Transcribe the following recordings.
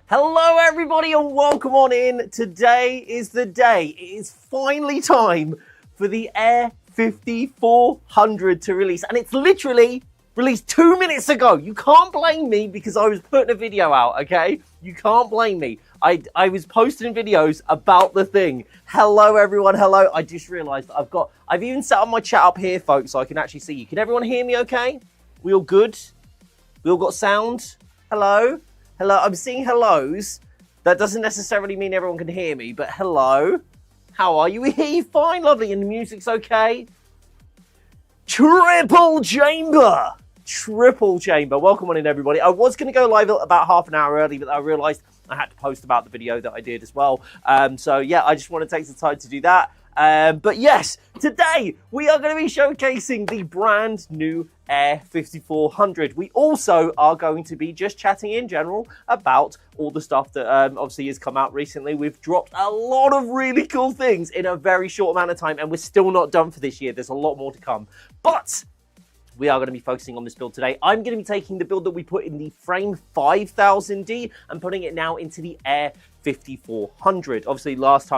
Hello everybody and welcome on in. Today is the day. It is finally time for the Air 5400 to release. And it's literally released 2 minutes ago. You can't blame me because I was putting a video out, okay? You can't blame me. I was posting videos about the thing. Hello everyone, hello. I just realized I've even set up my chat up here, folks, so I can actually see you. Can everyone hear me okay? We all good? We all got sound? Hello? Hello, I'm seeing hellos. That doesn't necessarily mean everyone can hear me, but hello. How are you? We hear you fine, lovely, and the music's okay. Triple chamber. Welcome on in, everybody. I was going to go live about half an hour early, but I realized I had to post about the video that I did as well. So yeah, I just want to take the time to do that. But yes, today we are going to be showcasing the brand new Air 5400. We also are going to be just chatting in general about all the stuff that obviously has come out recently. We've dropped a lot of really cool things in a very short amount of time, and we're still not done for this year. There's a lot more to come. But we are going to be focusing on this build today. I'm going to be taking the build that we put in the Frame 5000D and putting it now into the Air 5400. Obviously, last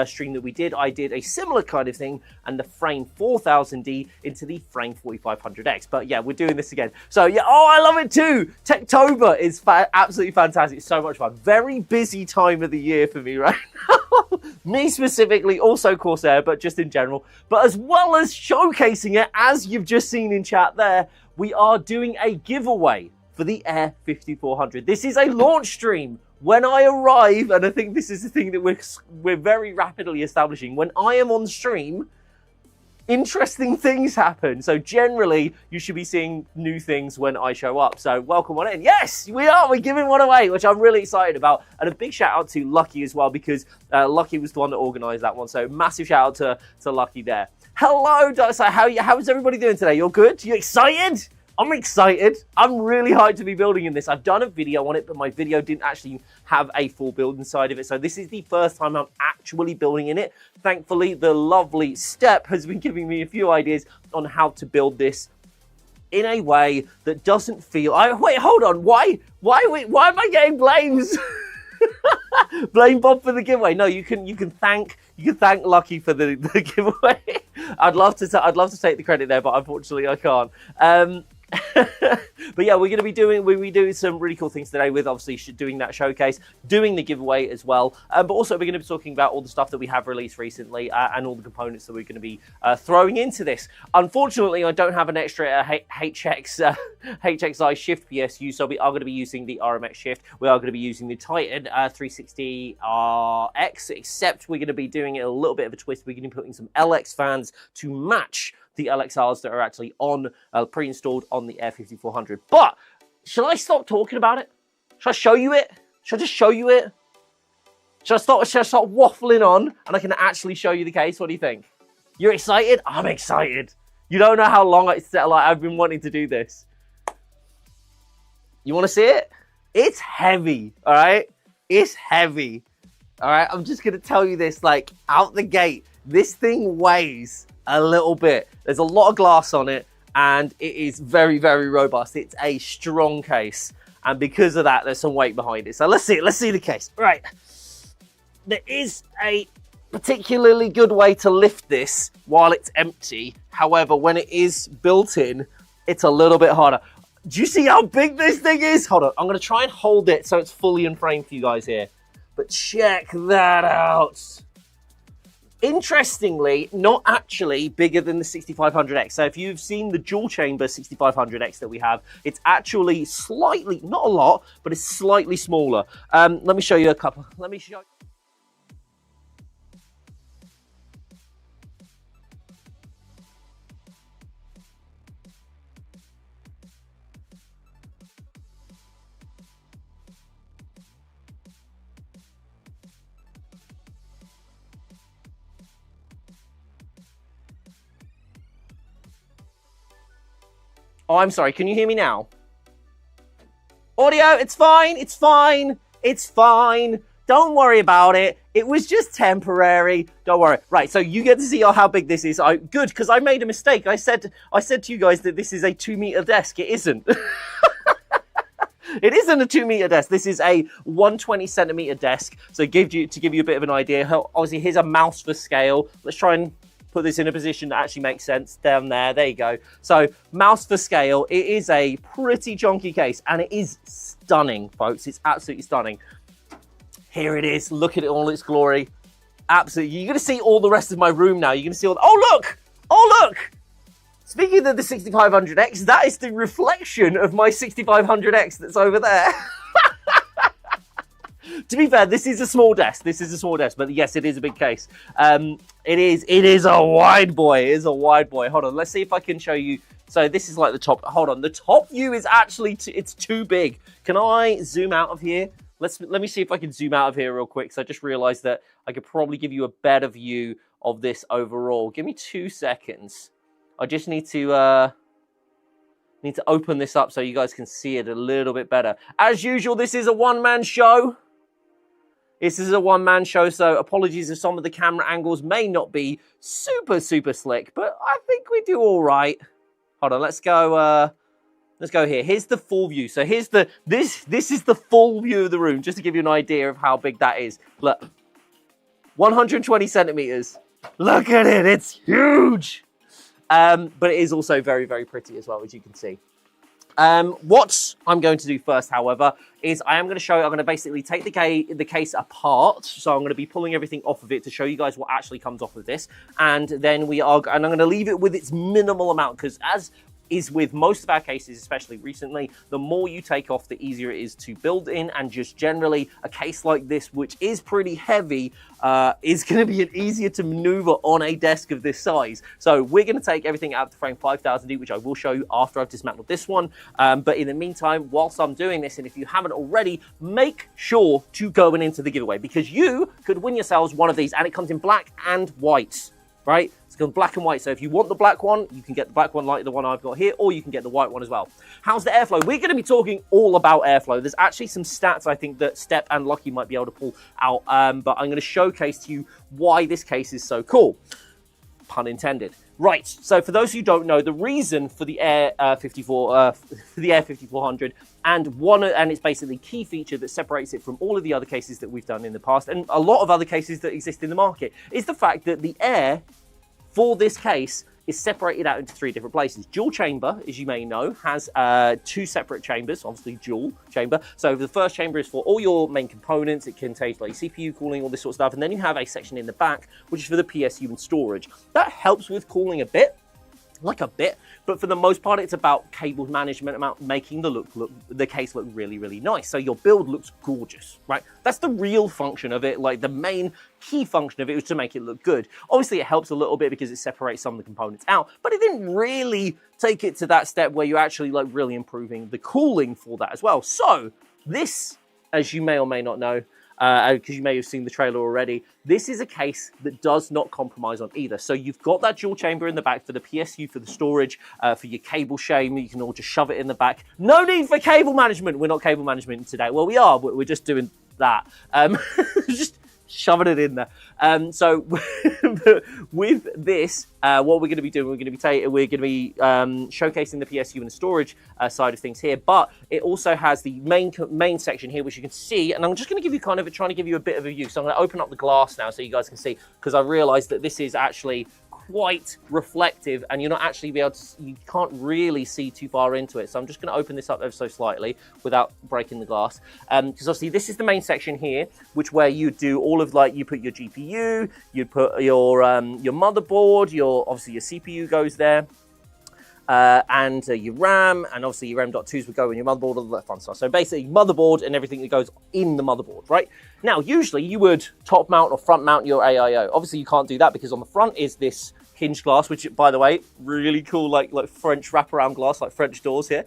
stream that we did, I did a similar kind of thing and the Frame 4000D into the Frame 4500X. But yeah, we're doing this again. So yeah, oh, I love it too. Techtober is absolutely fantastic. It's so much fun. Very busy time of the year for me right now. Me specifically, also Corsair, but just in general. But as well as showcasing it, as you've just seen in chat there, we are doing a giveaway for the Air 5400. This is a launch stream. When I arrive, and I think this is the thing that we're very rapidly establishing, when I am on stream, interesting things happen. So generally, you should be seeing new things when I show up. So welcome on in. Yes, we're giving one away, which I'm really excited about. And a big shout out to Lucky as well, because Lucky was the one that organized that one. So massive shout out to Lucky there. Hello, so how is everybody doing today? You're good? You excited? I'm excited. I'm really hyped to be building in this. I've done a video on it, but my video didn't actually have a full build inside of it. So this is the first time I'm actually building in it. Thankfully, the lovely Step has been giving me a few ideas on how to build this in a way that doesn't feel... Wait, hold on. Why am I getting blames? Blame Bob for the giveaway. No, you can thank Lucky for the giveaway. I'd love to take the credit there, but unfortunately I can't. But yeah, we're doing some really cool things today with obviously doing that showcase, doing the giveaway as well, but also we're going to be talking about all the stuff that we have released recently and all the components that we're going to be throwing into this. Unfortunately, I don't have an extra HXI shift PSU, so we are going to be using the RMX shift. We are going to be using the Titan 360RX, except we're going to be doing it a little bit of a twist. We're going to be putting some LX fans to match the LXRs that are actually on pre-installed on the Air 5400. But should I stop talking about it? Should I show you it? Should I just show you it? Should I start waffling on and I can actually show you the case? What do you think? You're excited? I'm excited. You don't know how long I've been wanting to do this. You want to see it? It's heavy, all right? It's heavy, all right? I'm just going to tell you this, like, out the gate. This thing weighs a little bit. There's a lot of glass on it, and it is very, very robust. It's a strong case, and because of that, there's some weight behind it. So let's see it. Let's see the case. Right. There is a particularly good way to lift this while it's empty. However, when it is built in, it's a little bit harder. Do you see how big this thing is? Hold on. I'm going to try and hold it so it's fully in frame for you guys here. But check that out. Interestingly, not actually bigger than the 6500X. So if you've seen the dual chamber 6500X that we have, it's actually slightly, not a lot, but it's slightly smaller. Let me show you a couple. Let me show you. Oh, I'm sorry. Can you hear me now? Audio, it's fine. It's fine. It's fine. Don't worry about it. It was just temporary. Don't worry. Right, so you get to see how big this is. Good, because I made a mistake. I said to you guys that this is a 2-meter desk. It isn't. It isn't a 2-meter desk. This is a 120cm desk. So to give you a bit of an idea, obviously here's a mouse for scale. Let's try and put this in a position that actually makes sense down there. There you go. So mouse for scale. It is a pretty chunky case and it is stunning, folks. It's absolutely stunning. Here it is. Look at it all its glory. Absolutely. You're going to see all the rest of my room now. You're going to see all oh, look! Oh, look! Speaking of the 6500X, that is the reflection of my 6500X that's over there. To be fair, this is a small desk. This is a small desk, but yes, it is a big case. It is a wide boy. It is a wide boy. Hold on, let's see if I can show you. So this is like the top. Hold on, the top view is actually it's too big. Can I zoom out of here? Let me see if I can zoom out of here real quick. So I just realized that I could probably give you a better view of this overall. Give me 2 seconds. I just need to open this up so you guys can see it a little bit better. As usual, this is a one-man show. This is a one-man show, so apologies if some of the camera angles may not be super slick, but I think we do all right. Hold on, let's go here. Here's the full view. So here's this is the full view of the room, just to give you an idea of how big that is. Look, 120 centimeters. Look at it, it's huge. But it is also very pretty as well, as you can see. What I'm going to do first, however, is I'm going to basically take the case apart. So I'm going to be pulling everything off of it to show you guys what actually comes off of this. And then I'm going to leave it with its minimal amount, because as is with most of our cases, especially recently, the more you take off, the easier it is to build in, and just generally a case like this, which is pretty heavy, is going to be easier to maneuver on a desk of this size. So we're going to take everything out of the frame 5000D, which I will show you after I've dismantled this one. But in the meantime, whilst I'm doing this, and if you haven't already, make sure to go and enter the giveaway, because you could win yourselves one of these, and it comes in black and white. Right? It's got black and white. So if you want the black one, you can get the black one like the one I've got here, or you can get the white one as well. How's the airflow? We're going to be talking all about airflow. There's actually some stats I think that Step and Lucky might be able to pull out, but I'm going to showcase to you why this case is so cool. Pun intended. Right, so for those who don't know, the reason for the Air 5400 and its basically key feature that separates it from all of the other cases that we've done in the past, and a lot of other cases that exist in the market, is the fact that the air for this case is separated out into 3 different places. Dual chamber, as you may know, has 2 separate chambers, obviously dual chamber. So the first chamber is for all your main components. It contains like CPU cooling, all this sort of stuff. And then you have a section in the back, which is for the PSU and storage. That helps with cooling a bit, but for the most part, it's about cable management, about making the case look really nice. So your build looks gorgeous, right? That's the real function of it. Like the main key function of it was to make it look good. Obviously, it helps a little bit because it separates some of the components out, but it didn't really take it to that step where you're actually like really improving the cooling for that as well. So this, as you may or may not know, because you may have seen the trailer already, this is a case that does not compromise on either. So you've got that dual chamber in the back for the PSU, for the storage, for your cable shame. You can all just shove it in the back. No need for cable management. We're not cable management today. Well, we are, but we're just doing that. Just shoving it in there. So with this, what we're going to be doing, we're going to be showcasing the PSU and the storage side of things here, but it also has the main section here, which you can see, and I'm just going to give you trying to give you a bit of a view. So I'm going to open up the glass now so you guys can see, because I realized that this is actually quite reflective, and you're not actually you can't really see too far into it. So I'm just going to open this up ever so slightly without breaking the glass, because obviously this is the main section here, where you do all of you put your GPU, you put your motherboard, obviously your CPU goes there, and your RAM, and obviously your M.2s would go in your motherboard, all that fun stuff. So basically motherboard and everything that goes in the motherboard, right? Now, usually you would top mount or front mount your AIO. Obviously you can't do that because on the front is this hinge glass, which, by the way, really cool, like French wraparound glass, like French doors here.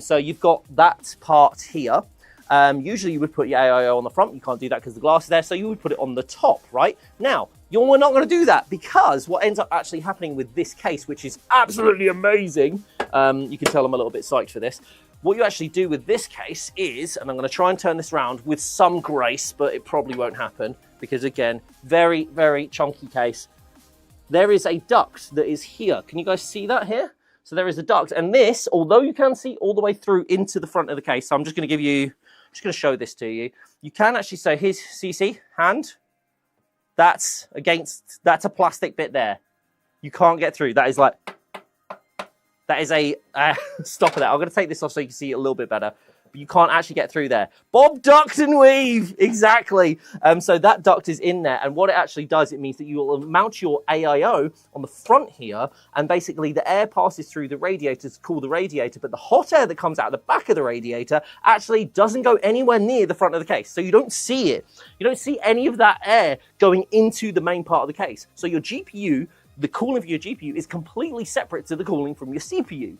So you've got that part here. Usually you would put your AIO on the front. You can't do that because the glass is there, so you would put it on the top, right? Now, we're not going to do that, because what ends up actually happening with this case, which is absolutely amazing, you can tell I'm a little bit psyched for this. What you actually do with this case is, and I'm going to try and turn this around with some grace, but it probably won't happen, because again, very chunky case. There is a duct that is here. Can you guys see that here? So there is a duct, and this, although you can see all the way through into the front of the case, so I'm just going to show this to you. You can actually say, here's CC, hand. That's a plastic bit there. You can't get through. That is a, stop it. I'm going to take this off so you can see it a little bit better. But you can't actually get through there. Bob duct and weave, exactly. So that duct is in there, and what it actually does, it means that you will mount your AIO on the front here, and basically the air passes through the radiator to cool the radiator, but the hot air that comes out the back of the radiator actually doesn't go anywhere near the front of the case, so you don't see it. You don't see any of that air going into the main part of the case. So your GPU, the cooling for your GPU is completely separate to the cooling from your CPU,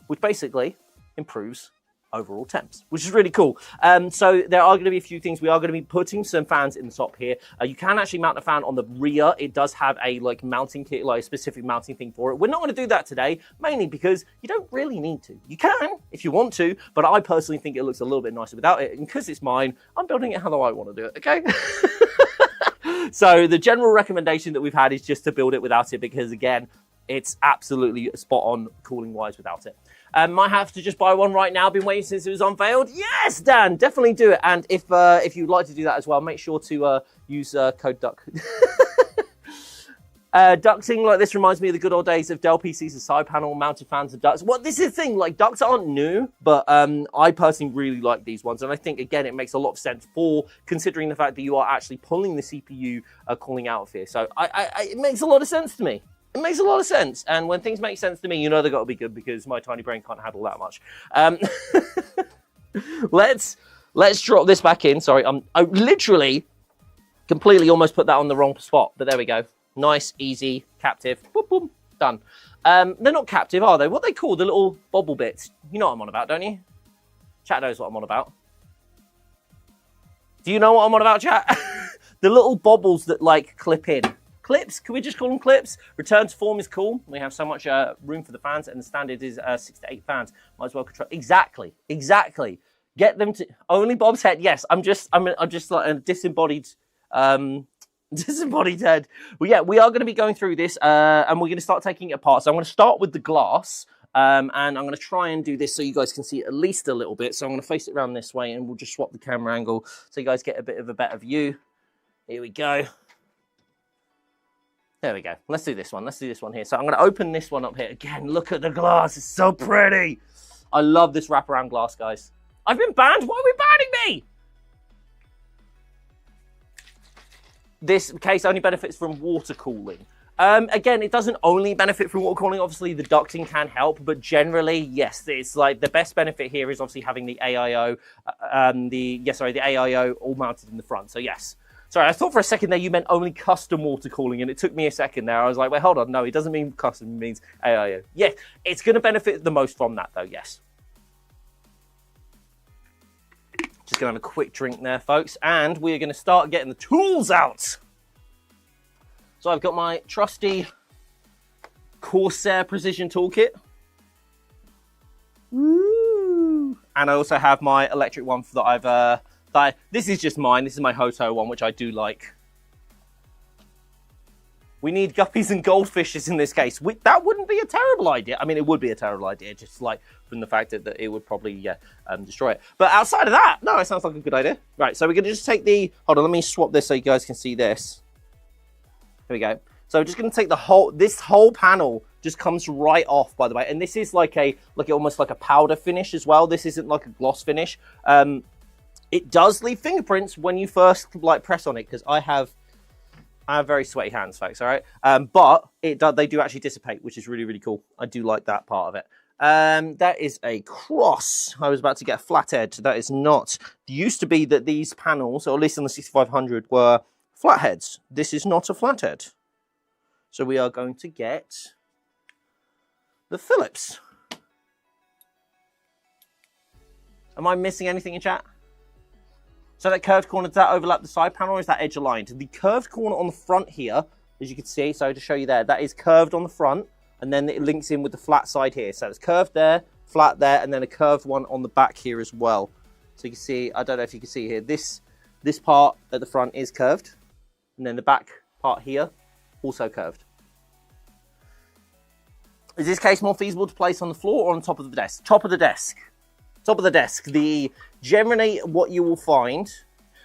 which basically improves overall temps, which is really cool. So there are going to be a few things. We are going to be putting some fans in the top here. You can actually mount a fan on the rear. It does have a mounting kit, a specific mounting thing for it. We're not going to do that today, mainly because you don't really need to. You can if you want to, but I personally think it looks a little bit nicer without it. And because it's mine, I'm building it how I want to do it, okay? So the general recommendation that we've had is just to build it without it, because again, it's absolutely spot on cooling wise without it. Might have to just buy one right now. Been waiting since it was unveiled. Yes, Dan, definitely do it. And if you'd like to do that as well, make sure to use code DUCK. Ducting like this reminds me of the good old days of Dell PCs and side panel mounted fans and ducts. Well, this is the thing, ducts aren't new, but I personally really like these ones. And I think, again, it makes a lot of sense for considering the fact that you are actually pulling the CPU cooling out of here. So it makes a lot of sense to me. It makes a lot of sense. And when things make sense to me, you know they've got to be good, because my tiny brain can't handle that much. Let's drop this back in. Sorry, I literally completely almost put that on the wrong spot, but there we go. Nice, easy, captive. Boop, boop, done. They're not captive, are they? What are they called? The little bobble bits. You know what I'm on about, don't you? Chat knows what I'm on about. Do you know what I'm on about, chat? The little bobbles that clip in. Clips, can we just call them clips? Return to form is cool. We have so much room for the fans, and the standard is 6 to 8 fans. Might as well control. Exactly. Get them to only Bob's head. Yes, I'm just like a disembodied head. Well, yeah, we are going to be going through this, and we're going to start taking it apart. So I'm going to start with the glass, and I'm going to try and do this so you guys can see it at least a little bit. So I'm going to face it around this way, and we'll just swap the camera angle so you guys get a bit of a better view. Here we go. There we go. Let's do this one. Let's do this one here. So I'm going to open this one up here. Again, look at the glass. It's so pretty. I love this wraparound glass, guys. I've been banned. Why are we banning me? This case only benefits from water cooling. Again, it doesn't only benefit from water cooling. Obviously, the ducting can help, but generally, yes, it's the best benefit here is obviously having the AIO, the AIO all mounted in the front. So yes. Sorry, I thought for a second there you meant only custom water cooling, and it took me a second there. I was like, wait, hold on. No, it doesn't mean custom, it means AIO. Yeah, it's going to benefit the most from that, though, yes. Just going to have a quick drink there, folks, and we're going to start getting the tools out. So I've got my trusty CORSAIR Precision Toolkit. Woo! And I also have my electric one that I've... this is just mine. This is my Hoto one, which I do like. We need guppies and goldfishes in this case. That wouldn't be a terrible idea. I mean, it would be a terrible idea, just from the fact that it would probably destroy it. But outside of that, no, it sounds like a good idea. Right, so we're going to just take the... Hold on, let me swap this so you guys can see this. Here we go. So we're just going to take this whole panel just comes right off, by the way. And this is almost like a powder finish as well. This isn't like a gloss finish. It does leave fingerprints when you first press on it, because I have very sweaty hands, folks. All right, but they do actually dissipate, which is really, really cool. I do like that part of it. That is a cross. I was about to get a flathead. That is not. It used to be that these panels, or at least on the 6500, were flatheads. This is not a flathead. So we are going to get the Phillips. Am I missing anything in chat? So that curved corner, does that overlap the side panel, or is that edge aligned? The curved corner on the front here, as you can see, so to show you there, that is curved on the front, and then it links in with the flat side here. So it's curved there, flat there, and then a curved one on the back here as well. So you can see, I don't know if you can see here, this part at the front is curved, and then the back part here, also curved. Is this case more feasible to place on the floor or on top of the desk? Top of the desk. Top of the desk. Generally what you will find...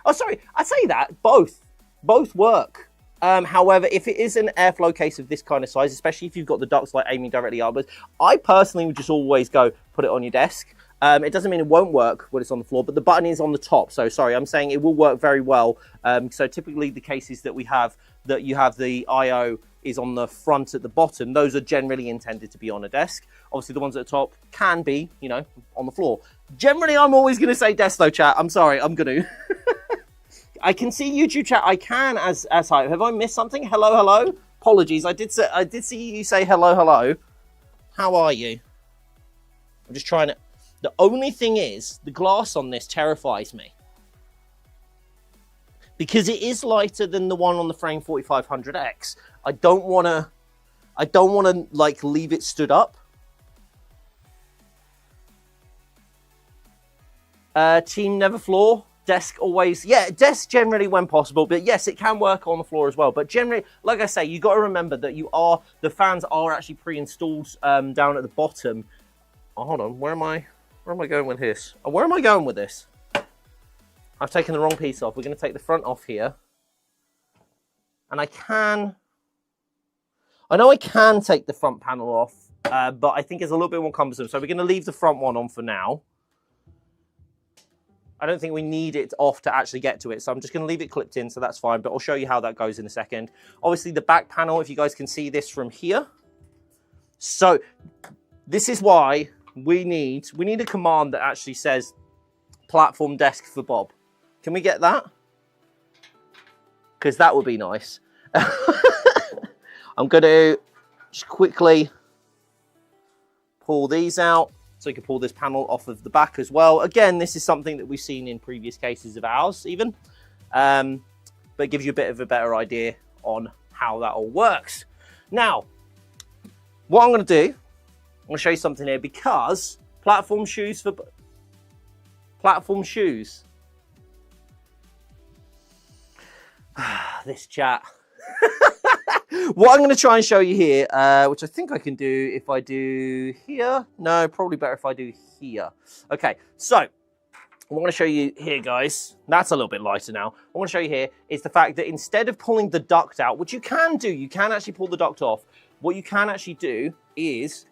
Oh, sorry, I say that. Both work. However, if it is an airflow case of this kind of size, especially if you've got the ducts like aiming directly upwards, I personally would just always go put it on your desk. It doesn't mean it won't work when it's on the floor, but the button is on the top. So sorry, I'm saying it will work very well. So typically the cases that we have, that you have the IO is on the front at the bottom, those are generally intended to be on a desk. Obviously the ones at the top can be, you know, on the floor. Generally, I'm always going to say desk though, chat. I'm sorry, I'm going to. I can see YouTube chat. I can as hype. Have I missed something? Hello, hello. Apologies. I did see you say hello, hello. How are you? I'm just trying to. The only thing is, the glass on this terrifies me because it is lighter than the one on the Frame 4500X. I don't want to like leave it stood up. Team never floor. Desk always, yeah, desk generally when possible, but yes, it can work on the floor as well. But generally, like I say, you got to remember that the fans are actually pre-installed down at the bottom. Oh, hold on, where am I going with this? Oh, where am I going with this? I've taken the wrong piece off. We're going to take the front off here, and I know I can take the front panel off, but I think it's a little bit more cumbersome. So we're going to leave the front one on for now. I don't think we need it off to actually get to it, so I'm just going to leave it clipped in, so that's fine, but I'll show you how that goes in a second. Obviously, the back panel, if you guys can see this from here. So this is why we need a command that actually says platform desk for Bob. Can we get that? Because that would be nice. I'm going to just quickly pull these out. So you can pull this panel off of the back as well. Again, this is something that we've seen in previous cases of ours even. But it gives you a bit of a better idea on how that all works. Now, what I'm going to do, I'm going to show you something here because platform shoes. This chat. What I'm going to try and show you here, which I think I can do if I do here. No, probably better if I do here. Okay, so what I'm going to show you here, guys, that's a little bit lighter now. What I'm going to show you here is the fact that instead of pulling the duct out, which you can do, you can actually pull the duct off. What you can actually do is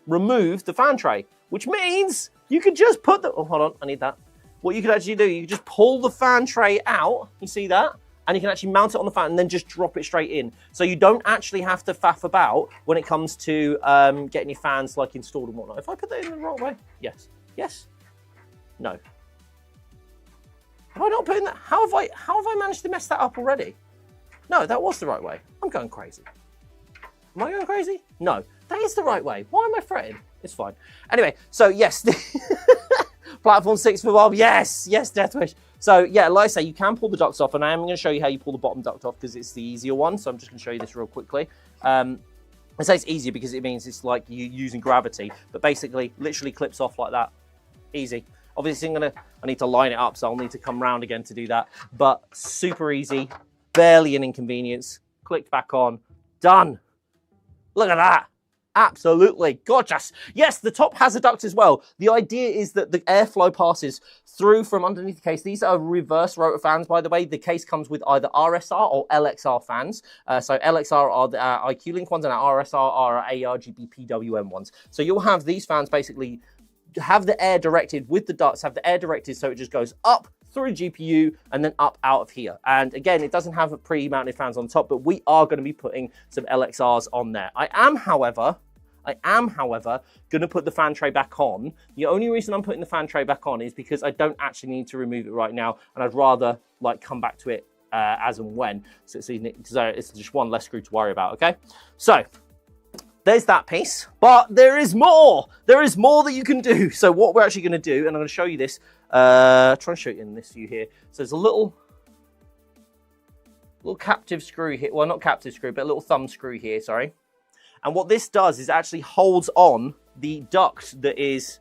remove the fan tray, which means you could just put the... Oh, hold on, I need that. What you could actually do, you could just pull the fan tray out. You see that? And you can actually mount it on the fan and then just drop it straight in. So you don't actually have to faff about when it comes to getting your fans like installed and whatnot. If I put that in the wrong way, yes, yes, no. Have I not put in that? How have I managed to mess that up already? No, that was the right way. I'm going crazy. Am I going crazy? No, that is the right way. Why am I fretting? It's fine. Anyway, so yes, platform 6 for Bob. Yes, yes, Deathwish. So yeah, like I say, you can pull the ducts off, and I am going to show you how you pull the bottom duct off because it's the easier one. So I'm just going to show you this real quickly. I say it's easier because it means it's like you using gravity, but basically, literally clips off like that. Easy. Obviously, I need to line it up, so I'll need to come round again to do that. But super easy, barely an inconvenience. Clicked back on, done. Look at that. Absolutely gorgeous. Yes, the top has a duct as well. The idea is that the airflow passes through from underneath the case. These are reverse rotor fans, by the way. The case comes with either RSR or LXR fans. So LXR are the IQ Link ones, and RSR are ARGB PWM ones. So you'll have these fans basically have the air directed with the ducts, have the air directed so it just goes up through GPU and then up out of here. And again, it doesn't have pre-mounted fans on top, but we are going to be putting some LXRs on there. I am, however, going to put the fan tray back on. The only reason I'm putting the fan tray back on is because I don't actually need to remove it right now, and I'd rather like come back to it as and when. So it's just one less screw to worry about, okay? So there's that piece, but there is more. There is more that you can do. So what we're actually going to do, and I'm going to show you this, try and show you in this view here. So there's a little captive screw here. Well, not captive screw, but a little thumb screw here, sorry. And what this does is actually holds on the duct that is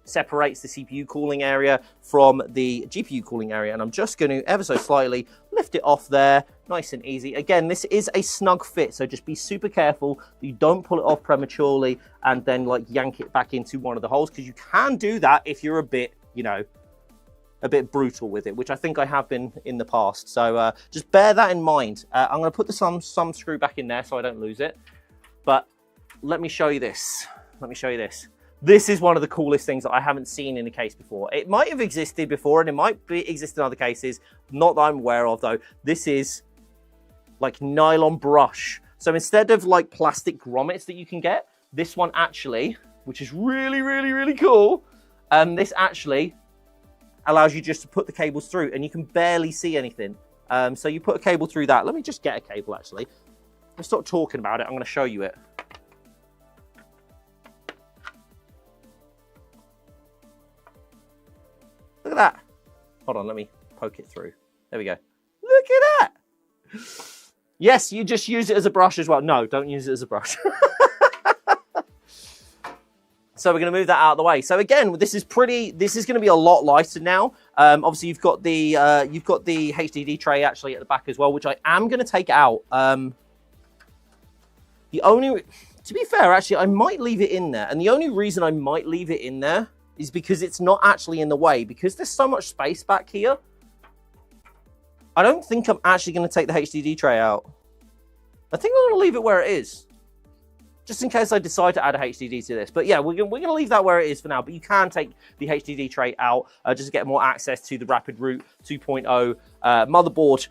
separates the CPU cooling area from the GPU cooling area. And I'm just going to ever so slightly lift it off there, nice and easy. Again, this is a snug fit, so just be super careful that you don't pull it off prematurely and then like yank it back into one of the holes, because you can do that if you're a bit, you know, a bit brutal with it, which I think I have been in the past. So just bear that in mind. I'm going to put the some screw back in there so I don't lose it. But let me show you this. Let me show you this. This is one of the coolest things that I haven't seen in a case before. It might have existed before and it might exist in other cases, not that I'm aware of though. This is like nylon brush. So instead of like plastic grommets that you can get, this one actually, which is really, really, really cool, this actually allows you just to put the cables through and you can barely see anything. So you put a cable through that. Let me just get a cable actually. Let's stop talking about it. I'm going to show you it. Look at that. Hold on, let me poke it through. There we go. Look at that. Yes, you just use it as a brush as well. No, don't use it as a brush. So we're going to move that out of the way. So again, this is going to be a lot lighter now. Obviously, you've got the HDD tray actually at the back as well, which I am going to take out. To be fair, actually, I might leave it in there. And the only reason I might leave it in there is because it's not actually in the way. Because there's so much space back here, I don't think I'm actually going to take the HDD tray out. I think I'm going to leave it where it is, just in case I decide to add a HDD to this. But yeah, we're going to leave that where it is for now. But you can take the HDD tray out just to get more access to the Rapid Root 2.0 motherboard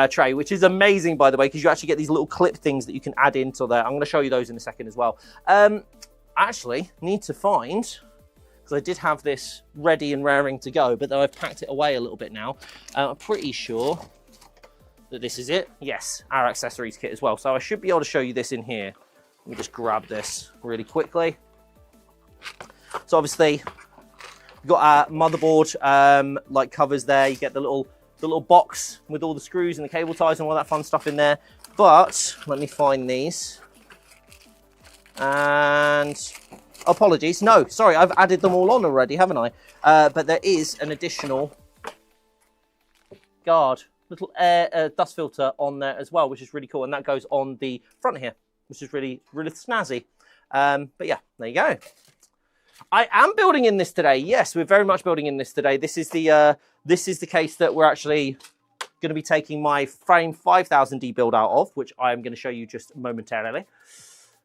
tray, which is amazing, by the way, because you actually get these little clip things that you can add into there. I'm going to show you those in a second as well. Actually, need to find, because I did have this ready and raring to go, but though I've packed it away a little bit now, I'm pretty sure that this is it. Yes, our accessories kit as well. So I should be able to show you this in here. Let me just grab this really quickly. So obviously, you've got our motherboard like covers there. You get the little box with all the screws and the cable ties and all that fun stuff in there. But let me find these. And apologies. No, sorry, I've added them all on already, haven't I? But there is an additional guard, little air dust filter on there as well, which is really cool. And that goes on the front here, which is really, really snazzy. But yeah, there you go. I am building in this today. Yes, we're very much building in this today. This is the case that we're actually going to be taking my frame 5000D build out of, which I am going to show you just momentarily.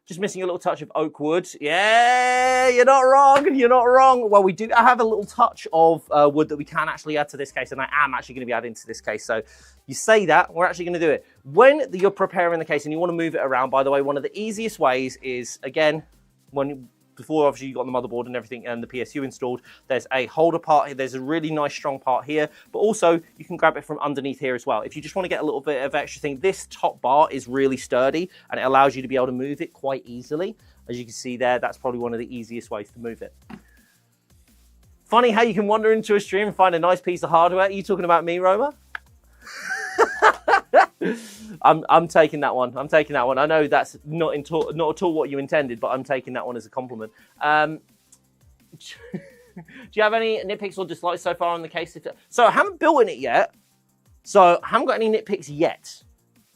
Just missing a little touch of oak wood. Yeah, you're not wrong. You're not wrong. Well, we do have a little touch of wood that we can actually add to this case, and I am actually going to be adding to this case. So you say that, we're actually going to do it. When you're preparing the case and you want to move it around, by the way, one of the easiest ways is, again, before obviously you've got the motherboard and everything and the PSU installed, there's a holder part here. There's a really nice strong part here, but also you can grab it from underneath here as well. If you just want to get a little bit of extra thing, this top bar is really sturdy and it allows you to be able to move it quite easily. As you can see there, that's probably one of the easiest ways to move it. Funny how you can wander into a stream and find a nice piece of hardware. Are you talking about me, Roma? I'm taking that one. I'm taking that one. I know that's not at all what you intended, but I'm taking that one as a compliment. Do you have any nitpicks or dislikes so far on the case? So I haven't built in it yet. So I haven't got any nitpicks yet.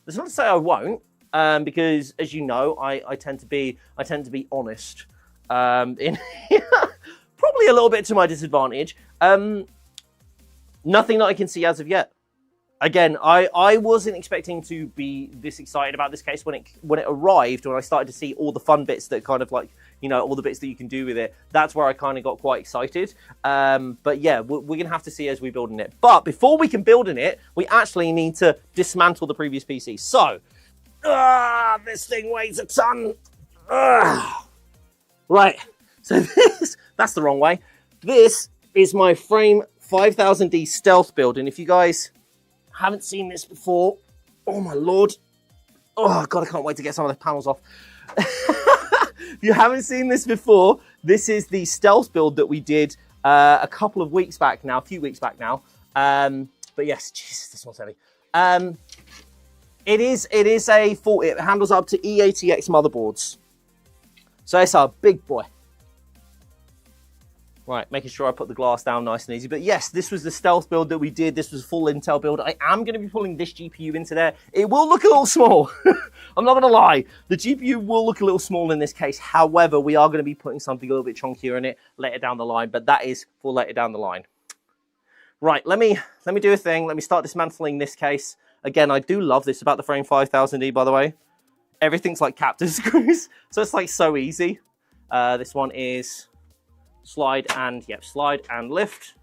That's not to say I won't, because as you know, I tend to be honest. Probably a little bit to my disadvantage. Nothing that I can see as of yet. Again, I wasn't expecting to be this excited about this case when it arrived, when I started to see all the fun bits that kind of like, you know, all the bits that you can do with it. That's where I kind of got quite excited. But yeah, we're going to have to see as we build in it. But before we can build in it, we actually need to dismantle the previous PC. So, this thing weighs a ton. Right, so that's the wrong way. This is my frame 5000D stealth build. And if you guys haven't seen this before, oh my lord, oh god, I can't wait to get some of the panels off. If you haven't seen this before, this is the stealth build that we did a few weeks back now. But yes, Jesus, this one's heavy. It handles up to EATX motherboards, so it's a big boy. Right, making sure I put the glass down nice and easy. But yes, this was the stealth build that we did. This was a full Intel build. I am going to be pulling this GPU into there. It will look a little small. I'm not going to lie. The GPU will look a little small in this case. However, we are going to be putting something a little bit chunkier in it later down the line. But that is for later down the line. Right, let me do a thing. Let me start dismantling this case. Again, I do love this about the Frame 5000D, by the way. Everything's like captive screws. So it's like so easy. This one is... slide and lift.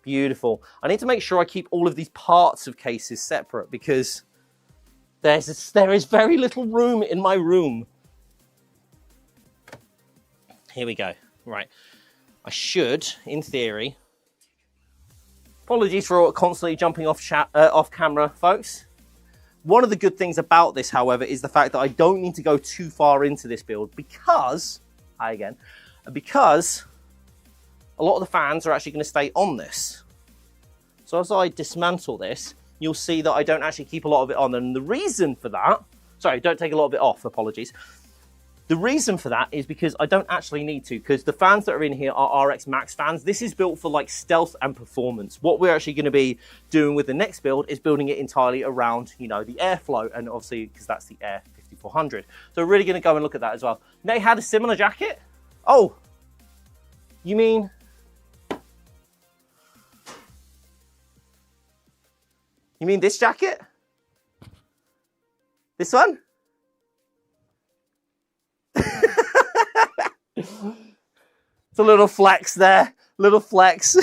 Beautiful. I need to make sure I keep all of these parts of cases separate because there is very little room in my room. Here we go. Right. I should, in theory, apologies for constantly jumping off camera, folks. One of the good things about this, however, is the fact that I don't need to go too far into this build because a lot of the fans are actually going to stay on this. So as I dismantle this, you'll see that I don't actually keep a lot of it on. And the reason for that, sorry, don't take a lot of it off, apologies. The reason for that is because I don't actually need to, because the fans that are in here are RX Max fans. This is built for like stealth and performance. What we're actually going to be doing with the next build is building it entirely around, you know, the airflow, and obviously because that's the Air 5400. So we're really going to go and look at that as well. They had a similar jacket. Oh, you mean this jacket? This one? It's a little flex there, little flex.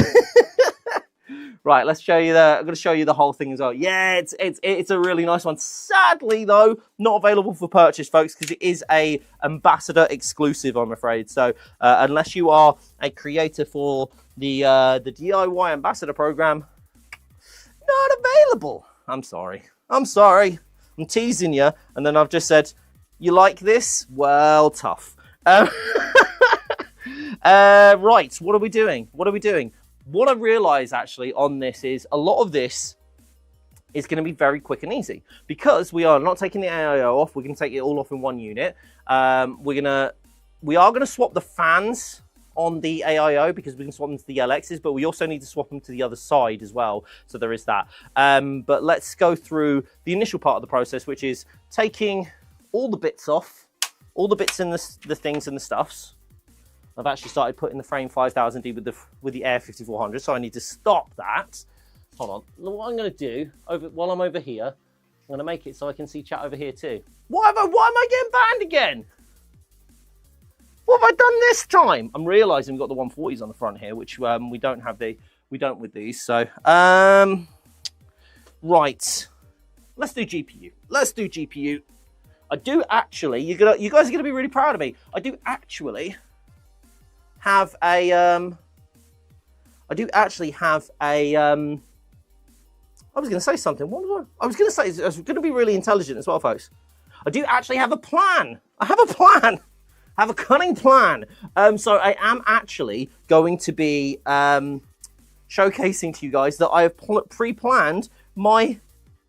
Right, let's show you I'm going to show you the whole thing as well. Yeah, it's a really nice one. Sadly, though, not available for purchase, folks, because it is a ambassador exclusive, I'm afraid. So unless you are a creator for the DIY ambassador program, not available. I'm sorry. I'm teasing you, and then I've just said, you like this? Well, tough. Right, what are we doing? What I realise actually on this is a lot of this is going to be very quick and easy because we are not taking the AIO off. We're going to take it all off in one unit. We are going to swap the fans on the AIO because we can swap them to the LXs, but we also need to swap them to the other side as well. So there is that. But let's go through the initial part of the process, which is taking all the bits off, all the bits and the things and the stuffs. I've actually started putting the Frame 5000D with the Air 5400, so I need to stop that. Hold on. What I'm going to do while I'm over here, I'm going to make it so I can see chat over here too. Why am I getting banned again? What have I done this time? I'm realising we've got the 140s on the front here, which we don't with these. So right, let's do GPU. I do actually. You guys are going to be really proud of me. I do actually have a. I was going to say something. What was I? I was going to say I was going to be really intelligent as well, folks. I do actually have a plan. I have a plan. I have a cunning plan. So I am actually going to be showcasing to you guys that I have pre-planned my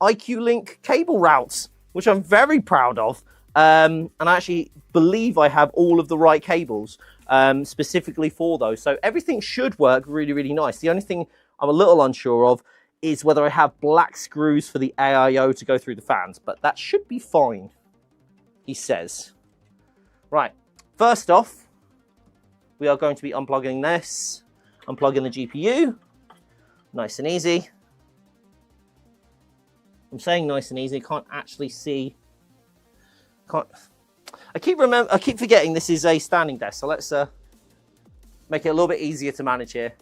IQ Link cable routes, which I'm very proud of. And I actually believe I have all of the right cables specifically for those. So everything should work really, really nice. The only thing I'm a little unsure of is whether I have black screws for the AIO to go through the fans, but that should be fine, he says. Right, first off, we are going to be unplugging this, unplugging the GPU, nice and easy. I'm saying nice and easy, can't actually see. I keep forgetting this is a standing desk, so let's make it a little bit easier to manage here.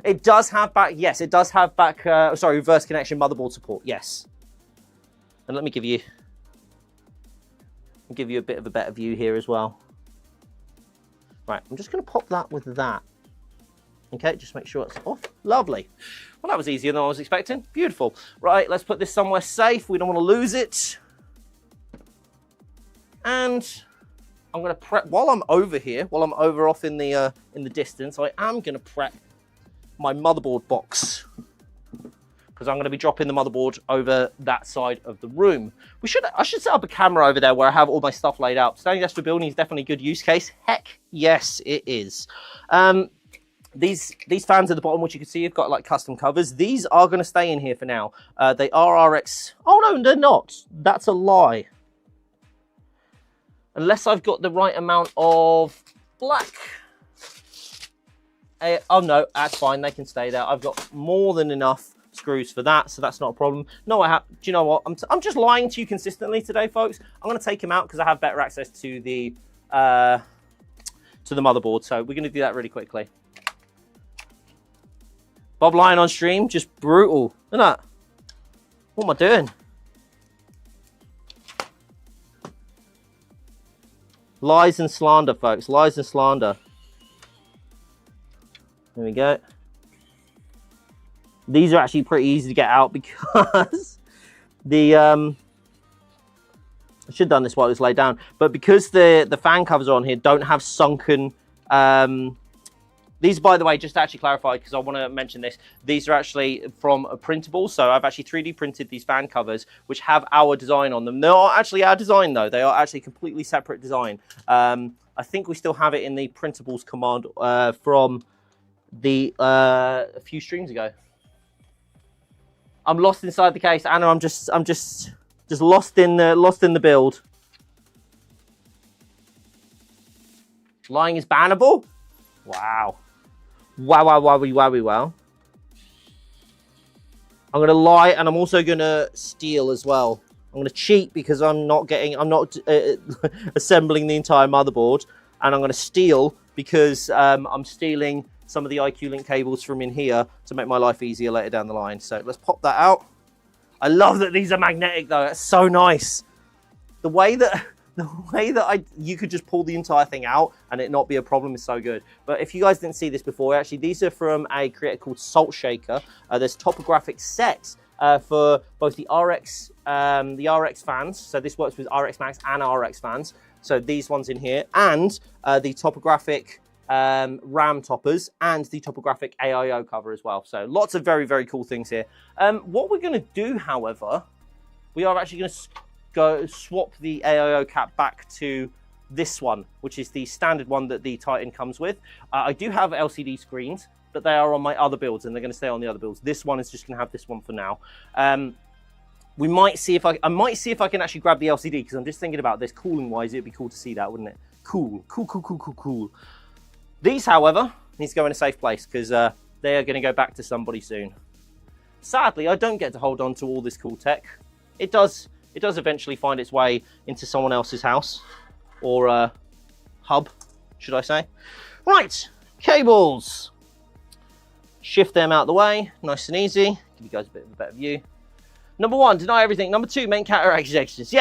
It does have back, yes, it does have back, reverse connection motherboard support, yes. And let me give you a bit of a better view here as well. Right, I'm just going to pop that with that. Okay, just make sure it's off. Lovely. Well, that was easier than I was expecting. Beautiful. Right, let's put this somewhere safe. We don't want to lose it. And I'm going to prep, while I'm over here, while I'm over off in the distance, I am going to prep my motherboard box, because I'm going to be dropping the motherboard over that side of the room. I should set up a camera over there where I have all my stuff laid out. Standing desk for building is definitely a good use case. Heck, yes, it is. These fans at the bottom, which you can see, have got like custom covers. These are going to stay in here for now. They are RX. Oh no, they're not. That's a lie. Unless I've got the right amount of black. Oh no, that's fine. They can stay there. I've got more than enough screws for that, so that's not a problem. No, I have. Do you know what? I'm just lying to you consistently today, folks. I'm going to take them out because I have better access to the motherboard. So we're going to do that really quickly. Bob lying on stream, just brutal, isn't that? What am I doing? Lies and slander, folks. Lies and slander. There we go. These are actually pretty easy to get out because the I should have done this while it was laid down, but because the fan covers on here don't have sunken. These, by the way, just to actually clarify, because I want to mention this, these are actually from a printable. So I've actually 3D printed these fan covers, which have our design on them. They're not actually our design, though. They are actually completely separate design. I think we still have it in the printables command from the a few streams ago. I'm lost inside the case, Anna. I'm just lost in the build. Lying is bannable. Wow. Wow. I'm gonna lie, and I'm also gonna steal as well. I'm gonna cheat because I'm not assembling the entire motherboard, and I'm gonna steal because I'm stealing some of the IQ Link cables from in here to make my life easier later down the line. So let's pop that out. I love that these are magnetic though. That's so nice. The way that you could just pull the entire thing out and it not be a problem is so good. But if you guys didn't see this before, actually these are from a creator called Salt Shaker. There's topographic sets for both the RX fans. So this works with RX Max and RX fans. So these ones in here, and the topographic RAM toppers and the topographic AIO cover as well. So lots of very, very cool things here. What we're going to do, however, we are actually going to go swap the AIO cap back to this one, which is the standard one that the Titan comes with. I do have LCD screens, but they are on my other builds and they're going to stay on the other builds. This one is just going to have this one for now. We might see if I might see if I can actually grab the LCD, because I'm just thinking about this cooling wise. It'd be cool to see that, wouldn't it? Cool. These, however, need to go in a safe place because they are going to go back to somebody soon. Sadly, I don't get to hold on to all this cool tech. It does eventually find its way into someone else's house, or hub, should I say. Right, cables. Shift them out of the way, nice and easy. Give you guys a bit of a better view. Number one, deny everything. Number two, main cataract ejections.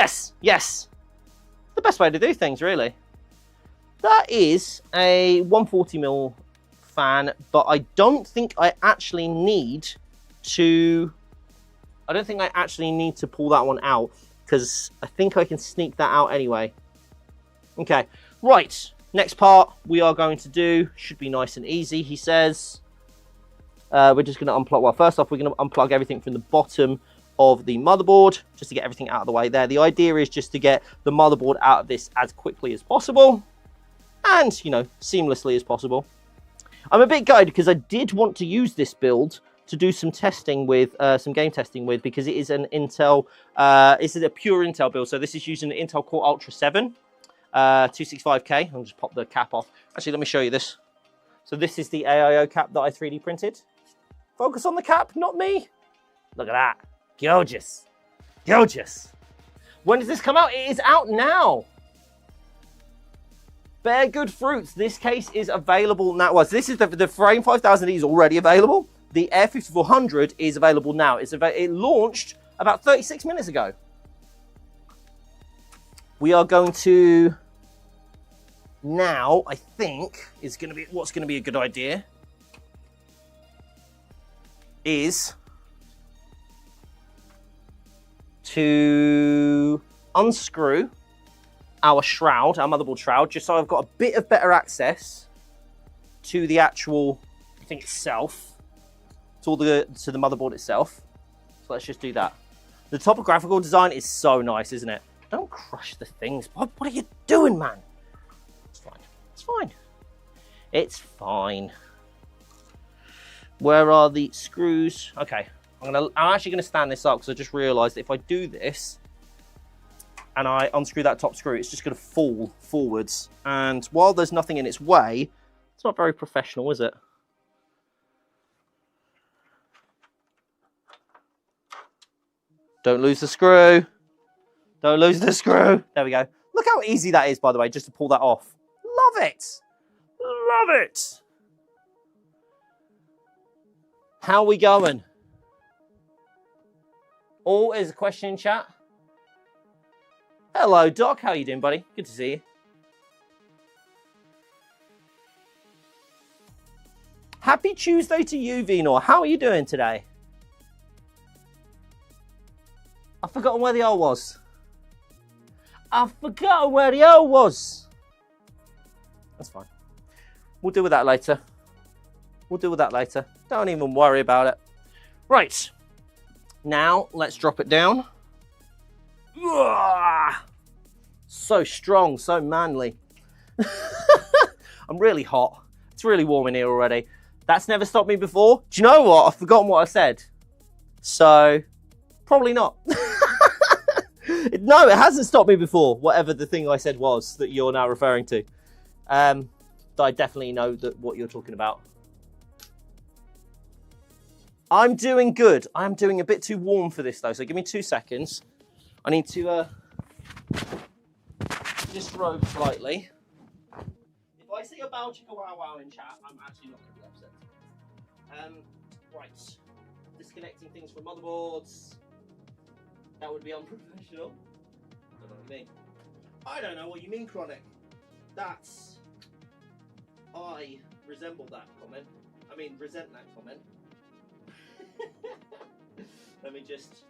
Yes. The best way to do things, really. That is a 140mm fan, but I don't think I actually need to pull that one out, because I think I can sneak that out anyway. Okay, right. Next part we are going to do should be nice and easy, he says. We're just going to unplug. Well, first off, we're going to unplug everything from the bottom of the motherboard just to get everything out of the way there. The idea is just to get the motherboard out of this as quickly as possible and, you know, seamlessly as possible. I'm a bit gutted because I did want to use this build to do some testing with, some game testing with, because it is an Intel, this is a pure Intel build. So this is using an Intel Core Ultra 7, 265K. I'll just pop the cap off. Actually, let me show you this. So this is the AIO cap that I 3D printed. Focus on the cap, not me. Look at that. Gorgeous. Gorgeous. When does this come out? It is out now. Bear Good Fruits. This case is available now. Well, so this is the Frame 5000 is already available. The Air 5400 is available now. It launched about 36 minutes ago. We are going to now, I think, is going to be what's going to be a good idea is to unscrew our shroud, our motherboard shroud, just so I've got a bit of better access to the actual thing itself, to the motherboard itself. So let's just do that. The topographical design is so nice, isn't it? Don't crush the things. Bob, what are you doing, man? It's fine. It's fine. It's fine. Where are the screws? Okay, I'm actually gonna stand this up because I just realized if I do this and I unscrew that top screw, it's just gonna fall forwards. And while there's nothing in its way, it's not very professional, is it? Don't lose the screw. Don't lose the screw. There we go. Look how easy that is, by the way, just to pull that off. Love it. Love it. How are we going? Oh, is a question in chat. Hello, Doc. How you doing, buddy? Good to see you. Happy Tuesday to you, Venor. How are you doing today? I've forgotten where the O was. I've forgotten where the O was. That's fine. We'll deal with that later. We'll deal with that later. Don't even worry about it. Right. Now, let's drop it down. So strong, so manly. I'm really hot. It's really warm in here already. That's never stopped me before. Do you know what? I've forgotten what I said. So, probably not. No, it hasn't stopped me before, whatever the thing I said was that you're now referring to. I definitely know that what you're talking about. I'm doing good. I'm doing a bit too warm for this though, so give me 2 seconds. I need to disrobe slightly. If I see a bow chicka wow wow in chat, I'm actually not going to be upset. Right. Disconnecting things from motherboards. That would be unprofessional. Don't know what you mean. I don't know what you mean, Chronic. I resemble that comment. I mean, resent that comment. Let me just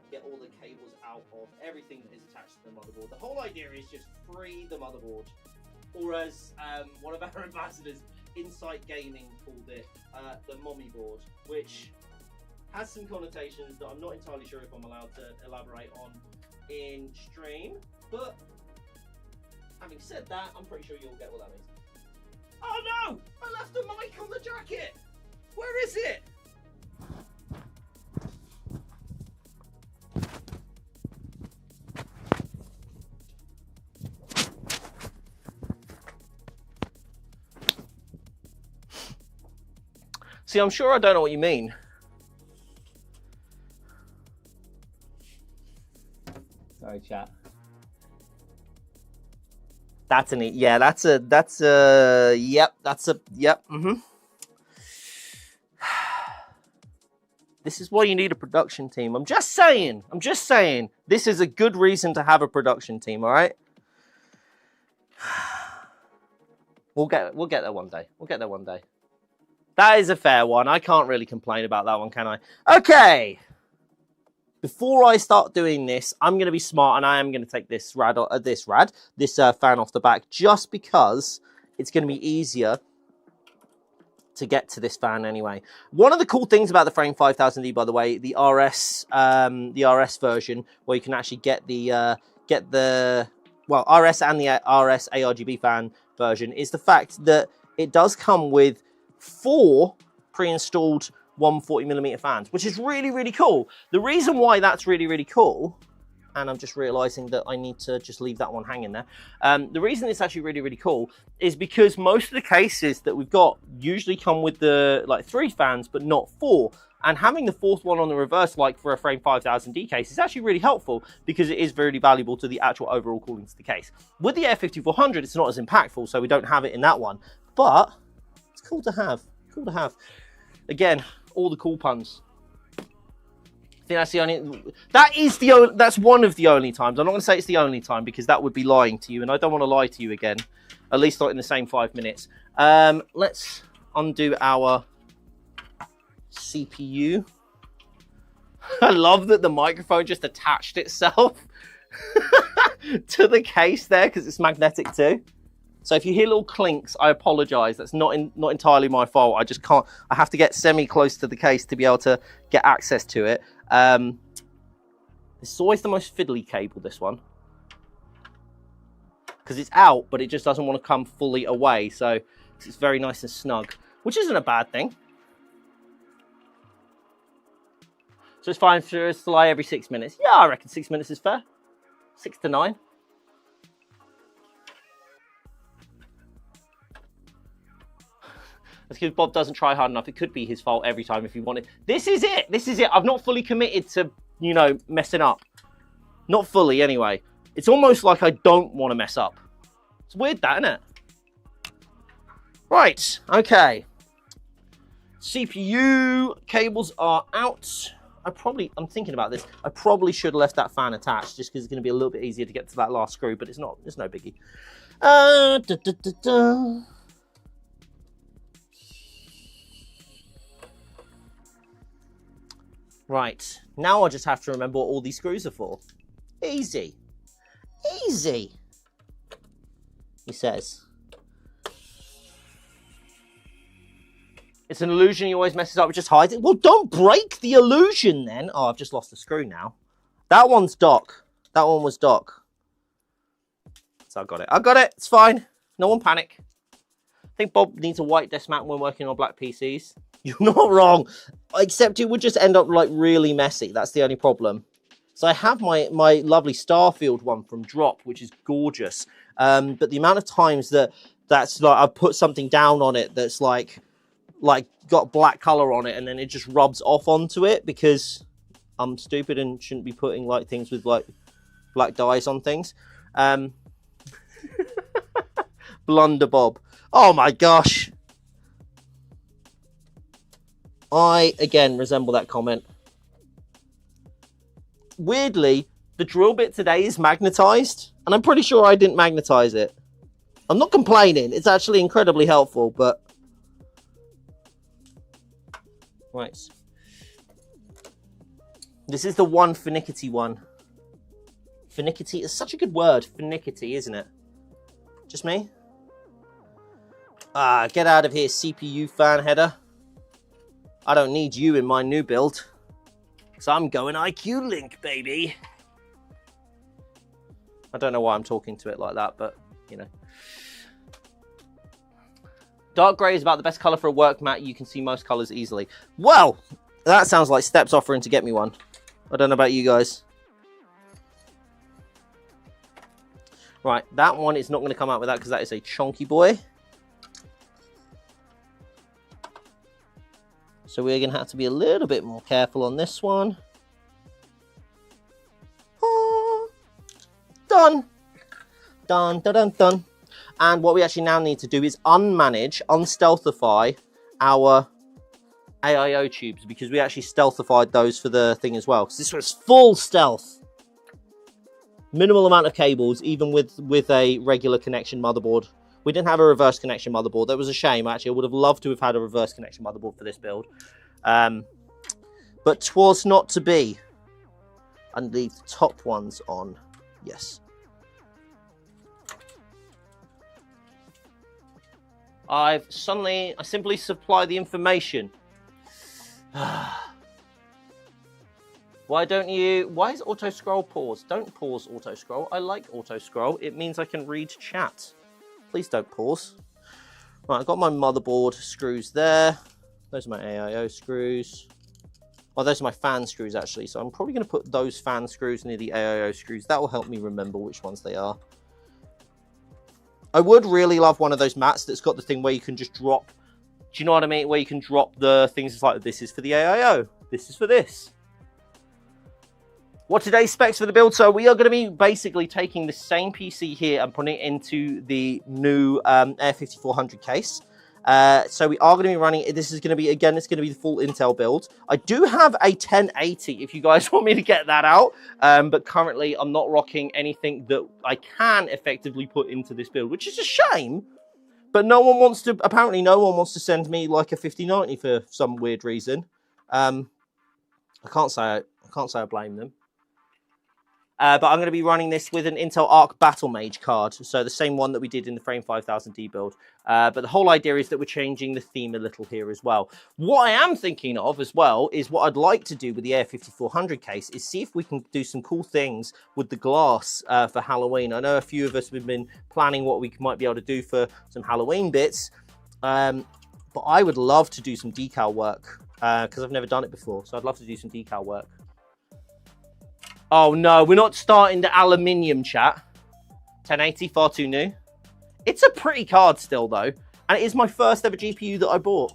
get all the cables out of everything that is attached to the motherboard. The whole idea is just free the motherboard. Or as one of our ambassadors, Insight Gaming, called it, the mommy board, which has some connotations that I'm not entirely sure if I'm allowed to elaborate on in stream, but having said that, I'm pretty sure you'll get what that means. Oh no! I left the mic on the jacket! Where is it? See, I'm sure I don't know what you mean. Sorry, chat. That's an yeah. That's a yep. That's a yep. This is why you need a production team. I'm just saying. I'm just saying. This is a good reason to have a production team. All right. We'll get there one day. We'll get there one day. That is a fair one. I can't really complain about that one, can I? Okay. Before I start doing this, I'm going to be smart and I am going to take this fan off the back just because it's going to be easier to get to this fan anyway. One of the cool things about the Frame 5000D, by the way, the RS version, where you can actually get the RS and the RS ARGB fan version, is the fact that it does come with 4 pre-installed 140mm fans, which is really, really cool. The reason why that's really, really cool, and I'm just realizing that I need to just leave that one hanging there. The reason it's actually really, really cool is because most of the cases that we've got usually come with the 3 fans, but not 4. And having the 4th one on the reverse, like for a Frame 5000D case, is actually really helpful because it is very valuable to the actual overall cooling to the case. With the Air 5400, it's not as impactful, so we don't have it in that one. But it's cool to have. Cool to have. Again, all the cool puns. I think that's the only. That's one of the only times. I'm not going to say it's the only time because that would be lying to you, and I don't want to lie to you again. At least not in the same 5 minutes. Let's undo our CPU. I love that the microphone just attached itself to the case there because it's magnetic too. So if you hear little clinks, I apologize. That's not entirely my fault. I just can't. I have to get semi-close to the case to be able to get access to it. It's always the most fiddly cable, this one. Because it's out, but it just doesn't want to come fully away. So it's very nice and snug, which isn't a bad thing. So it's fine for us to lie every 6 minutes. Yeah, I reckon 6 minutes is fair. 6 to 9. That's because Bob doesn't try hard enough. It could be his fault every time if he wanted. This is it. This is it. I've not fully committed to, you know, messing up. Not fully, anyway. It's almost like I don't want to mess up. It's weird, that, isn't it? Right. Okay. CPU cables are out. I'm thinking about this. I probably should have left that fan attached just because it's going to be a little bit easier to get to that last screw, but it's not. It's no biggie. Right. Now I just have to remember what all these screws are for. Easy. Easy. He says. It's an illusion he always messes up, just hides it. Well, don't break the illusion then. Oh, I've just lost the screw now. That one's Doc. That one was Doc. So I got it. I got it. It's fine. No one panic. I think Bob needs a white desk mat when working on black PCs. You're not wrong. Except it would just end up like really messy. That's the only problem. So I have my lovely Starfield one from Drop, which is gorgeous. But the amount of times that's like I've put something down on it that's like got black color on it and then it just rubs off onto it because I'm stupid and shouldn't be putting like things with like black dyes on things. Blunder Bob. Oh my gosh. I again resemble that comment. Weirdly, the drill bit today is magnetized and I'm pretty sure I didn't magnetize it. I'm not complaining. It's actually incredibly helpful, but right. This is the one finickety one. Finickety is such a good word. Finickety, isn't it? Just me? Ah, get out of here, CPU fan header. I don't need you in my new build. So I'm going IQ Link, baby. I don't know why I'm talking to it like that, but, you know. Dark grey is about the best colour for a work mat. You can see most colours easily. Well, that sounds like Steps offering to get me one. I don't know about you guys. Right, that one is not going to come out with that because that is a chonky boy. So we're going to have to be a little bit more careful on this one. Oh, done. Done, done, done, done. And what we actually now need to do is unstealthify our AIO tubes because we actually stealthified those for the thing as well. Because this was full stealth. Minimal amount of cables, even with a regular connection motherboard. We didn't have a reverse connection motherboard. That was a shame, actually. I would have loved to have had a reverse connection motherboard for this build. But 'twas not to be. And leave the top ones on. Yes. I simply supply the information. Why is auto scroll pause? Don't pause auto scroll. I like auto scroll. It means I can read chat. Please don't pause. Right, I've got my motherboard screws there. Those are my AIO screws. Oh, those are my fan screws actually. So I'm probably going to put those fan screws near the AIO screws. That will help me remember which ones they are. I would really love one of those mats that's got the thing where you can just drop. Do you know what I mean? Where you can drop the things. It's like, this is for the AIO. This is for this. What today's specs for the build? So we are going to be basically taking the same PC here and putting it into the new Air 5400 case. So we are going to be running, this is going to be, again, it's going to be the full Intel build. I do have a 1080 if you guys want me to get that out. But currently I'm not rocking anything that I can effectively put into this build, which is a shame. But no one wants to, apparently no one wants to send me like a 5090 for some weird reason. I can't say I blame them. But I'm going to be running this with an Intel Arc Battle Mage card. So the same one that we did in the Frame 5000D build. But the whole idea is that we're changing the theme a little here as well. What I am thinking of as well is what I'd like to do with the Air 5400 case is see if we can do some cool things with the glass for Halloween. I know a few of us have been planning what we might be able to do for some Halloween bits. But I would love to do some decal work because I've never done it before. So I'd love to do some decal work. Oh no, we're not starting the aluminium, chat. 1080, far too new. It's a pretty card still though, and it is my first ever GPU that I bought.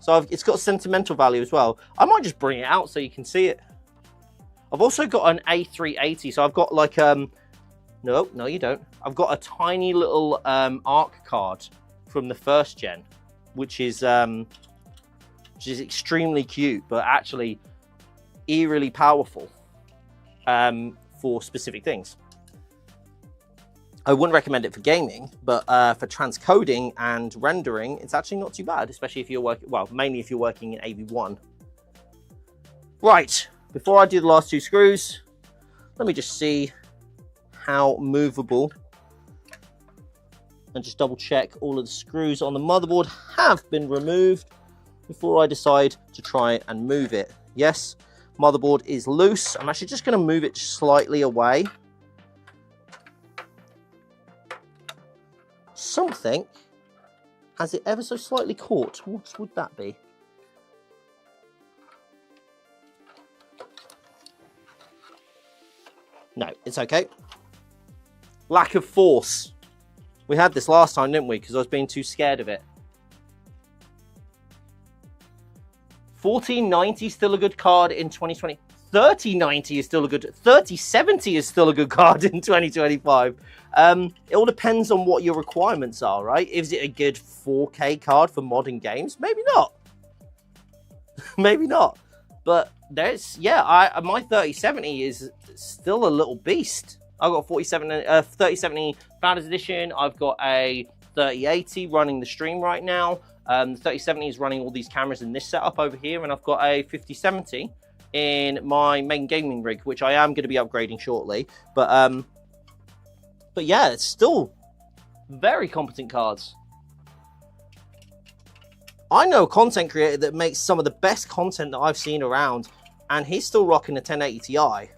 So it's got sentimental value as well. I might just bring it out so you can see it. I've also got an A380, so I've got like no you don't. I've got a tiny little ARC card from the first gen, which is extremely cute, but actually eerily powerful for specific things. I wouldn't recommend it for gaming, but for transcoding and rendering, it's actually not too bad, especially if you're working, well, mainly if you're working in AV1. Right, before I do the last two screws, let me just see how movable, and just double check all of the screws on the motherboard have been removed before I decide to try and move it. Yes, motherboard is loose. I'm actually just going to move it slightly away. Something has it ever so slightly caught. What would that be? No, it's okay. Lack of force. We had this last time, didn't we? Because I was being too scared of it. 1490 is still a good card in 2020. 3090 is still a good. 3070 is still a good card in 2025. It all depends on what your requirements are, right? Is it a good 4K card for modern games? Maybe not. Maybe not. But there's, yeah, my 3070 is still a little beast. I've got 3070 Founders Edition. I've got a 3080 running the stream right now. The 3070 is running all these cameras in this setup over here, and I've got a 5070 in my main gaming rig, which I am going to be upgrading shortly. But yeah, it's still very competent cards. I know a content creator that makes some of the best content that I've seen around, and he's still rocking a 1080 Ti.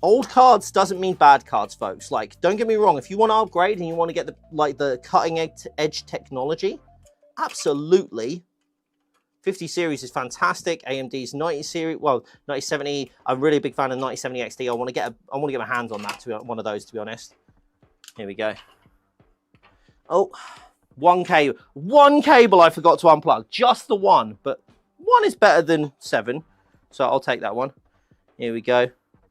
Old cards doesn't mean bad cards, folks. Like, don't get me wrong. If you want to upgrade and you want to get the cutting edge technology, absolutely. 50 series is fantastic. AMD's 90 series, well, 9070. I'm really a big fan of 9070 XT. I want to get my hands on that, one of those, to be honest. Here we go. Oh, one cable I forgot to unplug. Just the one, but one is better than 7, so I'll take that one. Here we go.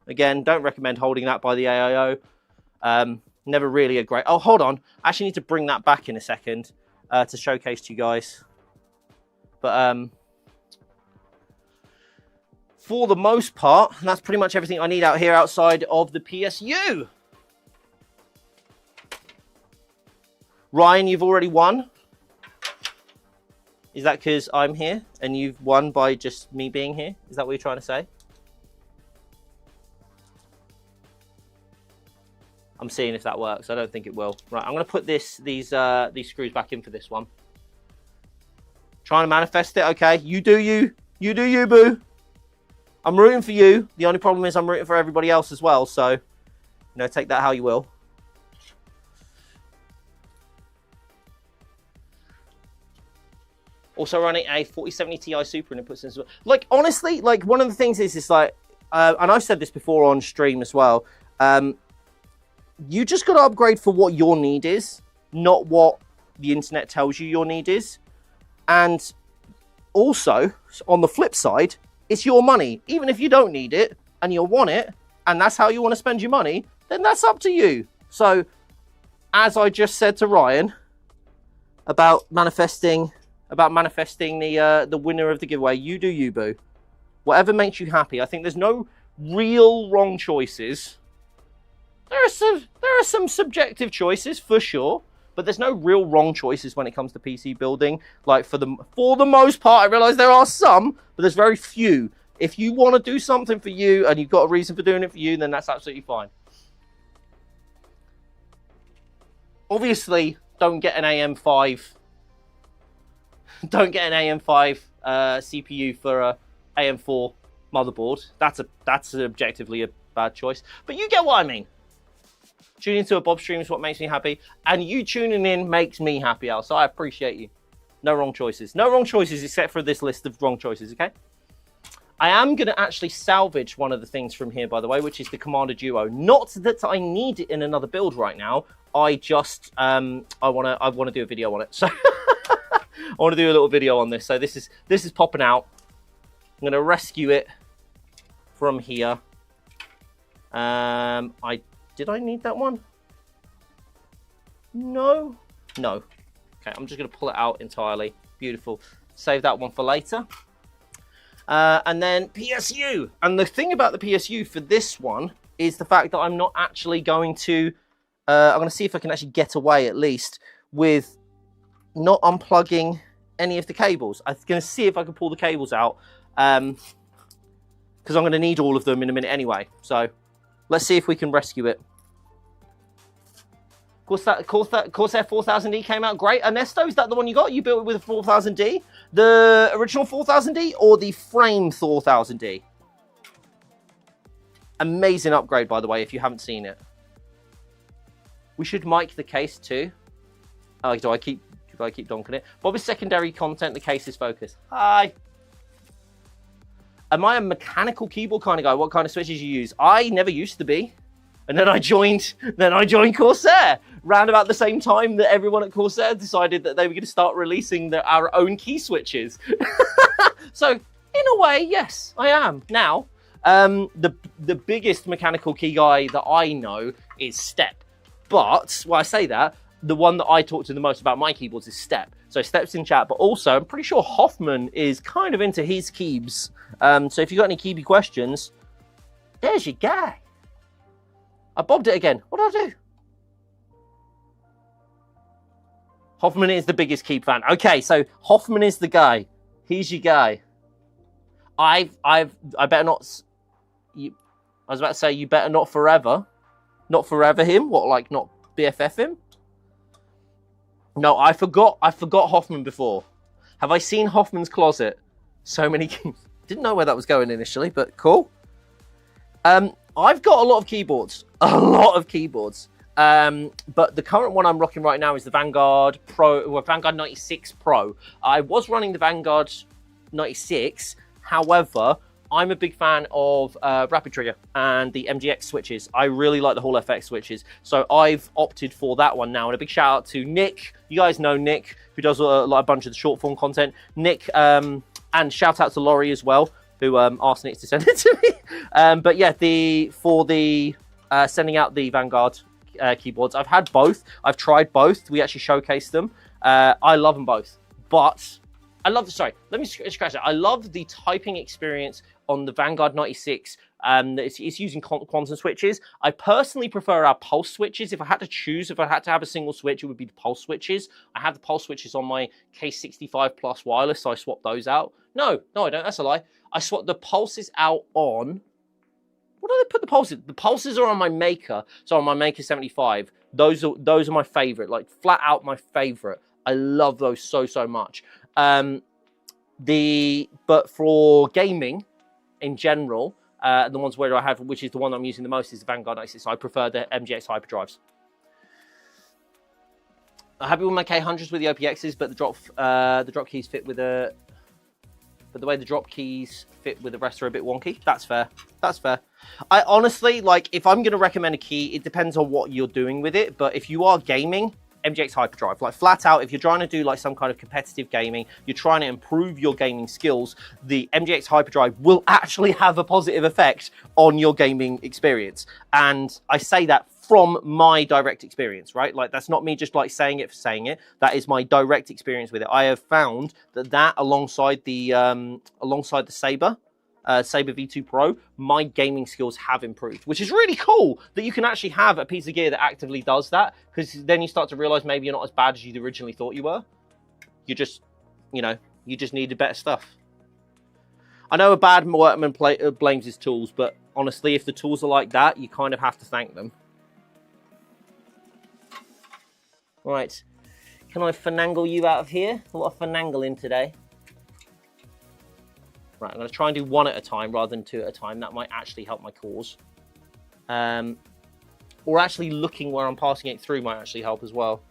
Again, don't recommend holding that by the AIO. Never really a great... Oh, hold on. I actually need to bring that back in a second to showcase to you guys. But for the most part, that's pretty much everything I need out here outside of the PSU. Ryan, you've already won. Is that because I'm here and you've won by just me being here? Is that what you're trying to say? I'm seeing if that works. I don't think it will. Right, I'm going to put these screws back in for this one. Trying to manifest it, okay? You do you. You do you, boo. I'm rooting for you. The only problem is I'm rooting for everybody else as well. So, you know, take that how you will. Also running a 4070 Ti Super inputs as well. Like, honestly, like, one of the things is like, and I've said this before on stream as well, you just got to upgrade for what your need is, not what the internet tells you your need is. And also, on the flip side, it's your money. Even if you don't need it and you want it, and that's how you want to spend your money, then that's up to you. So, as I just said to Ryan about manifesting the winner of the giveaway, you do you, boo. Whatever makes you happy. I think there's no real wrong choices. There are some subjective choices for sure, but there's no real wrong choices when it comes to PC building. Like for the most part, I realize there are some, but there's very few. If you want to do something for you and you've got a reason for doing it for you, then that's absolutely fine. Obviously, don't get an AM5. Don't get an AM5 CPU for a AM4 motherboard. That's objectively a bad choice. But you get what I mean. Tuning into a Bob stream is what makes me happy, and you tuning in makes me happy, Al. So I appreciate you. No wrong choices. No wrong choices except for this list of wrong choices, okay? I am going to actually salvage one of the things from here, by the way, which is the Commander Duo. Not that I need it in another build right now. I just, I want to do a video on it. So I want to do a little video on this. So this is popping out. I'm going to rescue it from here. Did I need that one? No. No. Okay, I'm just going to pull it out entirely. Beautiful. Save that one for later. And then PSU. And the thing about the PSU for this one is the fact that I'm not actually going to... I'm going to see if I can actually get away at least with not unplugging any of the cables. I'm going to see if I can pull the cables out. Because I'm going to need all of them in a minute anyway. So let's see if we can rescue it. Corsair 4000D came out great. Ernesto, is that the one you got? You built it with a 4000D? The original 4000D or the frame 4000D? Amazing upgrade, by the way, if you haven't seen it. We should mic the case too. Oh, do I keep donking it? Bob is secondary content, the case is focus. Hi. Am I a mechanical keyboard kind of guy? What kind of switches you use? I never used to be. And then I joined Corsair round about the same time that everyone at Corsair decided that they were going to start releasing our own key switches. So in a way, yes, I am now. The biggest mechanical key guy that I know is Step. But while I say that, the one that I talk to the most about my keyboards is Step. So Step's in chat, but also I'm pretty sure Hoffman is kind of into his keybs. So if you've got any keyby questions, there's your guy. I bobbed it again. What did I do? Hoffman is the biggest Keep fan. Okay, so Hoffman is the guy. He's your guy. I better not. I was about to say you better not forever. Not forever him. What, like not BFF him? No, I forgot Hoffman before. Have I seen Hoffman's closet? So many keys. Didn't know where that was going initially, but cool. I've got a lot of keyboards. A lot of keyboards. But the current one I'm rocking right now is the Vanguard Pro, or Vanguard 96 Pro. I was running the Vanguard 96. However, I'm a big fan of Rapid Trigger and the MGX switches. I really like the Hall FX switches. So I've opted for that one now. And a big shout out to Nick. You guys know Nick, who does a bunch of the short form content. Nick, and shout out to Laurie as well, who asked Nick to send it to me. But yeah, for sending out the Vanguard keyboards, I've had both. I've tried both. We actually showcased them. I love them both. But I love, sorry, let me scratch that. I love the typing experience on the Vanguard 96. It's using quantum switches. I personally prefer our pulse switches. If I had to choose, if I had to have a single switch, it would be the pulse switches. I have the pulse switches on my K65 Plus wireless, so I swapped those out. No, I don't. That's a lie. I swapped the pulses out on... What do they put the pulses? The pulses are on my Maker. So on my Maker 75. Those are my favorite. Like flat out my favorite. I love those so much. But for gaming in general, the ones where I have, which is the one I'm using the most, is the Vanguard 96. So I prefer the MGX hyperdrives. I'm happy with my K100s with the OPXs, but the drop keys fit with a... But the way the drop keys fit with the rest are a bit wonky. That's fair. That's fair. I honestly, like, if I'm going to recommend a key, it depends on what you're doing with it. But if you are gaming, MGX Hyperdrive. Like, flat out, if you're trying to do, like, some kind of competitive gaming, you're trying to improve your gaming skills, the MGX Hyperdrive will actually have a positive effect on your gaming experience. And I say that from my direct experience, right? Like, that's not me just like saying it for saying it. That is my direct experience with it. I have found that alongside the Saber V2 Pro, my gaming skills have improved, which is really cool that you can actually have a piece of gear that actively does that, because then you start to realize maybe you're not as bad as you originally thought you were. You just needed better stuff. I know a bad workman blames his tools, but honestly, if the tools are like that, you kind of have to thank them. Right, can I finagle you out of here? A lot of finangling today. Right, I'm going to try and do one at a time rather than two at a time. That might actually help my cause. Or actually looking where I'm passing it through might actually help as well.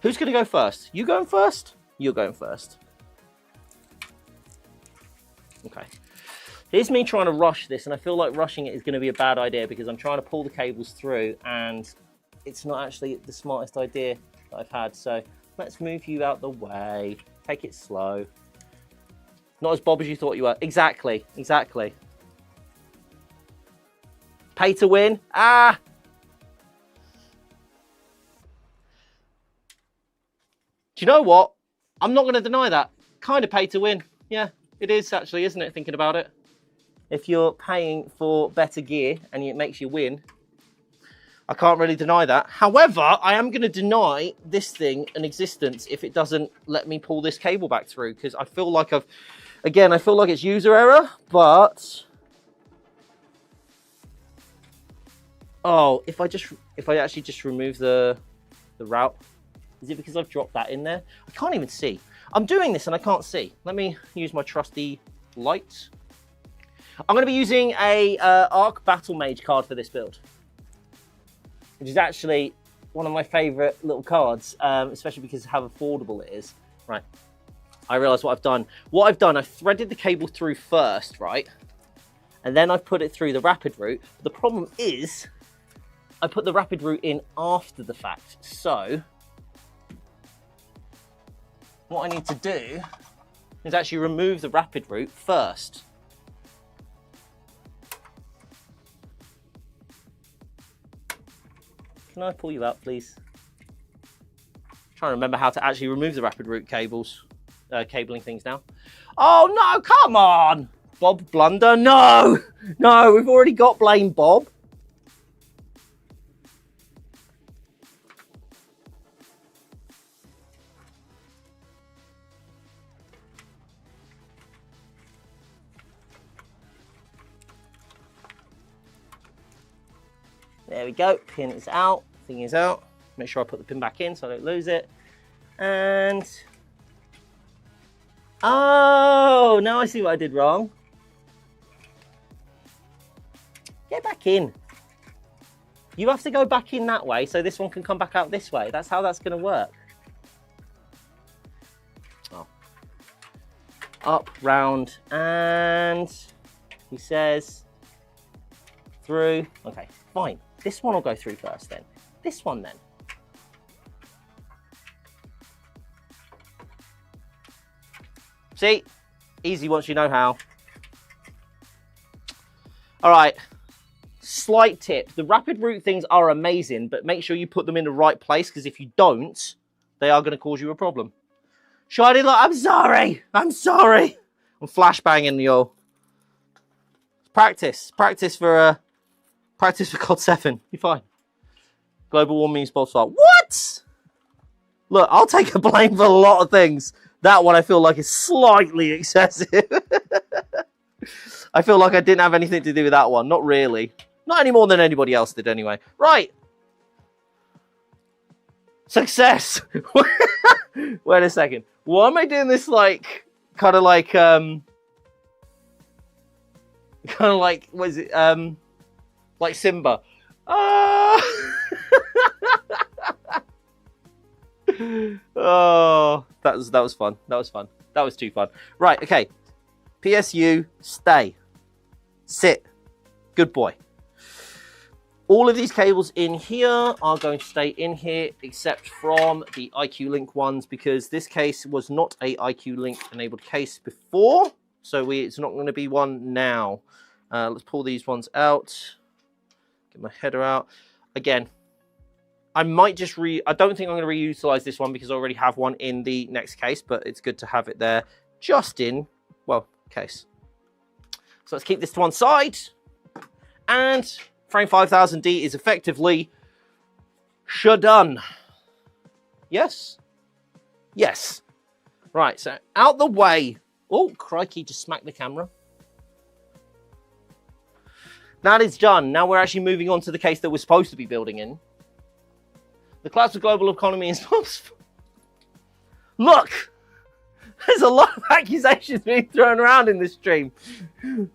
Who's going to go first? You going first? You're going first. Okay. Here's me trying to rush this, and I feel like rushing it is going to be a bad idea because I'm trying to pull the cables through, and it's not actually the smartest idea that I've had. So let's move you out the way. Take it slow. Not as Bob as you thought you were. Exactly. Exactly. Pay to win. Ah! Do you know what? I'm not going to deny that. Kind of pay to win. Yeah, it is actually, isn't it? Thinking about it. If you're paying for better gear and it makes you win, I can't really deny that. However, I am going to deny this thing an existence if it doesn't let me pull this cable back through, because I feel like I feel like it's user error, but oh, if I actually just remove the route, is it because I've dropped that in there? I can't even see. I'm doing this and I can't see. Let me use my trusty light. I'm going to be using a Arc Battle Mage card for this build, which is actually one of my favourite little cards, especially because of how affordable it is. Right, I realise what I've done. I've threaded the cable through first, right? And then I've put it through the rapid route. The problem is, I put the rapid route in after the fact. So, what I need to do is actually remove the rapid route first. Can I pull you out, please? I'm trying to remember how to actually remove the rapid route cables, cabling things now. Oh no, come on! Bob Blunder, no! No, we've already got Blame Bob. There we go, pin is out, thing is out. Make sure I put the pin back in so I don't lose it. And, oh, now I see what I did wrong. Get back in. You have to go back in that way so this one can come back out this way. That's how that's gonna work. Oh. Up, round, and he says through. Okay, fine. This one will go through first then. This one then. See? Easy once you know how. All right. Slight tip. The rapid route things are amazing, but make sure you put them in the right place, because if you don't, they are going to cause you a problem. Shiny light, I'm sorry. I'm sorry. I'm flashbanging you. Practice. Practice for COD 7. You're fine. Global warming is both start. What? Look, I'll take a blame for a lot of things. That one I feel like is slightly excessive. I feel like I didn't have anything to do with that one. Not really. Not any more than anybody else did anyway. Right. Success. Wait a second. Why am I doing this like, kind of like, what is it? Like Simba. Oh, that was fun. That was fun. That was too fun. Right, okay. PSU, stay. Sit. Good boy. All of these cables in here are going to stay in here, except from the IQ Link ones, because this case was not a IQ Link enabled case before, so it's not going to be one now. Let's pull these ones out. Get my header out. Again, I might just I don't think I'm going to reutilize this one because I already have one in the next case, but it's good to have it there just in, well, case. So let's keep this to one side. And frame 5000D is effectively done. Yes? Yes. Right, so out the way. Oh, crikey, just smacked the camera. That is done. Now we're actually moving on to the case that we're supposed to be building in. The collapse of global economy is not... Look! There's a lot of accusations being thrown around in this stream. Oh,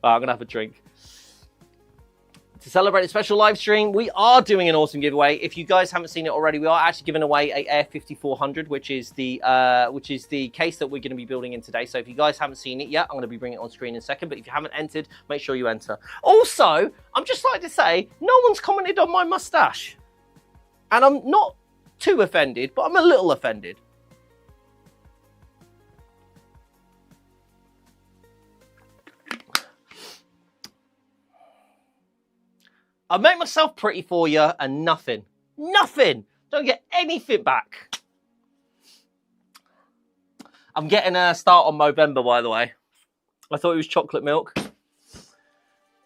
I'm going to have a drink. To celebrate a special live stream, we are doing an awesome giveaway. If you guys haven't seen it already, we are actually giving away a Air 5400, which is the case that we're going to be building in today. So if you guys haven't seen it yet, I'm going to be bringing it on screen in a second. But if you haven't entered, make sure you enter. Also, I'm just like to say, no one's commented on my mustache, and I'm not too offended, but I'm a little offended. I make myself pretty for you and nothing. Don't get anything back. I'm getting a start on Movember, by the way. I thought it was chocolate milk.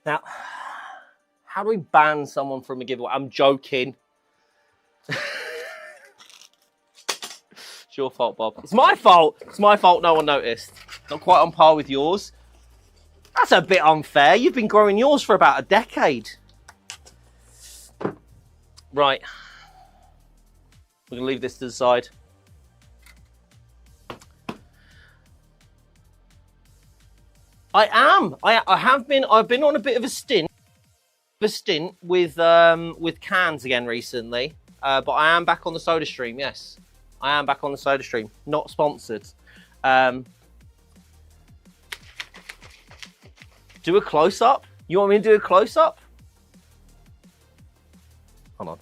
Now, how do we ban someone from a giveaway? I'm joking. It's your fault, Bob. It's my fault. It's my fault no one noticed. Not quite on par with yours. That's a bit unfair. You've been growing yours for about a decade. Right, we're going to leave this to the side. I've been on a bit of a stint with cans again recently. But I am back on the Soda Stream, yes. I am back on the Soda Stream, not sponsored. Do a close-up? You want me to do a close-up? Hold on.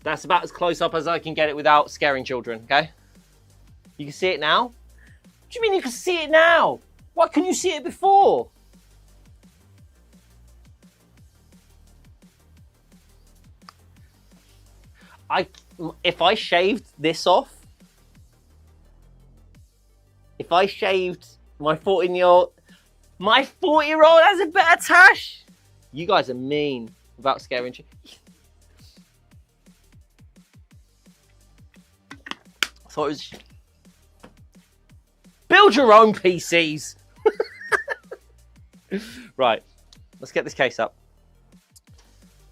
That's about as close up as I can get it without scaring children, okay? You can see it now? What do you mean you can see it now? Why couldn't you see it before? If I shaved this off, if I shaved my 14-year-old, my 40-year-old has a better tash. You guys are mean without scaring you. I thought it was... Build your own PCs. Right, let's get this case up.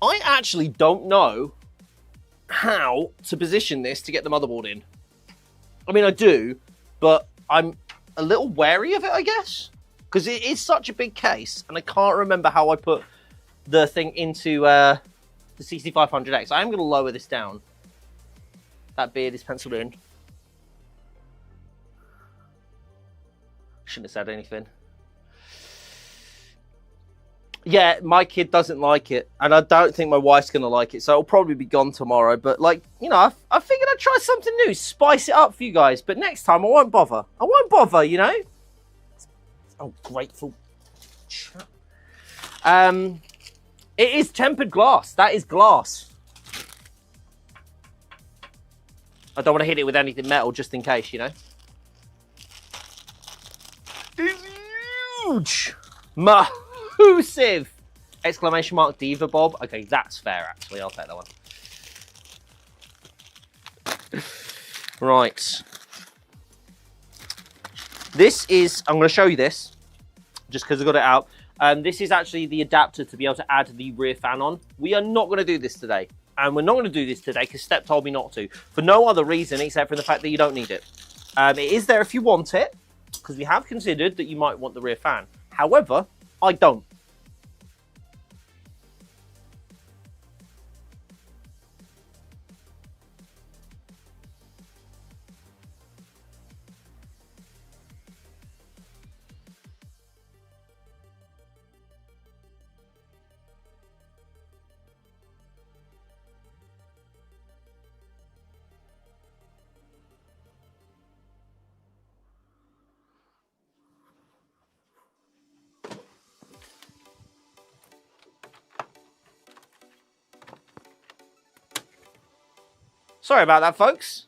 I actually don't know how to position this to get the motherboard in. I mean, I do, but I'm a little wary of it, I guess, because it is such a big case, and I can't remember how I put the thing into the 6500X. I am going to lower this down. That beard is penciled in. Shouldn't have said anything. Yeah, my kid doesn't like it, and I don't think my wife's going to like it, so it'll probably be gone tomorrow. But, like, you know, I figured I'd try something new, spice it up for you guys. But next time, I won't bother. I won't bother, you know? Oh, grateful. It is tempered glass. That is glass. I don't want to hit it with anything metal, just in case, you know? It's huge! Massive! Exclamation mark Diva Bob. Okay, that's fair, actually. I'll take that one. Right. This is... I'm going to show you this, just because I got it out. This is actually the adapter to be able to add the rear fan on. We are not going to do this today. And we're not going to do this today because Step told me not to. For no other reason except for the fact that you don't need it. It is there if you want it, because we have considered that you might want the rear fan. However, I don't. Sorry about that, folks.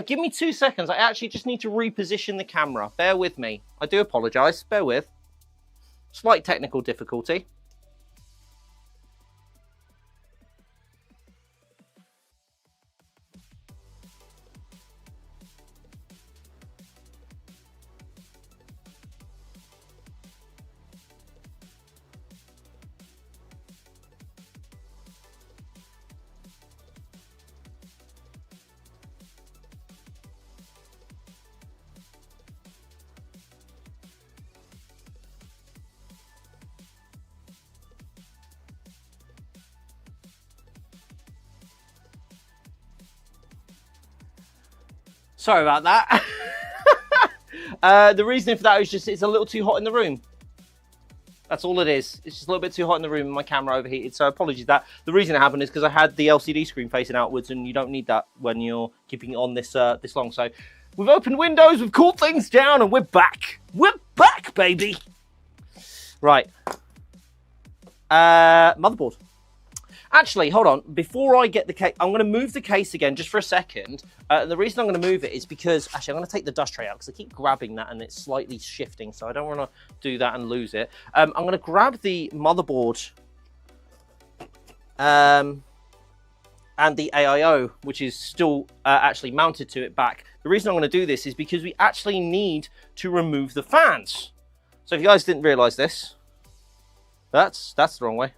Give me 2 seconds. I actually just need to reposition the camera. Bear with me. I do apologise. Bear with. Slight technical difficulty. Sorry about that. The reason for that is just it's a little too hot in the room. That's all it is. It's just a little bit too hot in the room and my camera overheated, so apologies for that. The reason it happened is because I had the LCD screen facing outwards, and you don't need that when you're keeping it on this this long. So we've opened Windows, we've cooled things down, and we're back. We're back, baby. Right. Motherboard. Actually, hold on. Before I get the case, I'm going to move the case again just for a second. The reason I'm going to move it is because, actually, I'm going to take the dust tray out because I keep grabbing that and it's slightly shifting, so I don't want to do that and lose it. I'm going to grab the motherboard and the AIO, which is still actually mounted to it back. The reason I'm going to do this is because we actually need to remove the fans. So if you guys didn't realise this, that's the wrong way.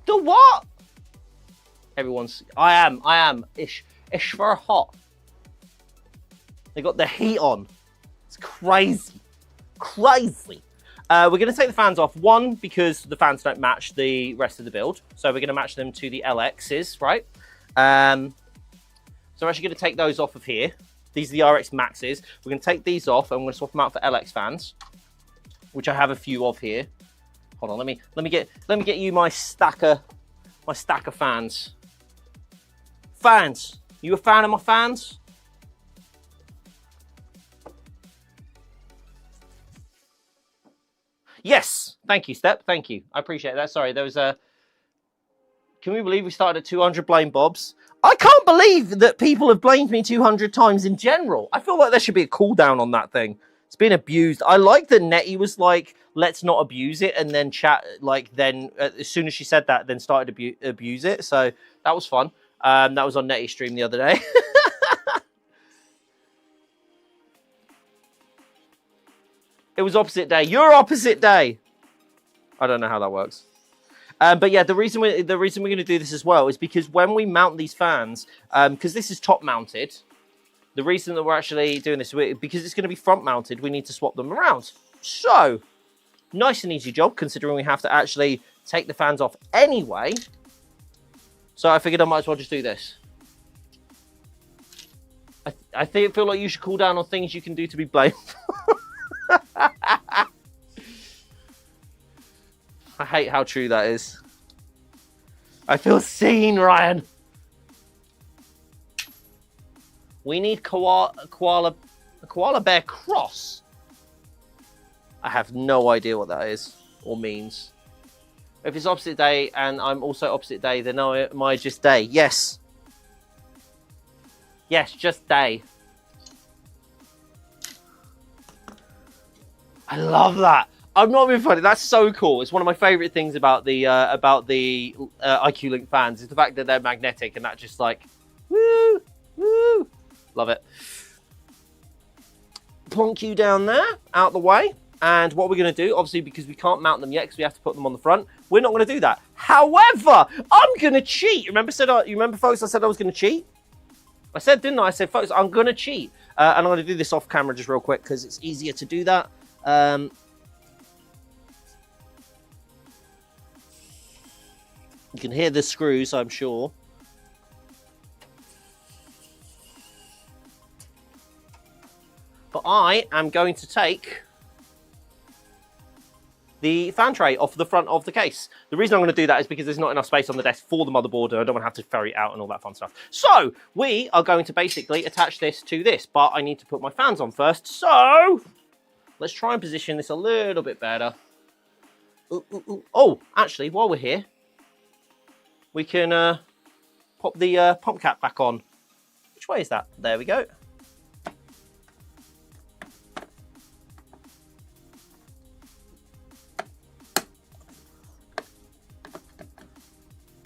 The what? Everyone's, I am, ish for hot. They got the heat on. It's crazy, crazy. We're gonna take the fans off, one, because the fans don't match the rest of the build. So we're gonna match them to the LXs, right? So we're actually gonna take those off of here. These are the RX Maxes. We're gonna take these off and we're gonna swap them out for LX fans, which I have a few of here. Hold on, let me get you my stack of fans. Fans, you a fan of my fans? Yes, thank you, Step. Thank you, I appreciate that. Sorry, there was a. Can we believe we started at 200 blame Bobs? I can't believe that people have blamed me 200 times in general. I feel like there should be a cooldown on that thing. It's been abused. I like that Nettie was like, let's not abuse it, and then chat, like, then as soon as she said that, then started to abuse it. So that was fun. That was on Nettie's stream the other day. It was opposite day. You're opposite day. I don't know how that works. But yeah, the reason we're going to do this as well is because when we mount these fans, because this is top mounted. The reason that we're actually doing this, because it's going to be front mounted, we need to swap them around. So, nice and easy job, considering we have to actually take the fans off anyway. So I figured I might as well just do this. I feel like you should cool down on things you can do to be blamed. I hate how true that is. I feel seen, Ryan. We need koala bear cross. I have no idea what that is or means. If it's opposite day and I'm also opposite day, then am I just day? Yes. Yes, just day. I love that. I'm not being funny. That's so cool. It's one of my favorite things about the IQ Link fans is the fact that they're magnetic, and that just like, woo, woo. Love it. Plonk you down there, out the way. And what we're going to do, obviously, because we can't mount them yet because we have to put them on the front, we're not going to do that. However, I'm going to cheat. You remember, folks, I said I was going to cheat? I said, didn't I? I said, folks, I'm going to cheat. And I'm going to do this off camera just real quick because it's easier to do that. You can hear the screws, I'm sure. But I am going to take the fan tray off the front of the case. The reason I'm going to do that is because there's not enough space on the desk for the motherboard, and I don't want to have to ferry it out and all that fun stuff. So we are going to basically attach this to this, but I need to put my fans on first. So let's try and position this a little bit better. Ooh, ooh, ooh. Oh, actually, while we're here, we can pop the pump cap back on. Which way is that? There we go.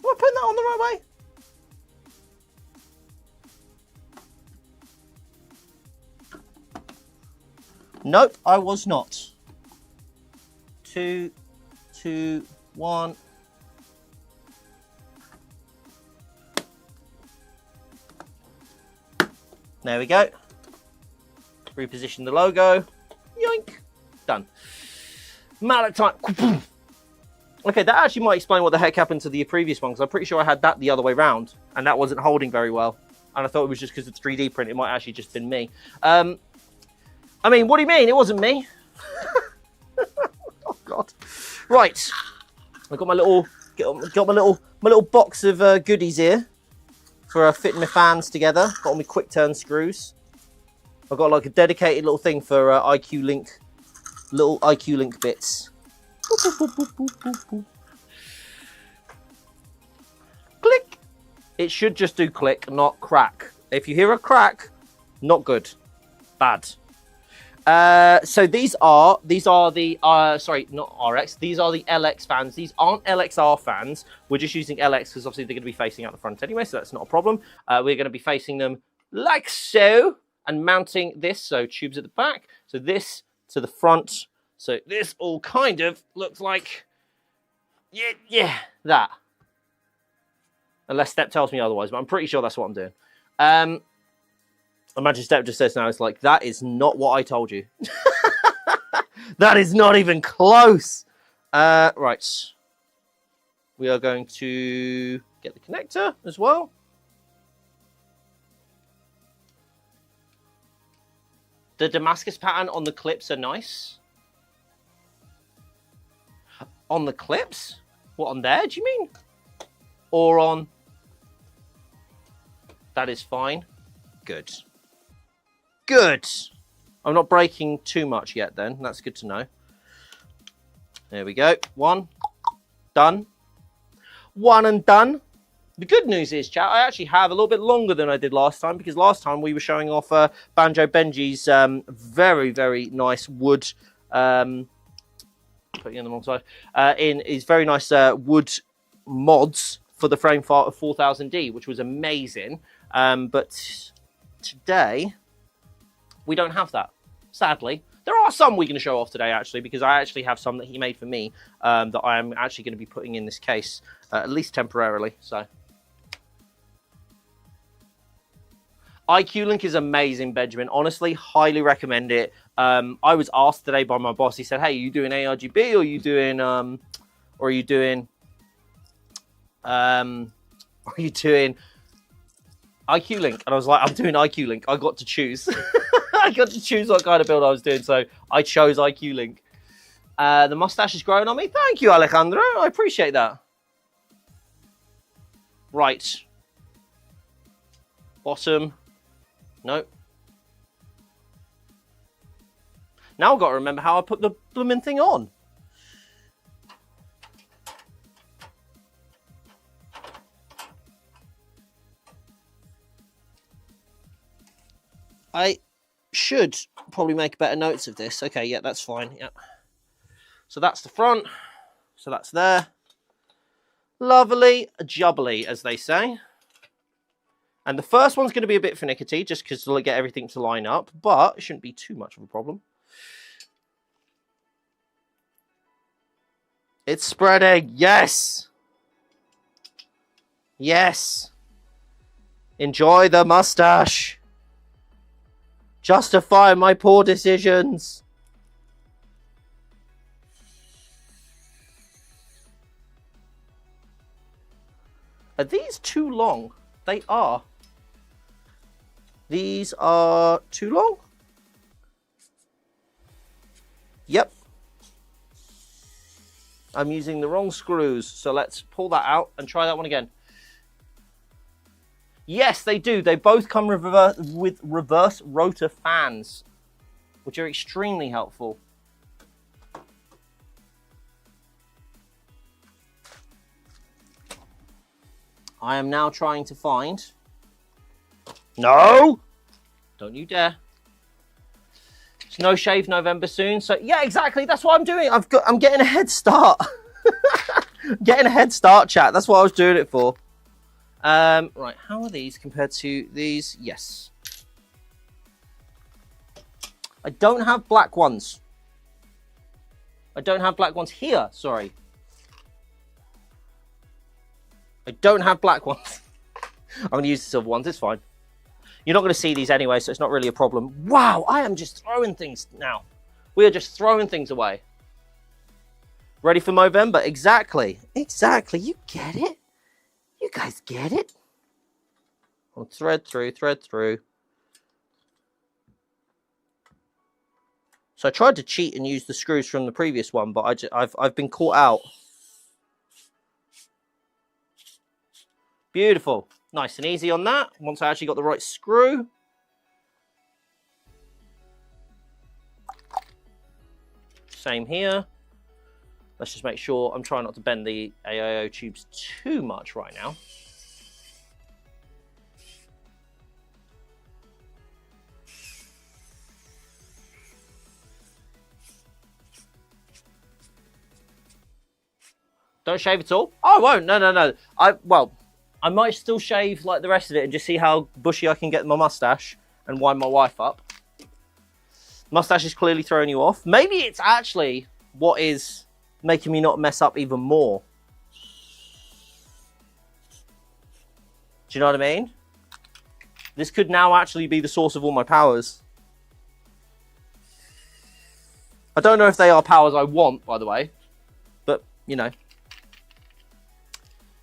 Am I putting that on the right way? Nope, I was not. 3, 2, 1. There we go. Reposition the logo. Yoink. Done. Mallet time. Okay, that actually might explain what the heck happened to the previous one, because I'm pretty sure I had that the other way round, and that wasn't holding very well. And I thought it was just because it's 3D print. It might actually just been me. I mean, what do you mean? It wasn't me. Oh God! Right, I got my little my little box of goodies here for fitting my fans together. Got all my quick turn screws. I've got like a dedicated little thing for IQ Link, little IQ Link bits. Boop, boop, boop, boop, boop, boop. Click. It should just do click, not crack. If you hear a crack, not good, bad. So these are the sorry, not RX. These are the LX fans. These aren't LXR fans. We're just using LX because obviously they're going to be facing out the front anyway, so that's not a problem. We're going to be facing them like so and mounting this. So tubes at the back. So this to the front. So this all kind of looks like yeah that. Unless Step tells me otherwise, but I'm pretty sure that's what I'm doing. Imagine Step just says now, it's like, that is not what I told you. That is not even close. Right. We are going to get the connector as well. The Damascus pattern on the clips are nice. On the clips? What, on there, do you mean? Or on... That is fine. Good. Good. I'm not breaking too much yet then. That's good to know. There we go. One. Done. One and done. The good news is, chat, I actually have a little bit longer than I did last time, because last time we were showing off Banjo Benji's very, very nice wood... put you on the wrong side. In his very nice wood mods for the frame 4000D, which was amazing. But today, we don't have that, sadly. There are some we're going to show off today, actually, because I actually have some that he made for me that I am actually going to be putting in this case, at least temporarily. So, IQ Link is amazing, Benjamin. Honestly, highly recommend it. I was asked today by my boss. He said, "Hey, are you doing ARGB or are you doing IQ Link?" And I was like, "I'm doing IQ Link." I got to choose. I got to choose what kind of build I was doing, so I chose IQ Link. The mustache is growing on me. Thank you, Alejandro. I appreciate that. Right. Bottom. Nope. Now I've got to remember how I put the blooming thing on. I should probably make better notes of this. Okay, yeah, that's fine. Yeah. So that's the front. So that's there. Lovely jubbly, as they say. And the first one's going to be a bit finicky, just because to get everything to line up, but it shouldn't be too much of a problem. It's spreading. Yes. Yes. Enjoy the mustache. Justify my poor decisions. Are these too long? They are. These are too long? Yep. I'm using the wrong screws, so let's pull that out and try that one again. Yes, they do. They both come with reverse rotor fans, which are extremely helpful. I am now trying to find... No! Don't you dare. It's No Shave November soon, so yeah, exactly. That's what I'm doing. I'm getting a head start. Getting a head start, chat. That's what I was doing it for. Right, how are these compared to these? Yes. I don't have black ones. I don't have black ones here, sorry. I don't have black ones. I'm going to use the silver ones, it's fine. You're not going to see these anyway, so it's not really a problem. Wow, I am just throwing things now. We are just throwing things away. Ready for Movember? Exactly. Exactly. You get it. You guys get it. I'll thread through, thread through. So I tried to cheat and use the screws from the previous one, but I've been caught out. Beautiful. Nice and easy on that. Once I actually got the right screw. Same here. Let's just make sure I'm trying not to bend the AIO tubes too much right now. Don't shave at all? Oh, I won't. No, no, no. Well, I might still shave like the rest of it and just see how bushy I can get my mustache and wind my wife up. Mustache is clearly throwing you off. Maybe it's actually what is making me not mess up even more. Do you know what I mean? This could now actually be the source of all my powers. I don't know if they are powers I want, by the way. But, you know.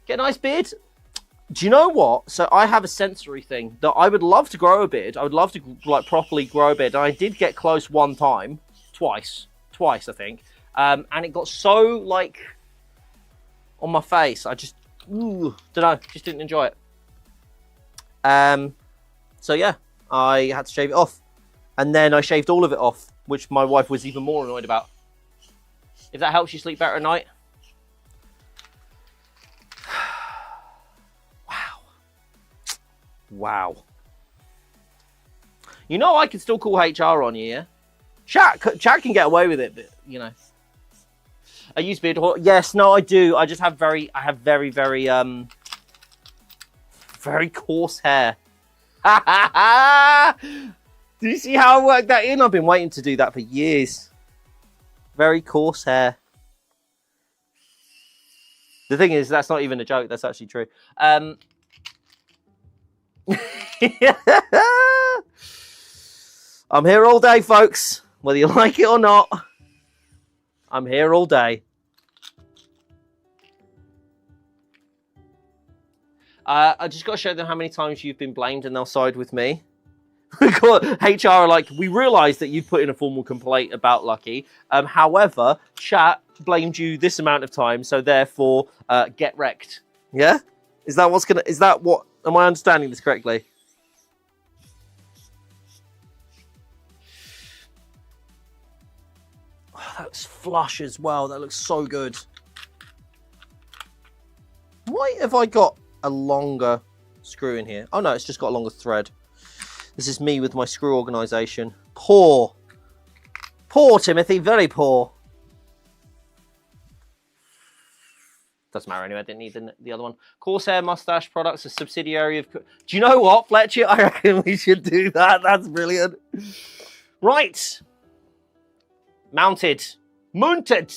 Get a nice beard. Do you know what? So I have a sensory thing that I would love to grow a beard. I would love to like properly grow a beard. And I did get close one time. Twice, I think. And it got so like on my face. I just, don't know, just didn't enjoy it. So yeah, I had to shave it off. And then I shaved all of it off, which my wife was even more annoyed about. If that helps you sleep better at night. Wow. You know I can still call HR on you, yeah? Chat can get away with it, but, you know. I use beard oil. Yes, no, I do. I just have very, very coarse hair. Do you see how I worked that in? I've been waiting to do that for years. Very coarse hair. The thing is, that's not even a joke. That's actually true. I'm here all day, folks. Whether you like it or not, I'm here all day. I just got to show them how many times you've been blamed and they'll side with me. HR are like, we realise that you've put in a formal complaint about Lucky. However, chat blamed you this amount of time, so therefore, get wrecked. Yeah? Is that what's gonna? Is that what? Am I understanding this correctly? Oh, that looks flush as well. That looks so good. Why have I got a longer screw in here? Oh no, it's just got a longer thread. This is me with my screw organisation. Poor. Poor, Timothy. Very poor. Doesn't matter anyway, I didn't need the other one. Corsair Mustache Products, a subsidiary of... Do you know what, Fletcher? I reckon we should do that. That's brilliant. Right. Mounted. Mounted.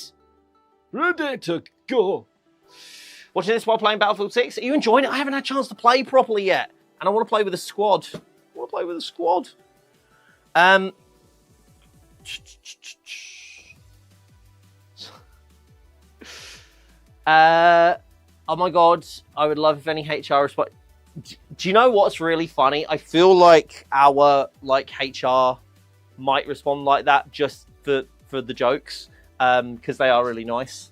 Ready to go. Watching this while playing Battlefield 6. Are you enjoying it? I haven't had a chance to play properly yet. And I want to play with a squad. Oh my god, I would love if any HR respond. Do you know what's really funny? I feel like our HR might respond like that just for the jokes, because they are really nice.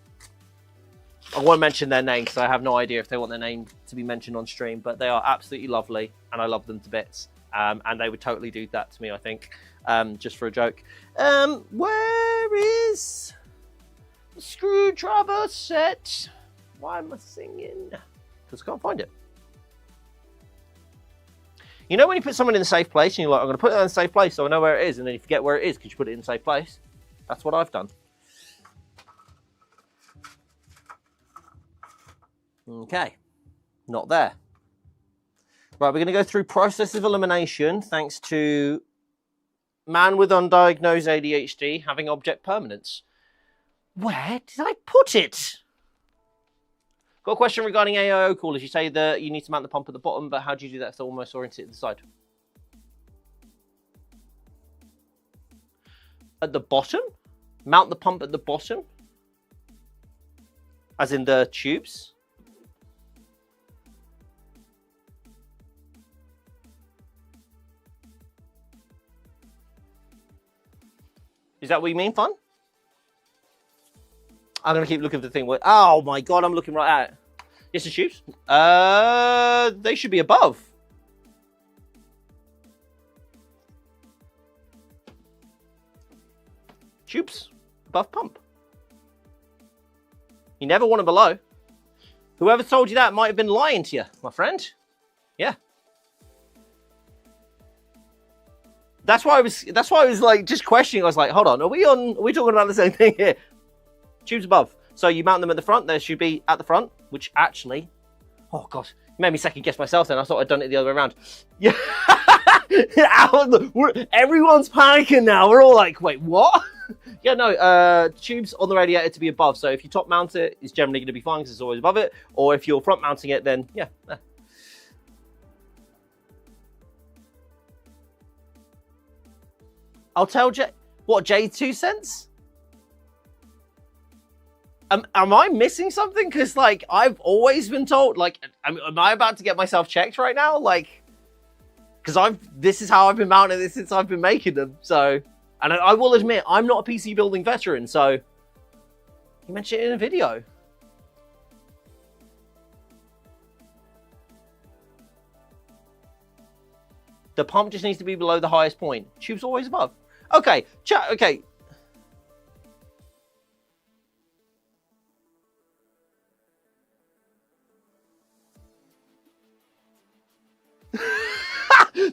I won't mention their name because I have no idea if they want their name to be mentioned on stream, but they are absolutely lovely and I love them to bits. And they would totally do that to me, I think, just for a joke. Where is the screwdriver set? Why am I singing? Because I can't find it. You know when you put someone in a safe place and you're like, I'm going to put that in a safe place so I know where it is, and then you forget where it is because you put it in a safe place? That's what I've done. Okay. Not there. Right, we're going to go through process of elimination thanks to man with undiagnosed ADHD having object permanence. Where did I put it? Got a question regarding AIO coolers. You say that you need to mount the pump at the bottom, but how do you do that if they're almost oriented to the side? At the bottom? Mount the pump at the bottom? As in the tubes? Is that what you mean, Fun? I'm going to keep looking for the thing. Oh my God, I'm looking right at it. Yes, the tubes? They should be above. Tubes above pump. You never want them below. Whoever told you that might have been lying to you, my friend. Yeah. That's why I was like just questioning. I was like, hold on, are we talking about the same thing here? Tubes above. So you mount them at the front, they should be at the front, which actually, oh gosh, made me second guess myself then. I thought I'd done it the other way around. Yeah. Everyone's panicking now. We're all like, wait, what? Yeah, no, tubes on the radiator to be above. So if you top mount it, it's generally going to be fine because it's always above it. Or if you're front mounting it, then yeah. I'll tell Jay. What, Jay 2 cents? Am I missing something? Because, like, I've always been told, like, am I about to get myself checked right now? Like, because this is how I've been mounting this since I've been making them. So, and I will admit, I'm not a PC building veteran. So, you mentioned it in a video. The pump just needs to be below the highest point. Tube's always above. Okay, chat. Okay.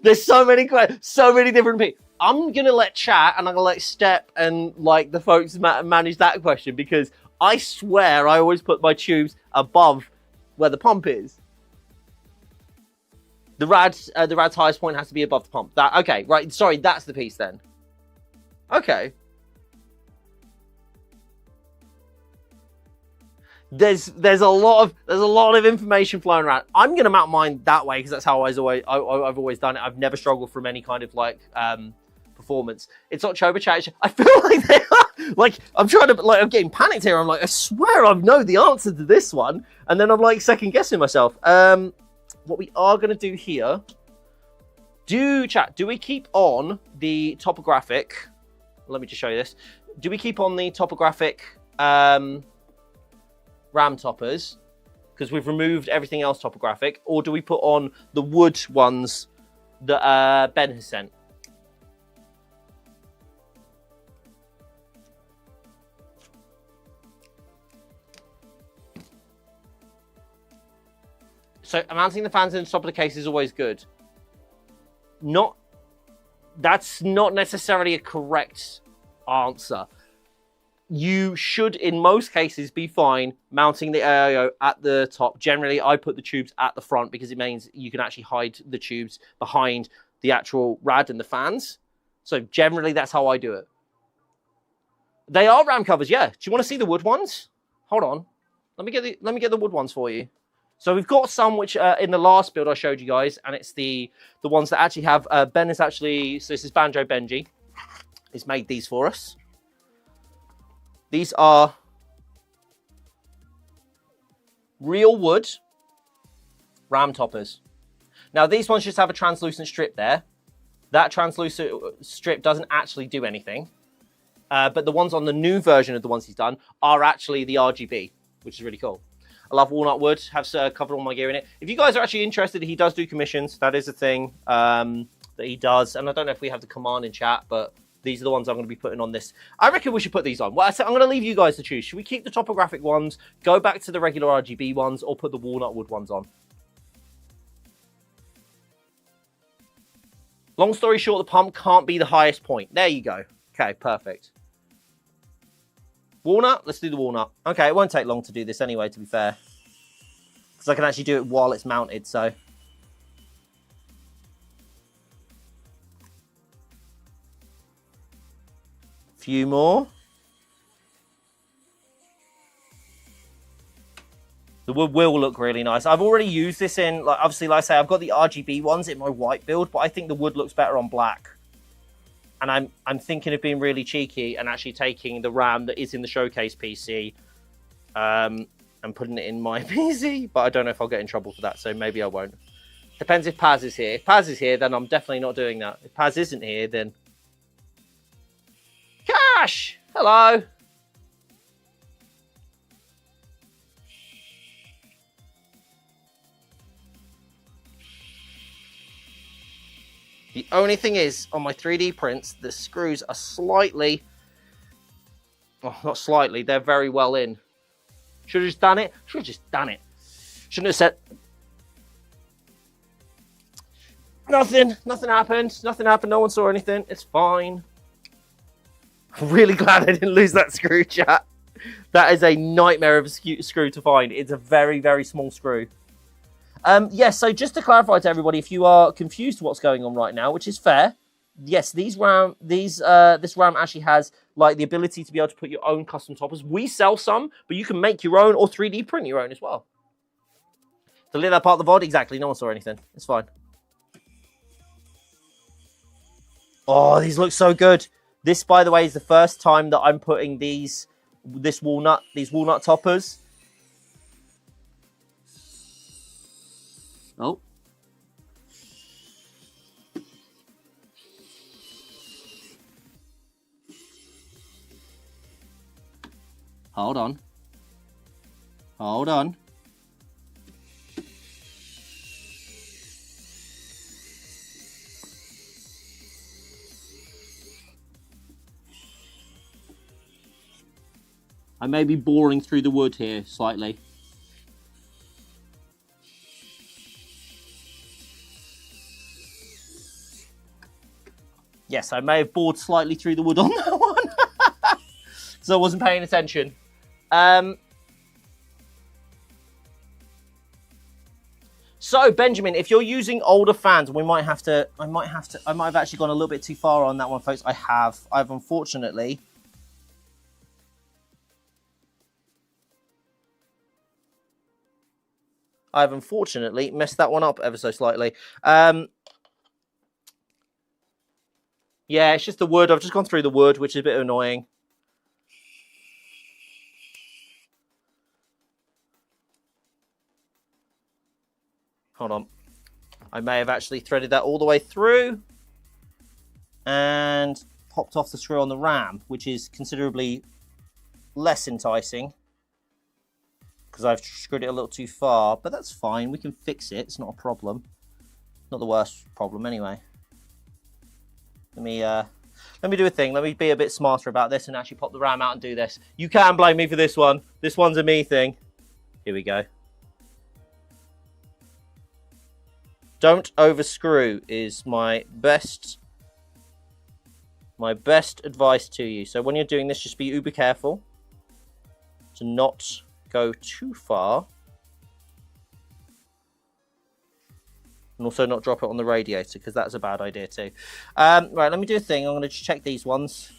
There's so many different people. I'm gonna let chat and I'm gonna let Step and like the folks manage that question because I swear I always put my tubes above where the pump is. The rad's highest point has to be above the pump. That okay, right? Sorry, that's the piece then. Okay. There's a lot of information flowing around. I'm gonna mount mine that way because that's how I've always done it. I've never struggled from any kind of like performance. It's not Choba Chat. I feel like they are like I'm getting panicked here. I'm like, I swear I know the answer to this one, and then I'm like second guessing myself. What we are gonna do here? Do we keep on the topographic? Let me just show you this. Do we keep on the topographic ram toppers because we've removed everything else topographic, or do we put on the wood ones that Ben has sent? So mounting the fans in the top of the case is always good. That's not necessarily a correct answer. You should, in most cases, be fine mounting the AIO at the top. Generally, I put the tubes at the front because it means you can actually hide the tubes behind the actual rad and the fans. So generally, that's how I do it. They are ram covers, yeah. Do you want to see the wood ones? Hold on. Let me get the wood ones for you. So we've got some which in the last build I showed you guys, and it's the ones that actually have Ben is actually, so this is Banjo Benji. He's made these for us. These are real wood ram toppers. Now these ones just have a translucent strip there. That translucent strip doesn't actually do anything. But the ones on the new version of the ones he's done are actually the RGB, which is really cool. I love walnut wood, have covered all my gear in it. If you guys are actually interested, he does do commissions. That is a thing that he does. And I don't know if we have the command in chat, but these are the ones I'm going to be putting on this. I reckon we should put these on. Well, I'm going to leave you guys to choose. Should we keep the topographic ones, go back to the regular RGB ones, or put the walnut wood ones on? Long story short, the pump can't be the highest point. There you go. Okay, perfect. Walnut? Let's do the walnut. Okay, it won't take long to do this anyway, to be fair. Because I can actually do it while it's mounted, so. Few more. The wood will look really nice. I've already used this in, like, obviously, like I say, I've got the RGB ones in my white build, but I think the wood looks better on black. And I'm thinking of being really cheeky and actually taking the RAM that is in the showcase PC and putting it in my PC, but I don't know if I'll get in trouble for that, so maybe I won't. Depends if Paz is here. If Paz is here, then I'm definitely not doing that. If Paz isn't here, then... Cash! Hello! The only thing is, on my 3D prints, the screws are slightly... Oh, not slightly, they're very well in. Should have just done it. Should have just done it. Shouldn't have said... Nothing happened. Nothing happened. No one saw anything. It's fine. I'm really glad I didn't lose that screw, chat. That is a nightmare of a screw to find. It's a very, very small screw. Yes, so just to clarify to everybody, if you are confused what's going on right now, which is fair, yes, this RAM actually has like the ability to be able to put your own custom toppers. We sell some, but you can make your own or 3D print your own as well. Delete that part of the VOD? Exactly, no one saw anything. It's fine. Oh, these look so good. This, by the way, is the first time that I'm putting these walnut toppers. Oh. Hold on. Hold on. I may be boring through the wood here slightly. Yes, I may have bored slightly through the wood on that one. So I wasn't paying attention. So Benjamin, if you're using older fans, I might have actually gone a little bit too far on that one, folks. I've unfortunately messed that one up ever so slightly. Yeah, it's just the wood. I've just gone through the wood, which is a bit annoying. Hold on. I may have actually threaded that all the way through and popped off the screw on the RAM, which is considerably less enticing because I've screwed it a little too far, but that's fine. We can fix it. It's not a problem. Not the worst problem anyway. Let me do a thing. Let me be a bit smarter about this and actually pop the RAM out and do this. You can't blame me for this one. This one's a me thing. Here we go. Don't overscrew is my best advice to you. So when you're doing this, just be uber careful to not go too far. And also not drop it on the radiator, because that's a bad idea too. Right, let me do a thing. I'm going to check these ones.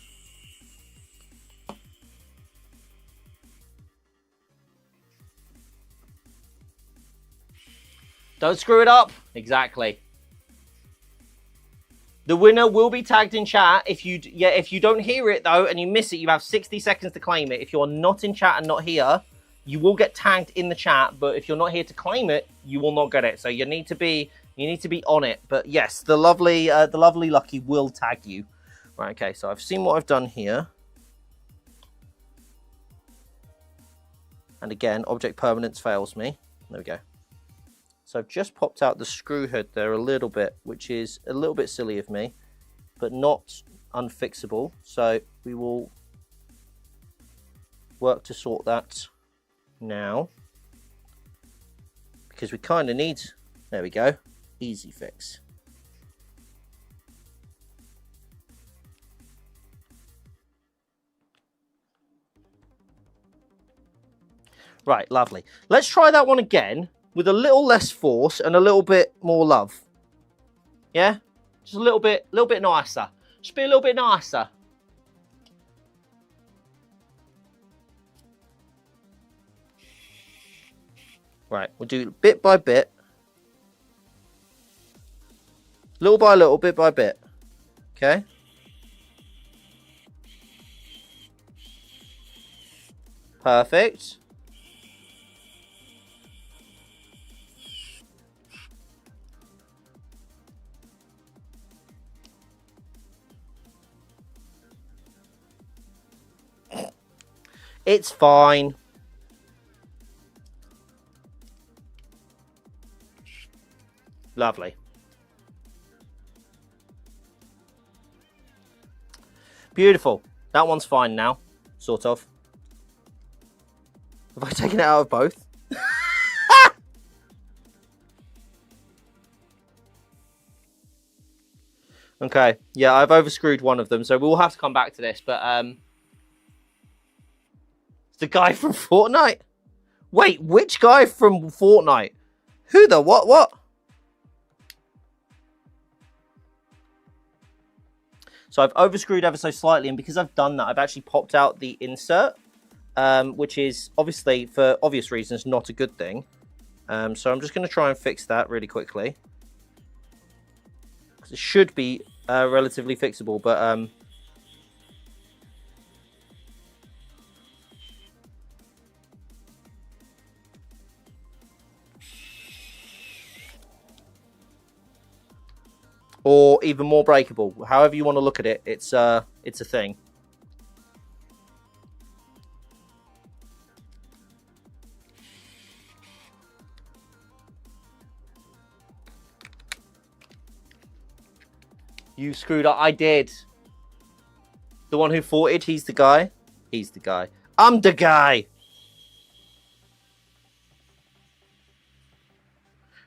Don't screw it up. Exactly. The winner will be tagged in chat. If you don't hear it though and you miss it, you have 60 seconds to claim it. If you're not in chat and not here, you will get tagged in the chat. But if you're not here to claim it, you will not get it. So you need to be on it. But yes, the lovely Lucky will tag you. Right, okay, so I've seen what I've done here. And again, object permanence fails me. There we go. So I've just popped out the screw head there a little bit, which is a little bit silly of me, but not unfixable. So we will work to sort that now, because we kind of need, there we go, easy fix. Right, lovely. Let's try that one again with a little less force and a little bit more love. Yeah? Just a little bit nicer. Just be a little bit nicer. Right, we'll do bit by bit. Little by little, bit by bit. Okay? Perfect. It's fine. Lovely. Beautiful. That one's fine now, sort of. Have I taken it out of both? Okay, yeah, I've overscrewed one of them, so we'll have to come back to this, but it's the guy from Fortnite? Wait, which guy from Fortnite? Who the what? So I've overscrewed ever so slightly, and because I've done that, I've actually popped out the insert, which is obviously, for obvious reasons, not a good thing. So I'm just going to try and fix that really quickly. It should be relatively fixable, but or even more breakable. However you want to look at it, it's a thing. You screwed up. I did. The one who fought it, he's the guy. He's the guy. I'm the guy.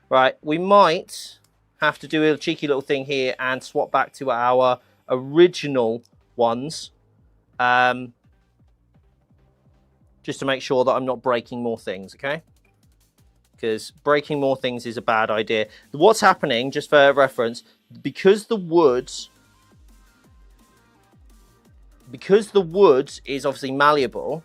Right, we might have to do a cheeky little thing here and swap back to our original ones. Just to make sure that I'm not breaking more things, okay? Because breaking more things is a bad idea. What's happening, just for reference, because the wood is obviously malleable,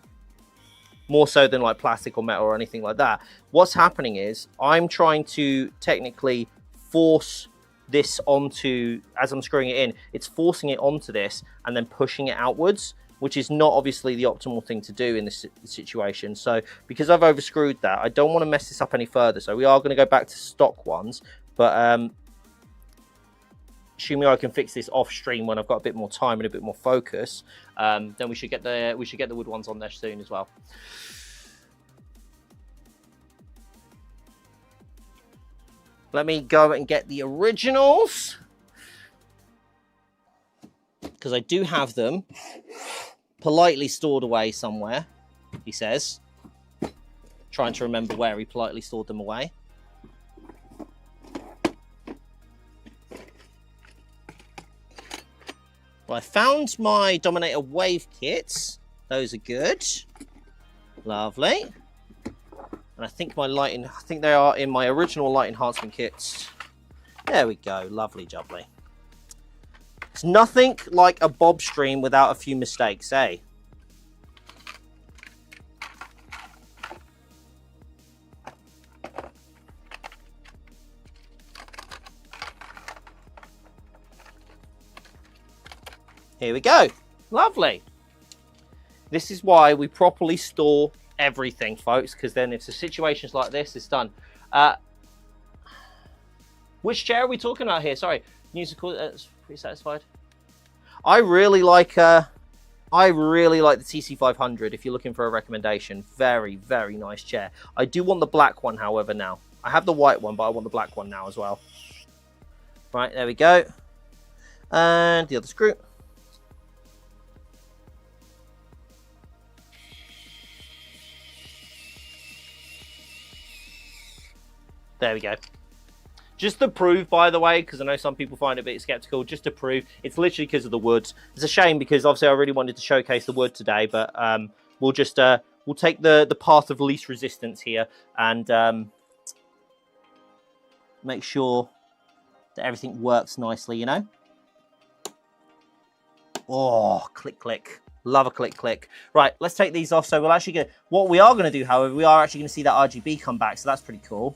more so than like plastic or metal or anything like that, what's happening is I'm trying to technically force this onto, as I'm screwing it in, it's forcing it onto this and then pushing it outwards, which is not obviously the optimal thing to do in this situation. So because I've overscrewed that, I don't want to mess this up any further. So we are going to go back to stock ones, but assuming I can fix this off stream when I've got a bit more time and a bit more focus, then we should get the wood ones on there soon as well. Let me go and get the originals, because I do have them politely stored away somewhere, he says. Trying to remember where he politely stored them away. Well, I found my Dominator Wave kits. Those are good. Lovely. And I think they are in my original light enhancement kits. There we go. Lovely jubbly. It's nothing like a Bob stream without a few mistakes, eh? Here we go. Lovely. This is why we properly store everything, folks, because then if the situations like this, it's done. Which chair are we talking about here? Sorry. Musical, pretty satisfied. I really like the TC500 if you're looking for a recommendation. Very, very nice chair. I do want the black one, however, now. I have the white one, but I want the black one now as well. Right, there we go. And the other screw. There we go. Just to prove, by the way, because I know some people find it a bit skeptical, just to prove, it's literally because of the wood. It's a shame because obviously I really wanted to showcase the wood today, but we'll just we'll take the path of least resistance here and make sure that everything works nicely, you know? Oh, click, click. Love a click, click. Right, let's take these off. So we'll actually get, what we are going to do, however, we are actually going to see that RGB come back, so that's pretty cool.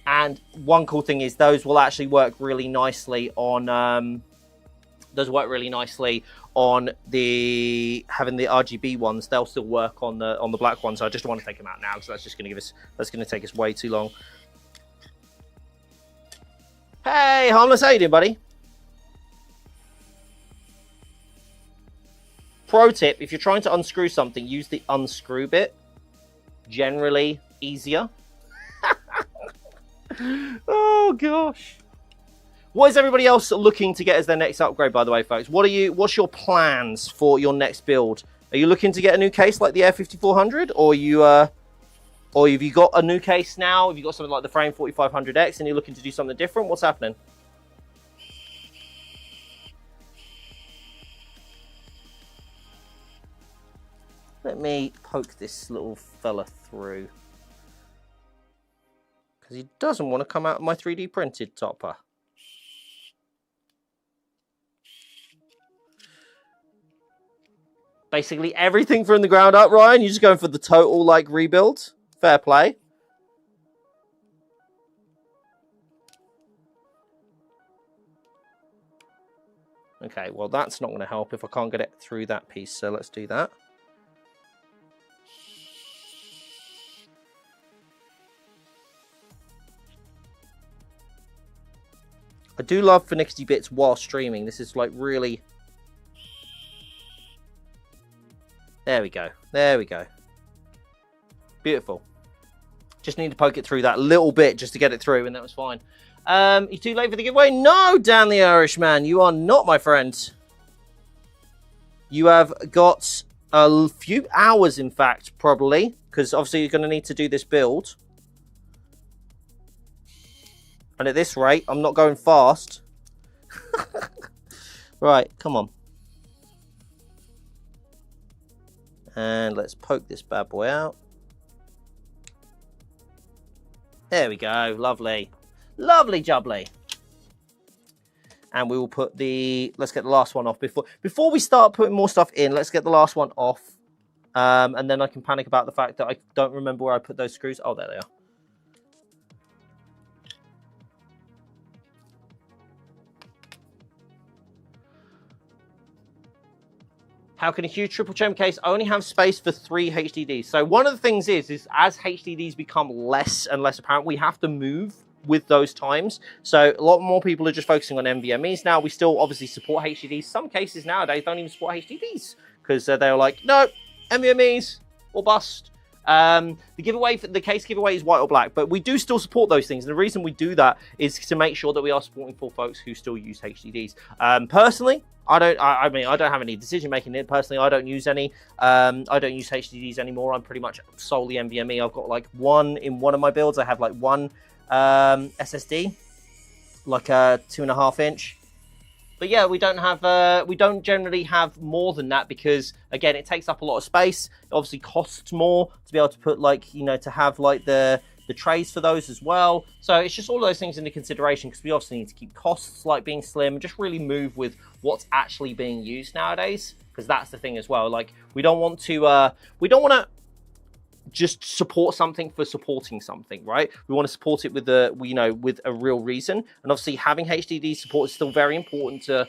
And one cool thing is those will actually work really nicely on the having the RGB ones. They'll still work on the black one. So I just want to take them out now because that's just going to take us way too long. Hey, Harmless, how you doing, buddy? Pro tip, if you're trying to unscrew something, use the unscrew bit. Generally easier. Oh gosh. What is everybody else looking to get as their next upgrade, by the way, folks? What's your plans for your next build? Are you looking to get a new case like the Air 5400, or have you got a new case now? Have you got something like the Frame 4500X and you're looking to do something different? What's happening? Let me poke this little fella through, because he doesn't want to come out of my 3D printed topper. Basically everything from the ground up, Ryan. You're just going for the total like rebuild. Fair play. Okay, well that's not going to help if I can't get it through that piece, so let's do that. I do love finicky bits while streaming. This is like really... There we go. There we go. Beautiful. Just need to poke it through that little bit just to get it through, and that was fine. You too late for the giveaway? No, Dan the Irishman, you are not, my friend. You have got a few hours, in fact, probably, because obviously you're going to need to do this build. And at this rate, I'm not going fast. Right, come on. And let's poke this bad boy out. There we go. Lovely. Lovely jubbly. And we will put the... Let's get the last one off. Before we start putting more stuff in, let's get the last one off. And then I can panic about the fact that I don't remember where I put those screws. Oh, there they are. How can a huge triple chamber case only have space for 3 HDDs? So one of the things is as HDDs become less and less apparent, we have to move with those times. So a lot more people are just focusing on NVMEs now. We still obviously support HDDs. Some cases nowadays don't even support HDDs because they're like, no, NVMEs or bust. The case giveaway is white or black, but we do still support those things. And the reason we do that is to make sure that we are supporting for folks who still use HDDs. Personally, I don't have any decision making in it. Personally, I don't use any. I don't use HDDs anymore. I'm pretty much solely NVMe. I've got like one in one of my builds. I have like one SSD, like a 2.5 inch. But yeah, we don't generally have more than that because again, it takes up a lot of space. It obviously costs more to be able to put like, you know, to have like the trays for those as well. So it's just all of those things into consideration because we obviously need to keep costs like being slim and just really move with what's actually being used nowadays, because that's the thing as well. Like we don't want to just support something for supporting something, right? We want to support it with with a real reason. And obviously having HDD support is still very important to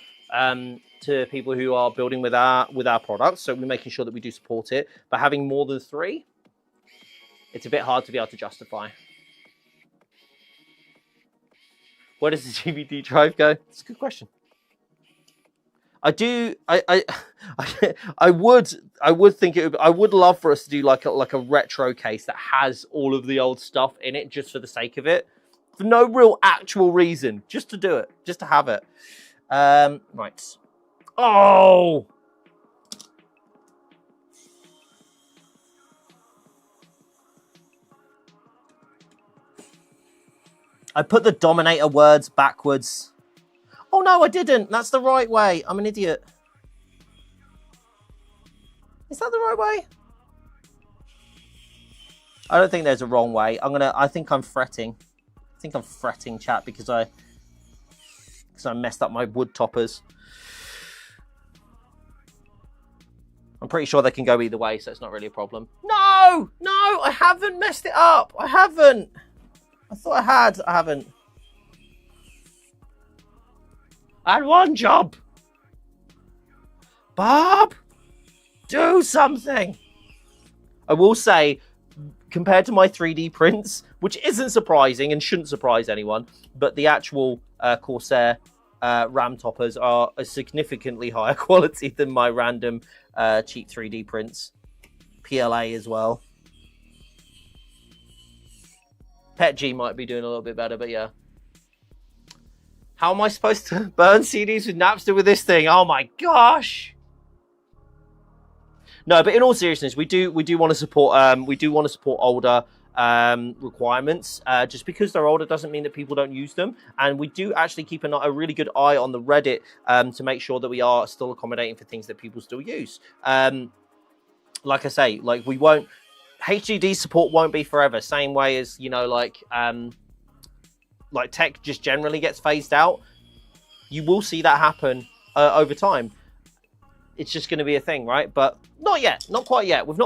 people who are building with our products. So we're making sure that we do support it. But having more than 3, it's a bit hard to be able to justify. Where does the DVD drive go? It's a good question. I would think I would love for us to do like a retro case that has all of the old stuff in it just for the sake of it, for no real actual reason, just to do it, just to have it. Right. Oh. I put the Dominator words backwards. Oh no, I didn't. That's the right way. I'm an idiot. Is that the right way? I don't think there's a wrong way. I think I'm fretting. I think I'm fretting, chat, because I messed up my wood toppers. I'm pretty sure they can go either way, so it's not really a problem. No, I haven't messed it up. I haven't. I thought I had. I haven't. I had one job. Bob, do something. I will say, compared to my 3D prints, which isn't surprising and shouldn't surprise anyone, but the actual Corsair RAM toppers are a significantly higher quality than my random cheap 3D prints. PLA as well. PetG might be doing a little bit better, but yeah. How am I supposed to burn CDs with Napster with this thing? Oh my gosh! No, but in all seriousness, we do want to support older requirements. Just because they're older doesn't mean that people don't use them, and we do actually keep a really good eye on the Reddit to make sure that we are still accommodating for things that people still use. Like I say, like we won't. HDD support won't be forever. Same way as, you know, like tech just generally gets phased out. You will see that happen over time. It's just going to be a thing, right? But not yet, not quite yet. We've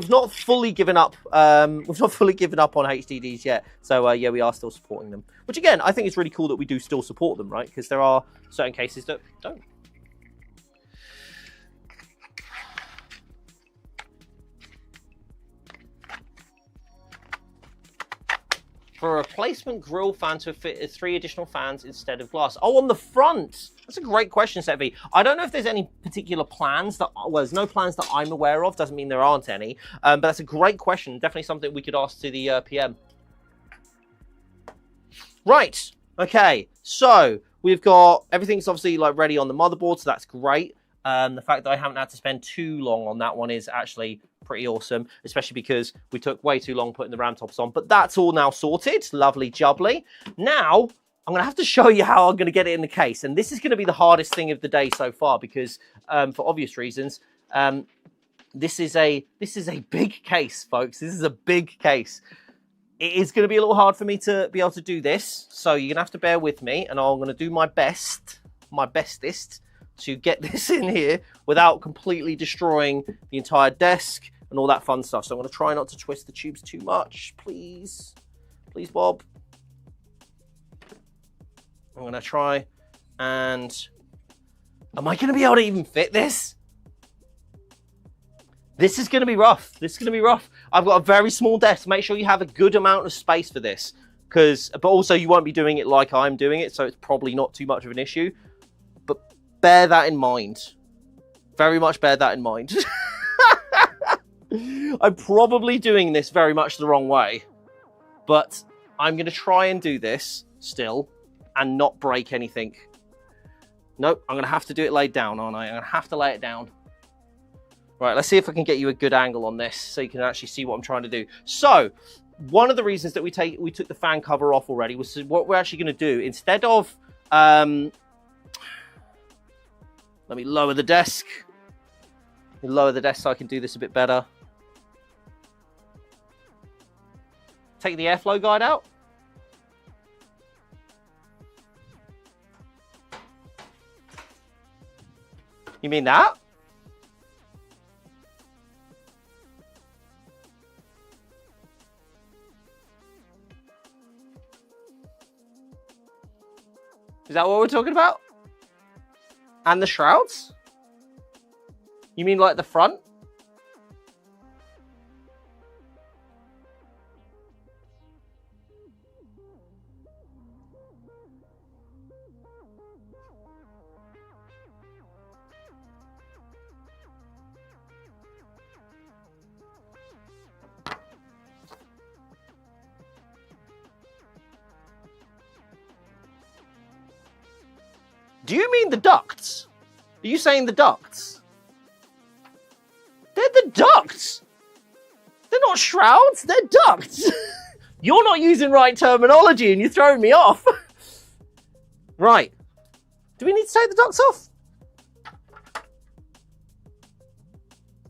not fully given up. We've not fully given up on HDDs yet. So yeah, we are still supporting them. Which again, I think it's really cool that we do still support them, right? Because there are certain cases that don't. For a replacement grill fan to fit 3 additional fans instead of glass. Oh, on the front. That's a great question, Setvi. I don't know if there's any particular plans that, well, there's no plans that I'm aware of. Doesn't mean there aren't any. But that's a great question. Definitely something we could ask to the PM. Right. Okay. So we've got everything's obviously like ready on the motherboard. So that's great. The fact that I haven't had to spend too long on that one is actually pretty awesome, especially because we took way too long putting the RAM tops on. But that's all now sorted. Lovely jubbly. Now, I'm going to have to show you how I'm going to get it in the case. And this is going to be the hardest thing of the day so far because, for obvious reasons, this is a big case, folks. This is a big case. It is going to be a little hard for me to be able to do this. So you're going to have to bear with me. And I'm going to do my bestest to get this in here without completely destroying the entire desk and all that fun stuff. So I'm going to try not to twist the tubes too much, please. Please, Bob. I'm going to try and... Am I going to be able to even fit this? This is going to be rough. This is going to be rough. I've got a very small desk. Make sure you have a good amount of space for this. But also you won't be doing it like I'm doing it, so it's probably not too much of an issue. But bear that in mind. Very much bear that in mind. I'm probably doing this very much the wrong way. But I'm going to try and do this still and not break anything. Nope, I'm going to have to do it laid down, aren't I? I'm going to have to lay it down. Right, let's see if I can get you a good angle on this so you can actually see what I'm trying to do. So, one of the reasons that we took the fan cover off already was what we're actually going to do. Instead of... let me lower the desk. Lower the desk so I can do this a bit better. Take the airflow guide out. You mean that? Is that what we're talking about? And the shrouds? You mean like the front? Do you mean the ducts? Are you saying the ducts? They're the ducts! They're not shrouds, they're ducts! You're not using right terminology and you're throwing me off. Right. Do we need to take the ducts off?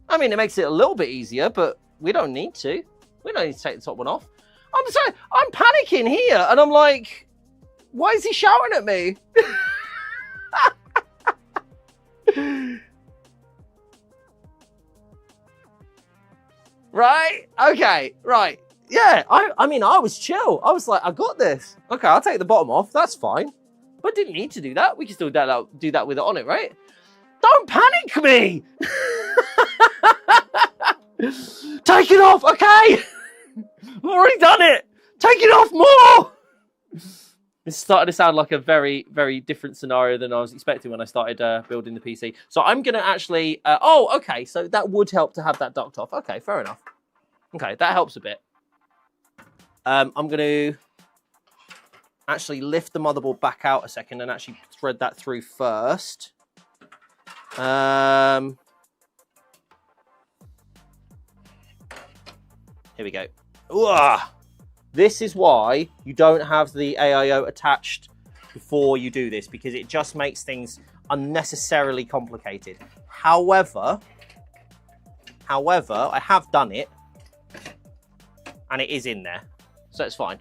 I mean, it makes it a little bit easier, but we don't need to. We don't need to take the top one off. I'm sorry, I'm panicking here and I'm like, why is he shouting at me? Right? Okay, right. Yeah, I mean, I was chill. I was like, I got this. Okay, I'll take the bottom off. That's fine. But didn't need to do that. We can still do that with it on it, right? Don't panic me! Take it off, okay? I've already done it. Take it off more! This started to sound like a very, very different scenario than I was expecting when I started building the PC. So I'm going to actually... oh, okay. So that would help to have that duct off. Okay, fair enough. Okay, that helps a bit. I'm going to actually lift the motherboard back out a second and actually thread that through first. Here we go. Ugh. This is why you don't have the AIO attached before you do this, because it just makes things unnecessarily complicated. However, I have done it, and it is in there, so it's fine.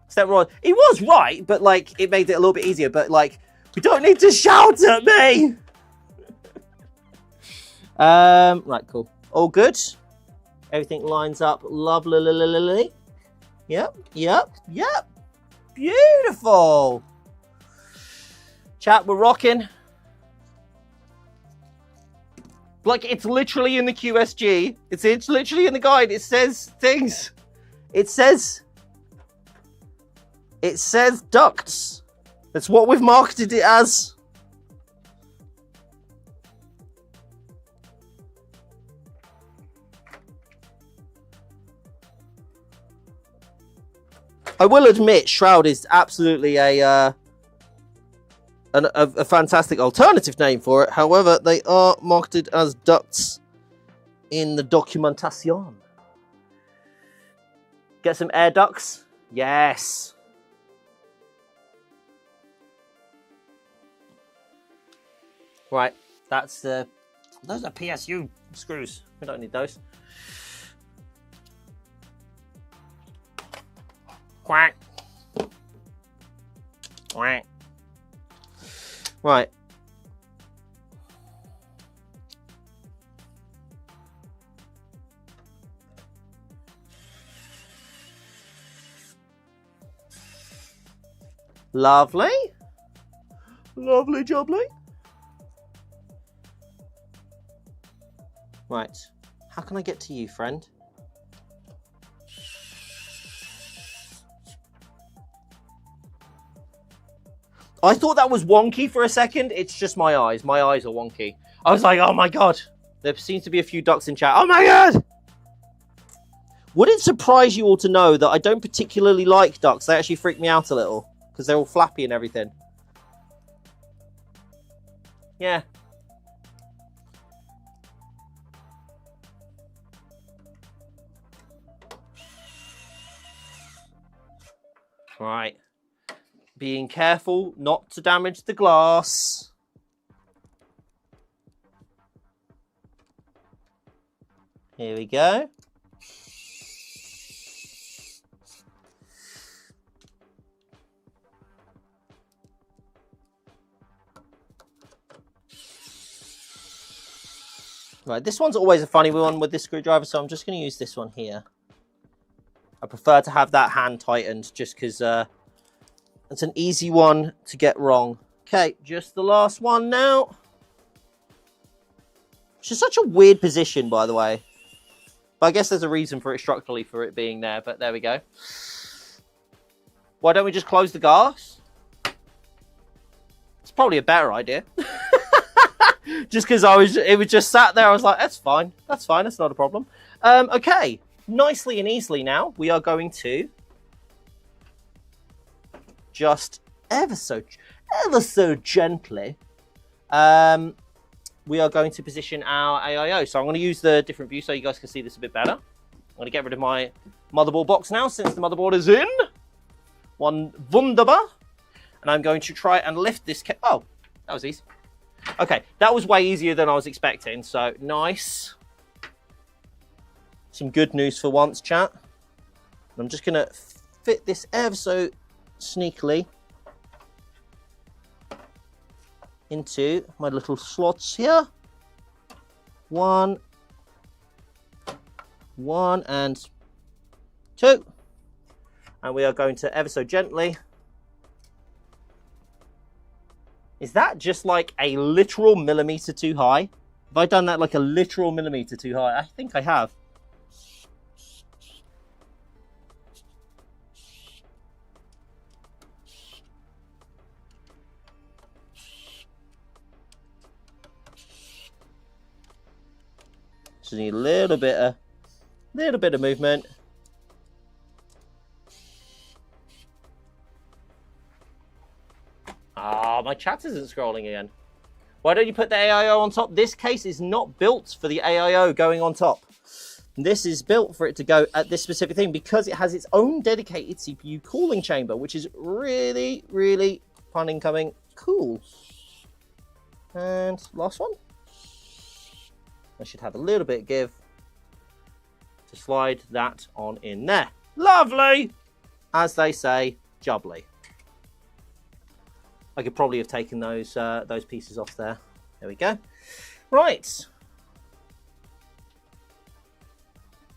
Step right. He was right, but like it made it a little bit easier. But like, we don't need to shout at me. Right, cool. All good. Everything lines up lovely. Yep. Beautiful. Chat, we're rocking. Like, it's literally in the QSG. It's literally in the guide. It says things. It says ducts. That's what we've marketed it as. I will admit, Shroud is absolutely a fantastic alternative name for it. However, they are marketed as ducts in the documentation. Get some air ducts? Yes. Right, those are PSU screws. We don't need those. Quack. Quack. Right. Lovely. Lovely jubbly. Right. How can I get to you, friend? I thought that was wonky for a second. It's just my eyes. My eyes are wonky. I was like, oh my God. There seems to be a few ducks in chat. Oh my God. Would it surprise you all to know that I don't particularly like ducks? They actually freak me out a little because they're all flappy and everything. Yeah. Right. Being careful not to damage the glass. Here we go. Right, this one's always a funny one with this screwdriver, so I'm just going to use this one here. I prefer to have that hand tightened just because it's an easy one to get wrong. Okay, just the last one now. Which is such a weird position, by the way. But I guess there's a reason for it structurally for it being there, but there we go. Why don't we just close the glass? It's probably a better idea. Just because it was just sat there, I was like, that's fine. That's fine, that's not a problem. Okay, nicely and easily now, we are going to just ever so gently, we are going to position our AIO. So I'm going to use the different view so you guys can see this a bit better. I'm going to get rid of my motherboard box now since the motherboard is in. Wunderbar. And I'm going to try and lift this. Oh, that was easy. Okay, that was way easier than I was expecting. So nice. Some good news for once, chat. I'm just going to fit this ever so sneakily into my little slots here. One and two. And we are going to ever so gently. Is that just like a literal millimeter too high? Have I done that like a literal millimeter too high? I think I have. Just need a little bit of movement. Ah, my chat isn't scrolling again. Why don't you put the AIO on top? This case is not built for the AIO going on top. This is built for it to go at this specific thing because it has its own dedicated CPU cooling chamber, which is really, really, pun incoming, cool. And last one. I should have a little bit of give to slide that on in there. Lovely! As they say, jubbly. I could probably have taken those pieces off there. There we go. Right.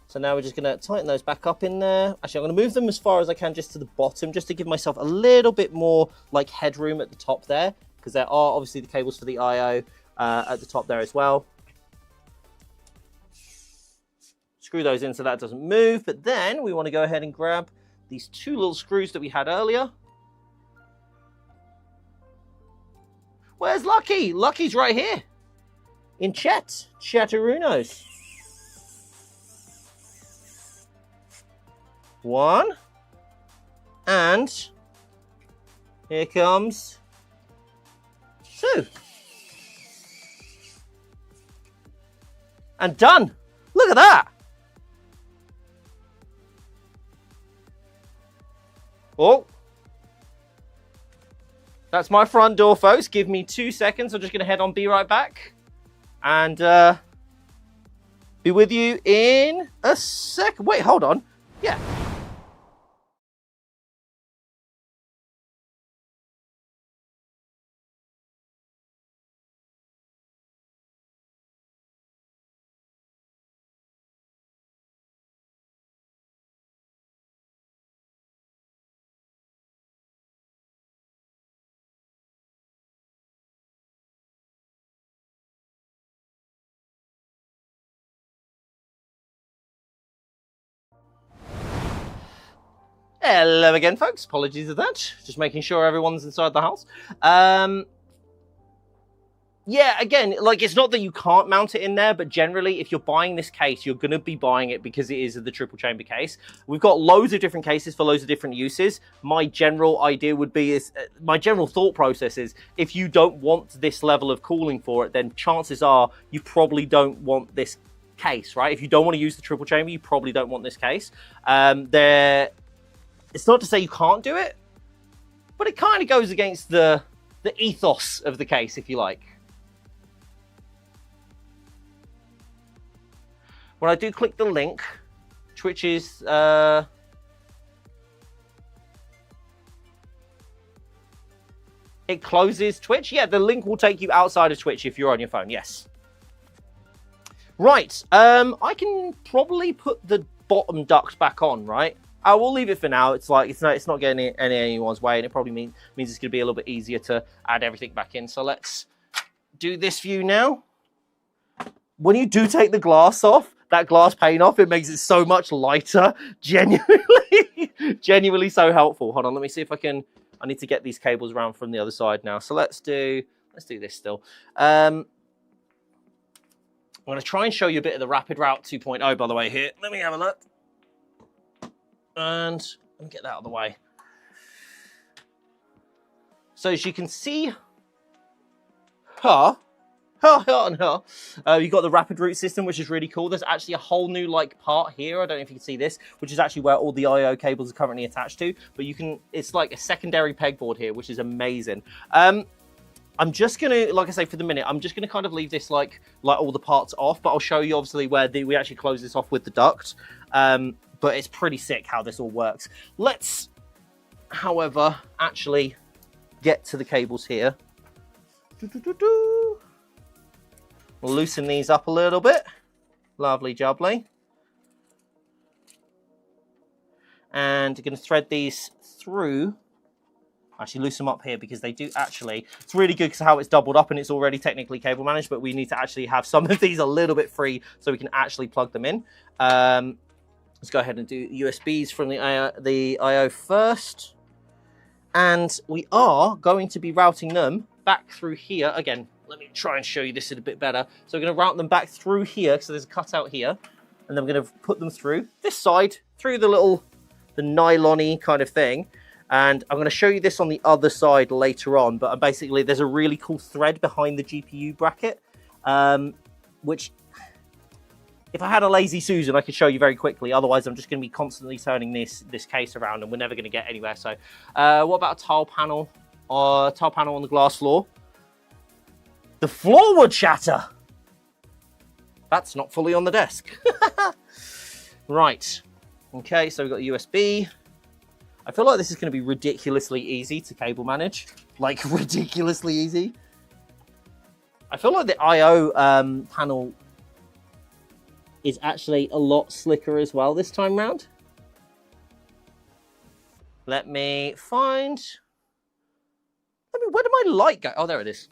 So now we're just going to tighten those back up in there. Actually, I'm going to move them as far as I can just to the bottom, just to give myself a little bit more like headroom at the top there, because there are obviously the cables for the I/O at the top there as well. Screw those in so that doesn't move. But then we want to go ahead and grab these two little screws that we had earlier. Where's Lucky? Lucky's right here. In chat. Chatterunos. One. And here comes two. And done. Look at that. Oh. That's my front door, folks. Give me 2 seconds. I'm just going to head on, be right back. And be with you in a second. Wait, hold on. Yeah. Hello again, folks. Apologies for that. Just making sure everyone's inside the house. Yeah, again, like, it's not that you can't mount it in there, but generally, if you're buying this case, you're going to be buying it because it is the triple chamber case. We've got loads of different cases for loads of different uses. My general idea would be, my general thought process is, if you don't want this level of cooling for it, then chances are you probably don't want this case, right? If you don't want to use the triple chamber, you probably don't want this case. It's not to say you can't do it, but it kind of goes against the ethos of the case, if you like. When I do click the link, Twitch is... it closes Twitch? Yeah, the link will take you outside of Twitch if you're on your phone, yes. Right, I can probably put the bottom duct back on, right? I will leave it for now. It's like it's not getting in anyone's way, and it probably means it's going to be a little bit easier to add everything back in. So let's do this view now. When you do take the glass off, that glass pane off, it makes it so much lighter. Genuinely so helpful. Hold on, let me see if I can. I need to get these cables around from the other side now. So let's do this still. I'm going to try and show you a bit of the Rapid Route 2.0, by the way, here. Let me have a look. And let me get that out of the way. So as you can see, you've got the rapid route system, which is really cool. There's actually a whole new like part here. I don't know if you can see this, which is actually where all the I/O cables are currently attached to. But you can, it's like a secondary pegboard here, which is amazing. I'm just gonna, like I say, for the minute, I'm just gonna kind of leave this like all the parts off. But I'll show you obviously where we actually close this off with the duct. But it's pretty sick how this all works. Let's, however, actually get to the cables here. We'll loosen these up a little bit. Lovely jubbly. And we're going to thread these through. Actually loosen them up here because they do actually, it's really good because how it's doubled up and it's already technically cable managed, but we need to actually have some of these a little bit free so we can actually plug them in. Let's go ahead and do USBs from the I/O first. And we are going to be routing them back through here. Again, let me try and show you this a bit better. So we're going to route them back through here. So there's a cutout here. And then we're going to put them through this side, through the nylon-y kind of thing. And I'm going to show you this on the other side later on. But basically, there's a really cool thread behind the GPU bracket, which, if I had a lazy Susan, I could show you very quickly. Otherwise, I'm just going to be constantly turning this case around, and we're never going to get anywhere. So what about a tile panel? Tile panel on the glass floor. The floor would shatter. That's not fully on the desk. Right. Okay, so we've got USB. I feel like this is going to be ridiculously easy to cable manage. Like, ridiculously easy. I feel like the I/O panel is actually a lot slicker as well this time round. Let me find... where did my light go? Oh, there it is.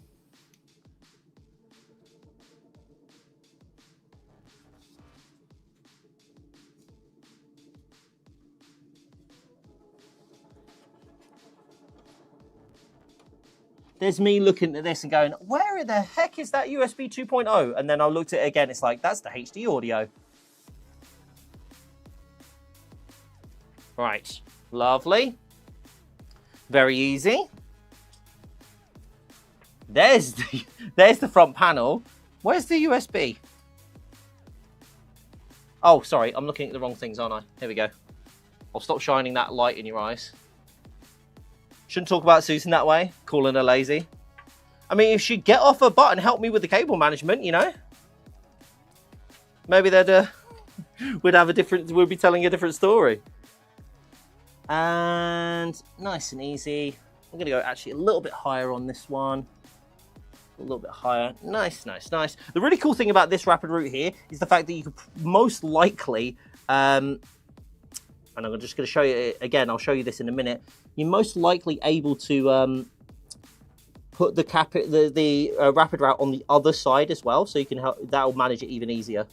There's me looking at this and going, where the heck is that USB 2.0? And then I looked at it again, it's like, that's the HD audio. Right, lovely. Very easy. There's the front panel. Where's the USB? Oh, sorry, I'm looking at the wrong things, aren't I? Here we go. I'll stop shining that light in your eyes. Shouldn't talk about Susan that way, calling her lazy. I mean, if she'd get off her butt and help me with the cable management, you know, maybe they'd we'd be telling a different story. And nice and easy. I'm gonna go actually a little bit higher on this one. A little bit higher. Nice, nice, nice. The really cool thing about this rapid route here is the fact that you could most likely, and I'm just going to show you again. I'll show you this in a minute. You're most likely able to put the rapid route on the other side as well, so you can help. That'll manage it even easier.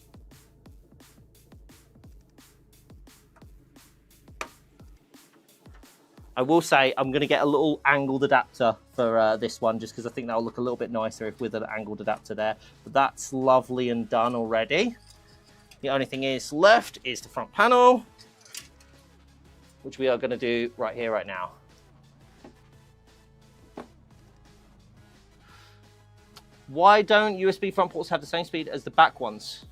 I will say I'm going to get a little angled adapter for this one, just because I think that'll look a little bit nicer with an angled adapter there. But that's lovely and done already. The only thing is left is the front panel, which we are going to do right here, right now. Why don't USB front ports have the same speed as the back ones?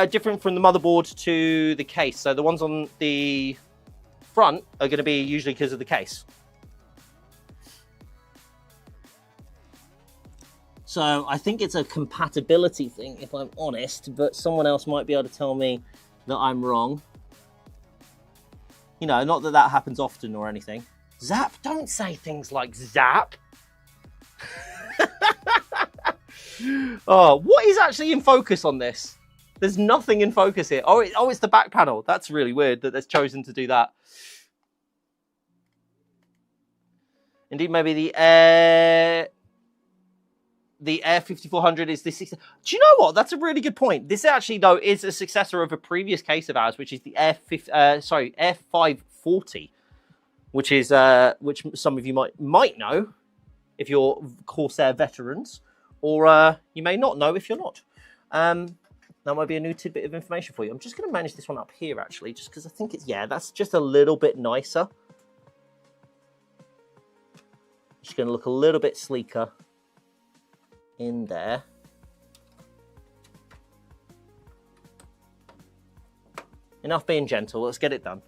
Different from the motherboard to the case. So the ones on the front are going to be usually because of the case. So I think it's a compatibility thing, if I'm honest, but someone else might be able to tell me that I'm wrong. You know, not that that happens often or anything. Zap, don't say things like zap. Oh, what is actually in focus on this? There's nothing in focus here. Oh, it's the back panel. That's really weird that they've chosen to do that. Indeed, maybe the Air 5400 is the 60. Do you know what? That's a really good point. This actually, though, is a successor of a previous case of ours, which is the Air 540, which is which some of you might know if you're Corsair veterans, or you may not know if you're not. That might be a new tidbit of information for you. I'm just going to manage this one up here, actually, just because I think it's, yeah, that's just a little bit nicer. Just going to look a little bit sleeker in there. Enough being gentle, let's get it done.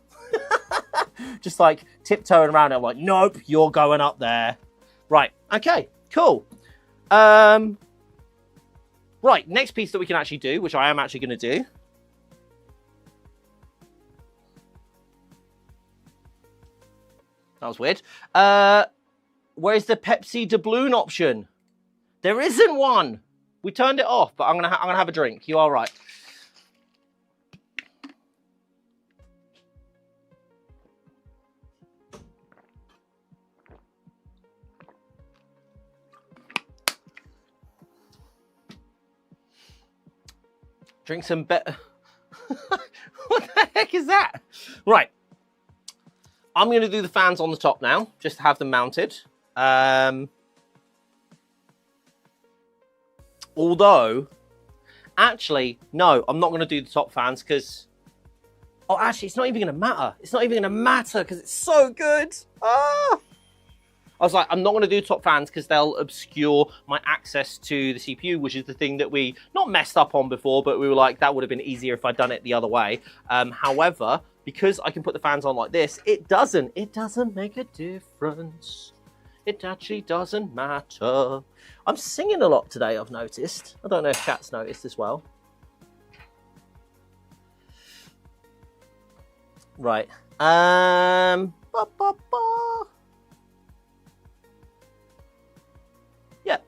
Just like tiptoeing around it, I'm like, nope, you're going up there. Right, okay, cool. Right, next piece that we can actually do, which I am actually going to do. That was weird. Where's the Pepsi doubloon option? There isn't one. We turned it off, but I'm gonna have a drink. You are right. Drink some better. What the heck is that? Right. I'm going to do the fans on the top now, just to have them mounted. Although, actually, no, I'm not going to do the top fans because... Oh, actually, it's not even going to matter. It's not even going to matter because it's so good. Ah! I was like, I'm not going to do top fans because they'll obscure my access to the CPU, which is the thing that we not messed up on before, but we were like, that would have been easier if I'd done it the other way. However, because I can put the fans on like this, it doesn't make a difference. It actually doesn't matter. I'm singing a lot today, I've noticed. I don't know if chat's noticed as well. Right. Yeah,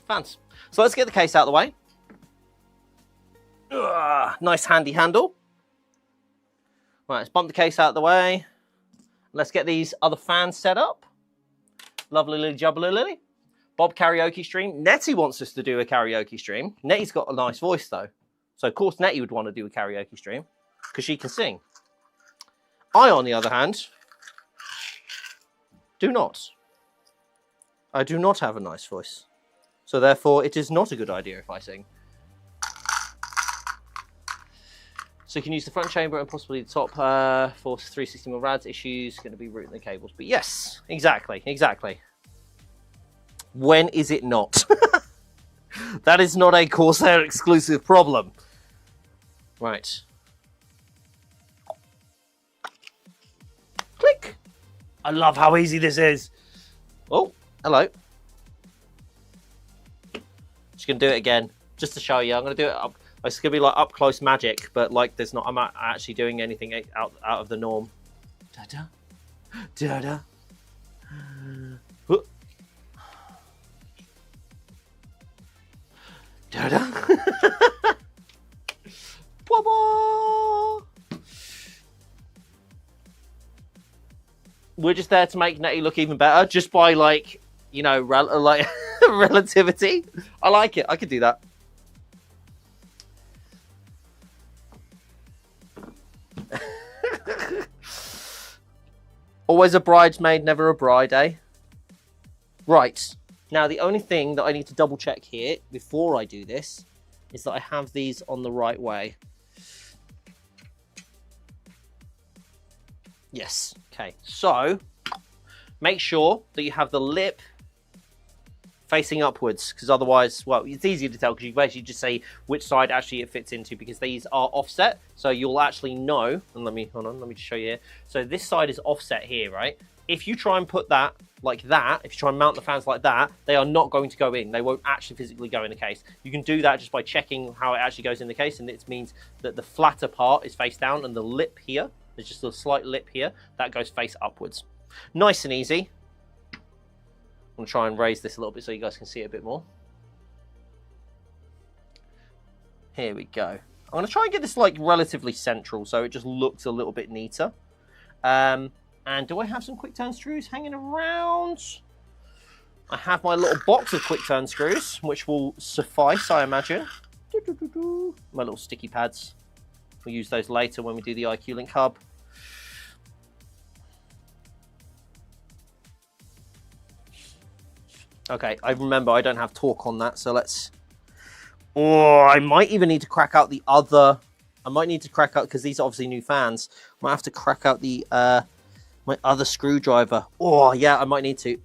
fans. So let's get the case out of the way. Ugh, nice handy handle. Right, let's bump the case out of the way. Let's get these other fans set up. Lovely lily jubbly lily. Bob karaoke stream. Nettie wants us to do a karaoke stream. Nettie's got a nice voice though. So of course Nettie would want to do a karaoke stream because she can sing. I, on the other hand, do not. I do not have a nice voice. So therefore, it is not a good idea if I sing. So you can use the front chamber and possibly the top for 360mm rads. Issues going to be routing the cables. But yes, exactly. When is it not? That is not a Corsair exclusive problem. Right. Click. I love how easy this is. Oh, hello. Just going to do it again, just to show you. I'm going to do it up. It's going to be like up close magic, but like there's not, I'm not actually doing anything out of the norm. Da-da. Da-da. Da-da. We're just there to make Nettie look even better, just by like, you know, like relativity. I like it. I could do that. Always a bridesmaid, never a bride, eh? Right. Now, the only thing that I need to double check here before I do this is that I have these on the right way. Yes. Okay. So, make sure that you have the lip facing upwards, because otherwise, well, it's easy to tell because you basically just say which side actually it fits into, because these are offset, so you'll actually know. And let me just show you here. So this side is offset here, right? If you try and put that like that, if you try and mount the fans like that, they are not going to go in. They won't actually physically go in the case. You can do that just by checking how it actually goes in the case, and it means that the flatter part is face down and the lip here, there's just a slight lip here, that goes face upwards. Nice and easy. I'm going to try and raise this a little bit so you guys can see it a bit more. Here we go. I'm going to try and get this like relatively central so it just looks a little bit neater. And do I have some quick turn screws hanging around? I have my little box of quick turn screws, which will suffice, I imagine. My little sticky pads. We'll use those later when we do the IQ Link hub. Okay, I remember I don't have torque on that, so let's... Oh, I might even need to crack out the other... I might need to crack out, because these are obviously new fans. I might have to crack out the my other screwdriver. Oh, yeah, I might need to.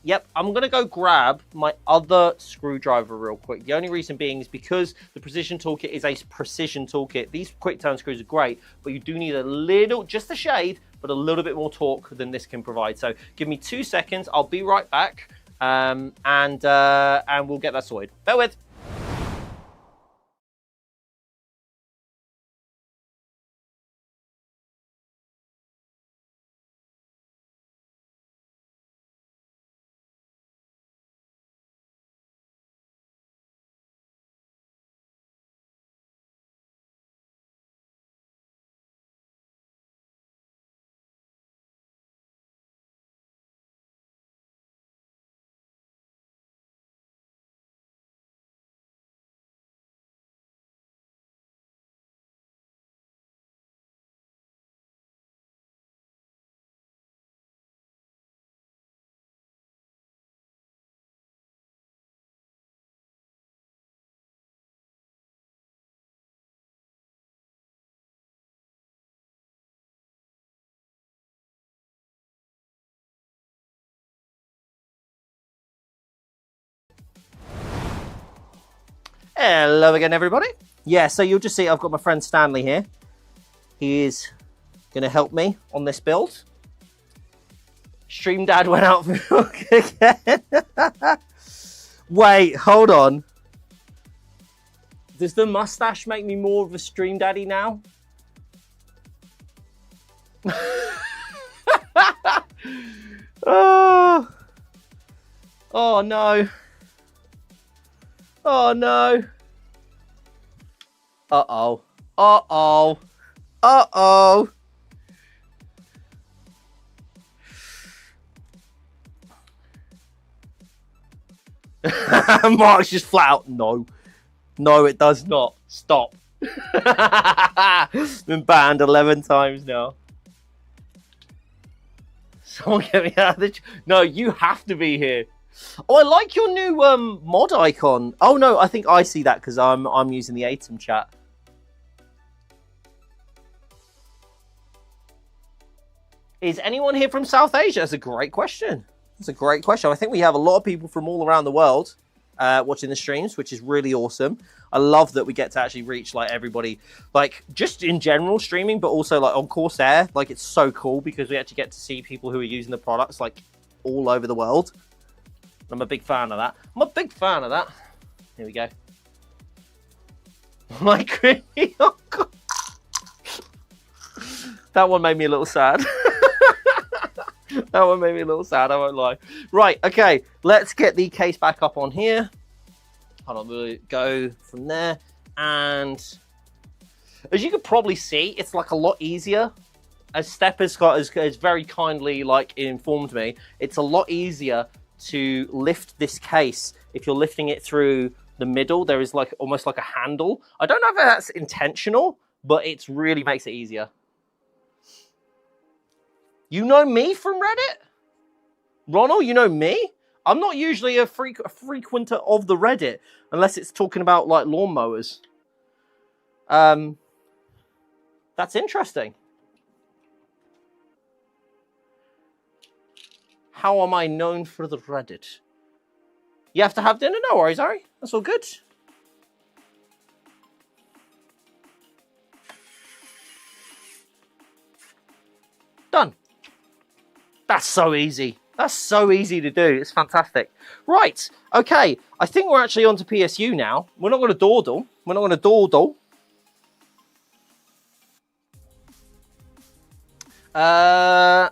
Yep, I'm going to go grab my other screwdriver real quick. The only reason being is because the Precision Toolkit is a precision toolkit. These quick turn screws are great, but you do need a little, just a shade, but a little bit more torque than this can provide. So give me 2 seconds. I'll be right back, and we'll get that sorted. Bear with. Hello again, everybody. Yeah, so you'll just see I've got my friend Stanley here. He is going to help me on this build. Stream Dad went out for again. Wait, hold on. Does the mustache make me more of a Stream Daddy now? Oh. Oh no. Oh no. Uh-oh. Uh-oh. Uh-oh. Mark's just flat out. No. No, it does not. Stop. Been banned 11 times now. Someone get me out of the... No, you have to be here. Oh, I like your new mod icon. Oh, no, I think I see that because I'm using the ATOM chat. Is anyone here from South Asia? That's a great question. That's a great question. I think we have a lot of people from all around the world watching the streams, which is really awesome. I love that we get to actually reach like everybody, like just in general streaming, but also like on CORSAIR. Like it's so cool because we actually get to see people who are using the products like all over the world. I'm a big fan of that. I'm a big fan of that. Here we go. My creepy uncle. That one made me a little sad. That one made me a little sad, I won't lie. Right, okay, let's get the case back up on here. Hold on, we'll go from there. And as you can probably see, it's like a lot easier. As Step has very kindly like informed me, it's a lot easier to lift this case if you're lifting it through the middle. There is like almost like a handle. I don't know if that's intentional, but it really makes it easier. You know me from Reddit? Ronald, you know me? I'm not usually a frequenter of the Reddit, unless it's talking about, like, lawnmowers. That's interesting. How am I known for the Reddit? You have to have dinner? No worries, Ari. That's all good. Done. That's so easy. That's so easy to do. It's fantastic. Right. Okay. I think we're actually on to PSU now. We're not going to dawdle. We're not going to dawdle. I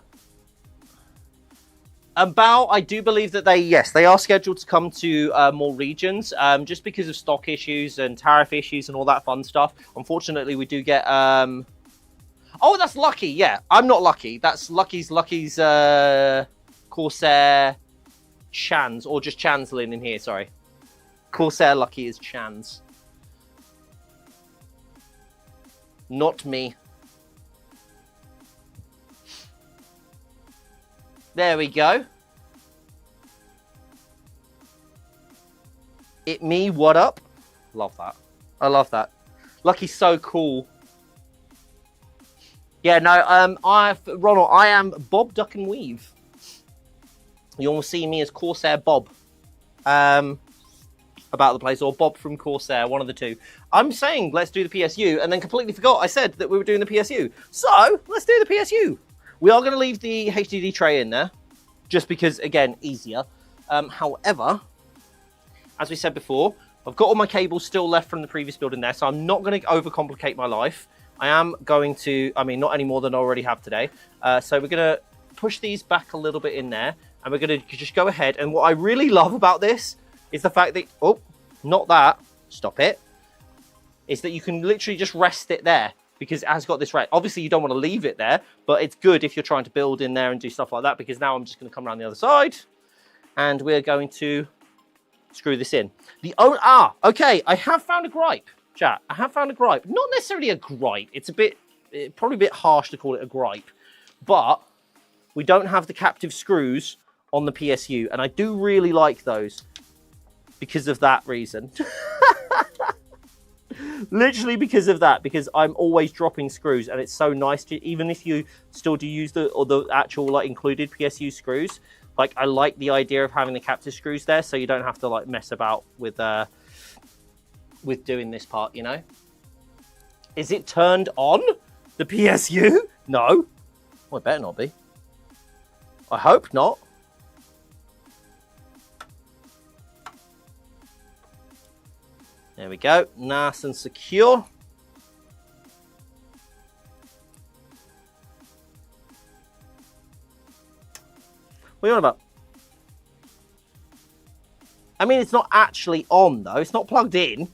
do believe that they are scheduled to come to more regions, just because of stock issues and tariff issues and all that fun stuff. Unfortunately, we do get... Oh, that's Lucky. Yeah, I'm not Lucky. That's Lucky's CORSAIR Chans, or just Chanslin in here, sorry. CORSAIR Lucky is Chans. Not me. There we go. It me, what up? Love that. I love that. Lucky's so cool. Yeah, no, Ronald, I am Bob Duck and Weave. You'll see me as CORSAIR Bob. About the place, or Bob from CORSAIR, one of the two. I'm saying let's do the PSU, and then completely forgot I said that we were doing the PSU. So, let's do the PSU. We are going to leave the HDD tray in there, just because, again, easier. However, as we said before, I've got all my cables still left from the previous build in there, so I'm not going to overcomplicate my life. I am going to, I mean, not any more than I already have today. So we're going to push these back a little bit in there, and we're going to just go ahead. And what I really love about this is the fact that, oh, not that, stop it, is that you can literally just rest it there, because it has got this rest. Obviously, you don't want to leave it there, but it's good if you're trying to build in there and do stuff like that, because now I'm just going to come around the other side, and we're going to screw this in. Okay, I have found a gripe. Chat, I have found a gripe. Not necessarily a gripe. It's probably a bit harsh to call it a gripe. But we don't have the captive screws on the PSU. And I do really like those because of that reason. Literally because of that. Because I'm always dropping screws. And it's so nice to, even if you still do use the actual like included PSU screws. Like I like the idea of having the captive screws there. So you don't have to like mess about with... with doing this part, you know. Is it turned on, the PSU? No. Well, it better not be. I hope not. There we go, nice and secure. What are you on about? I mean, it's not actually on, though. It's not plugged in.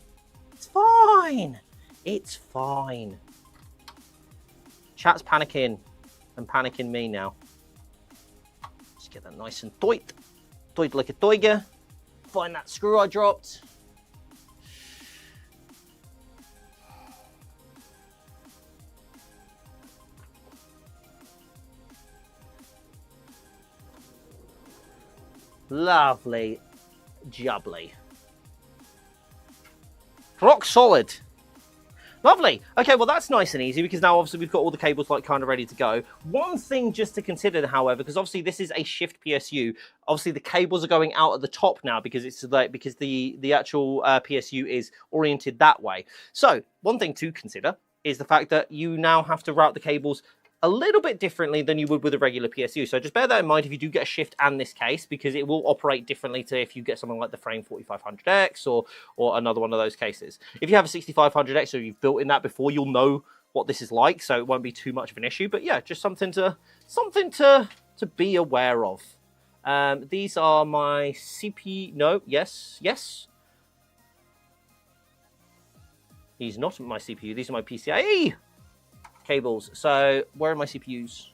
It's fine. It's fine. Chat's panicking. And panicking me now. Just get that nice and tight. Tight like a tiger. Find that screw I dropped. Lovely. Jubbly. Rock solid. Lovely. Okay, well that's nice and easy because now obviously we've got all the cables like kind of ready to go. One thing just to consider, however, because obviously this is a shift PSU. Obviously the cables are going out at the top now because it's like because the actual PSU is oriented that way. So one thing to consider is the fact that you now have to route the cables a little bit differently than you would with a regular PSU. So just bear that in mind if you do get a shift and this case, because it will operate differently to if you get something like the Frame 4500X or another one of those cases. If you have a 6500X or you've built in that before, you'll know what this is like, so it won't be too much of an issue. But yeah, just something to be aware of. These are my CPU. No, yes. These are not my CPU. These are my PCIe cables. So where are my CPUs?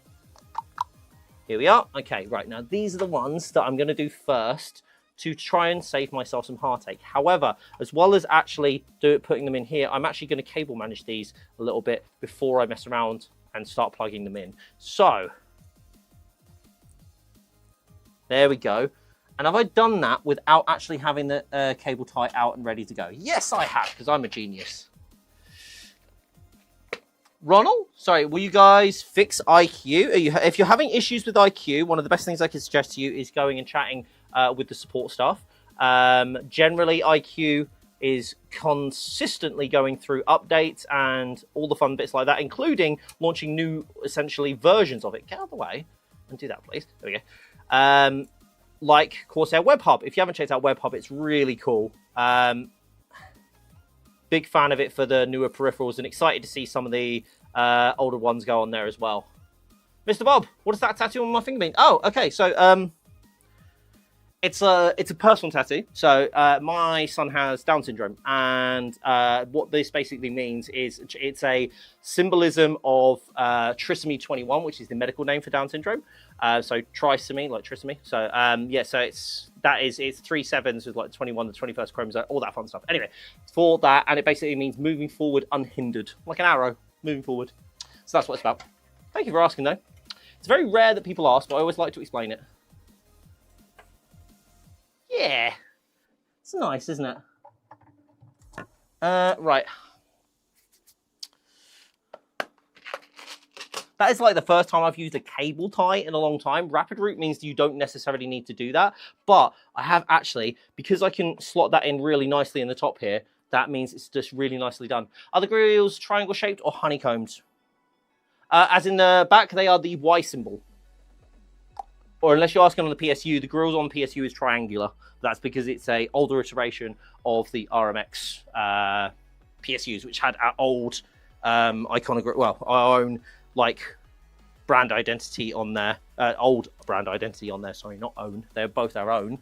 Here we are. Okay, right, now these are the ones that I'm going to do first to try and save myself some heartache. However, as well as actually putting them in here, I'm actually going to cable manage these a little bit before I mess around and start plugging them in. So there we go. And have I done that without actually having the cable tie out and ready to go? Yes, I have, because I'm a genius. Ronald, sorry, will you guys fix IQ? If you're having issues with IQ, one of the best things I can suggest to you is going and chatting with the support staff. Generally, IQ is consistently going through updates and all the fun bits like that, including launching new, essentially, versions of it. Get out of the way and do that, please. There we go. Like Corsair Web Hub. If you haven't checked out Web Hub, it's really cool. Big fan of it for the newer peripherals and excited to see some of the older ones go on there as well. Mr. Bob, what does that tattoo on my finger mean? Oh, okay. So it's a personal tattoo. So my son has Down syndrome, and what this basically means is it's a symbolism of trisomy 21, which is the medical name for Down syndrome. So trisomy, like trisomy. So yeah, so it's 3 sevens with like 21, the 21st chromosome, all that fun stuff. Anyway, for that, and it basically means moving forward unhindered, like an arrow moving forward. So that's what it's about. Thank you for asking, though. It's very rare that people ask, but I always like to explain it. Yeah, it's nice, isn't it? Right. That is like the first time I've used a cable tie in a long time. Rapid route means you don't necessarily need to do that. But I have actually, because I can slot that in really nicely in the top here, that means it's just really nicely done. Are the grills triangle shaped or honeycombed? As in the back, they are the Y symbol. Or unless you're asking on the PSU, the grills on PSU is triangular. That's because it's a older iteration of the RMX PSUs, which had our old iconic, well, our own like brand identity on there, old brand identity on there. Sorry, not own. They're both our own,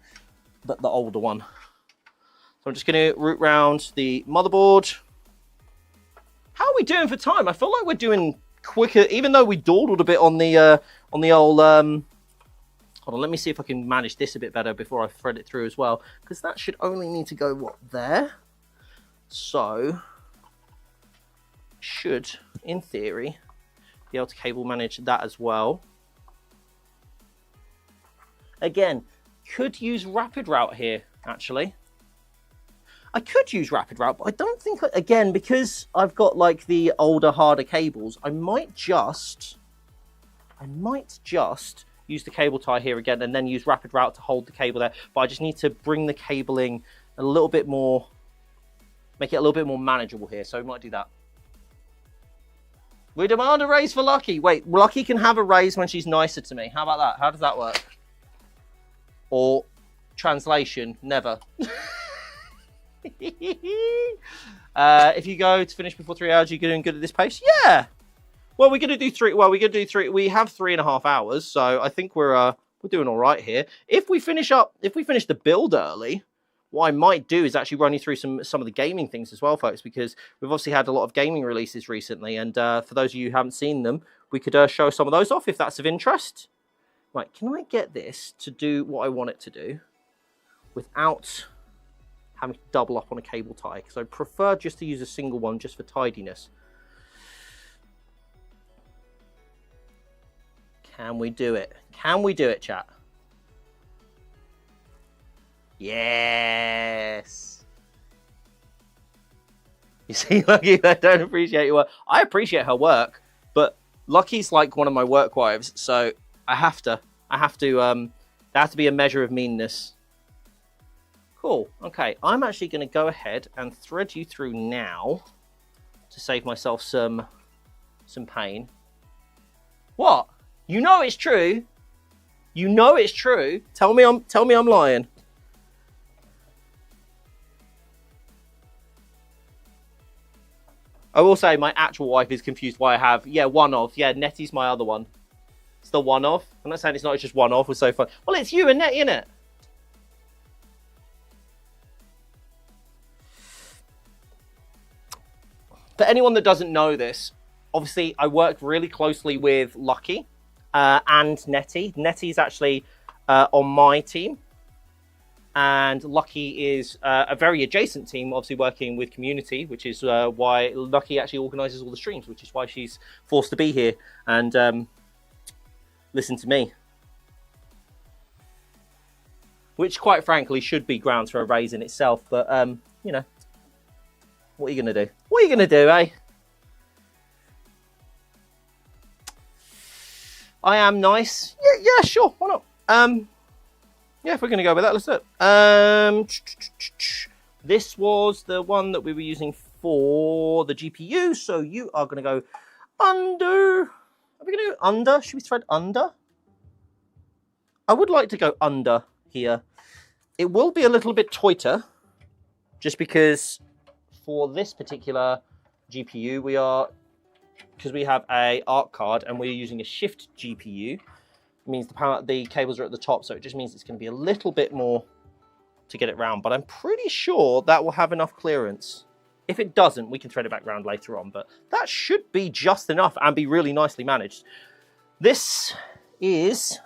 but the older one. So I'm just going to route round the motherboard. How are we doing for time? I feel like we're doing quicker, even though we dawdled a bit on the old. Hold on, let me see if I can manage this a bit better before I thread it through as well, because that should only need to go, what, there? So, should, in theory, be able to cable manage that as well. Again, could use Rapid Route here, actually. I could use Rapid Route, but I don't think, again, because I've got like the older, harder cables, I might just use the cable tie here again and then use Rapid Route to hold the cable there. But I just need to bring the cabling a little bit more Make it a little bit more manageable here, so we might do that. We demand a raise for Lucky. Wait, Lucky can have a raise when she's nicer to me. How about that? How does that work? Or translation, never. If you go to finish before 3 hours, you're doing good at this pace? Yeah. Well, we're gonna do three. Well, we're gonna do three. We have 3.5 hours, so I think we're doing all right here. If we finish the build early, what I might do is actually run you through some of the gaming things as well, folks, because we've obviously had a lot of gaming releases recently, and for those of you who haven't seen them, we could show some of those off if that's of interest. Right, can I get this to do what I want it to do without having to double up on a cable tie? Because I prefer just to use a single one just for tidiness. Can we do it? Can we do it, chat? Yes. You see, Lucky, I don't appreciate your work. I appreciate her work, but Lucky's like one of my work wives, so there has to be a measure of meanness. Cool. Okay, I'm actually going to go ahead and thread you through now to save myself some pain. What? You know it's true. You know it's true. Tell me I'm lying. I will say my actual wife is confused why I have, one of. Yeah, Nettie's my other one. It's the one of. I'm not saying it's not, it's just one of. We're so fun. Well, it's you and Nettie, innit? For anyone that doesn't know this, obviously I work really closely with Lucky and Nettie. Nettie's actually on my team. And Lucky is a very adjacent team, obviously working with community, which is why Lucky actually organises all the streams, which is why she's forced to be here and listen to me. Which, quite frankly, should be grounds for a raise in itself. But, you know, what are you going to do? What are you going to do, eh? I am nice. Yeah, sure. Why not? Yeah, if we're going to go with that, let's do it. This was the one that we were using for the GPU, so you are going to go under. Are we going to go under? Should we thread under? I would like to go under here. It will be a little bit tighter, just because for this particular GPU, because we have a ARC card and we're using a shift GPU. Means the cables are at the top, so it just means it's going to be a little bit more to get it round, but I'm pretty sure that will have enough clearance. If it doesn't, we can thread it back round later on, but that should be just enough and be really nicely managed. This is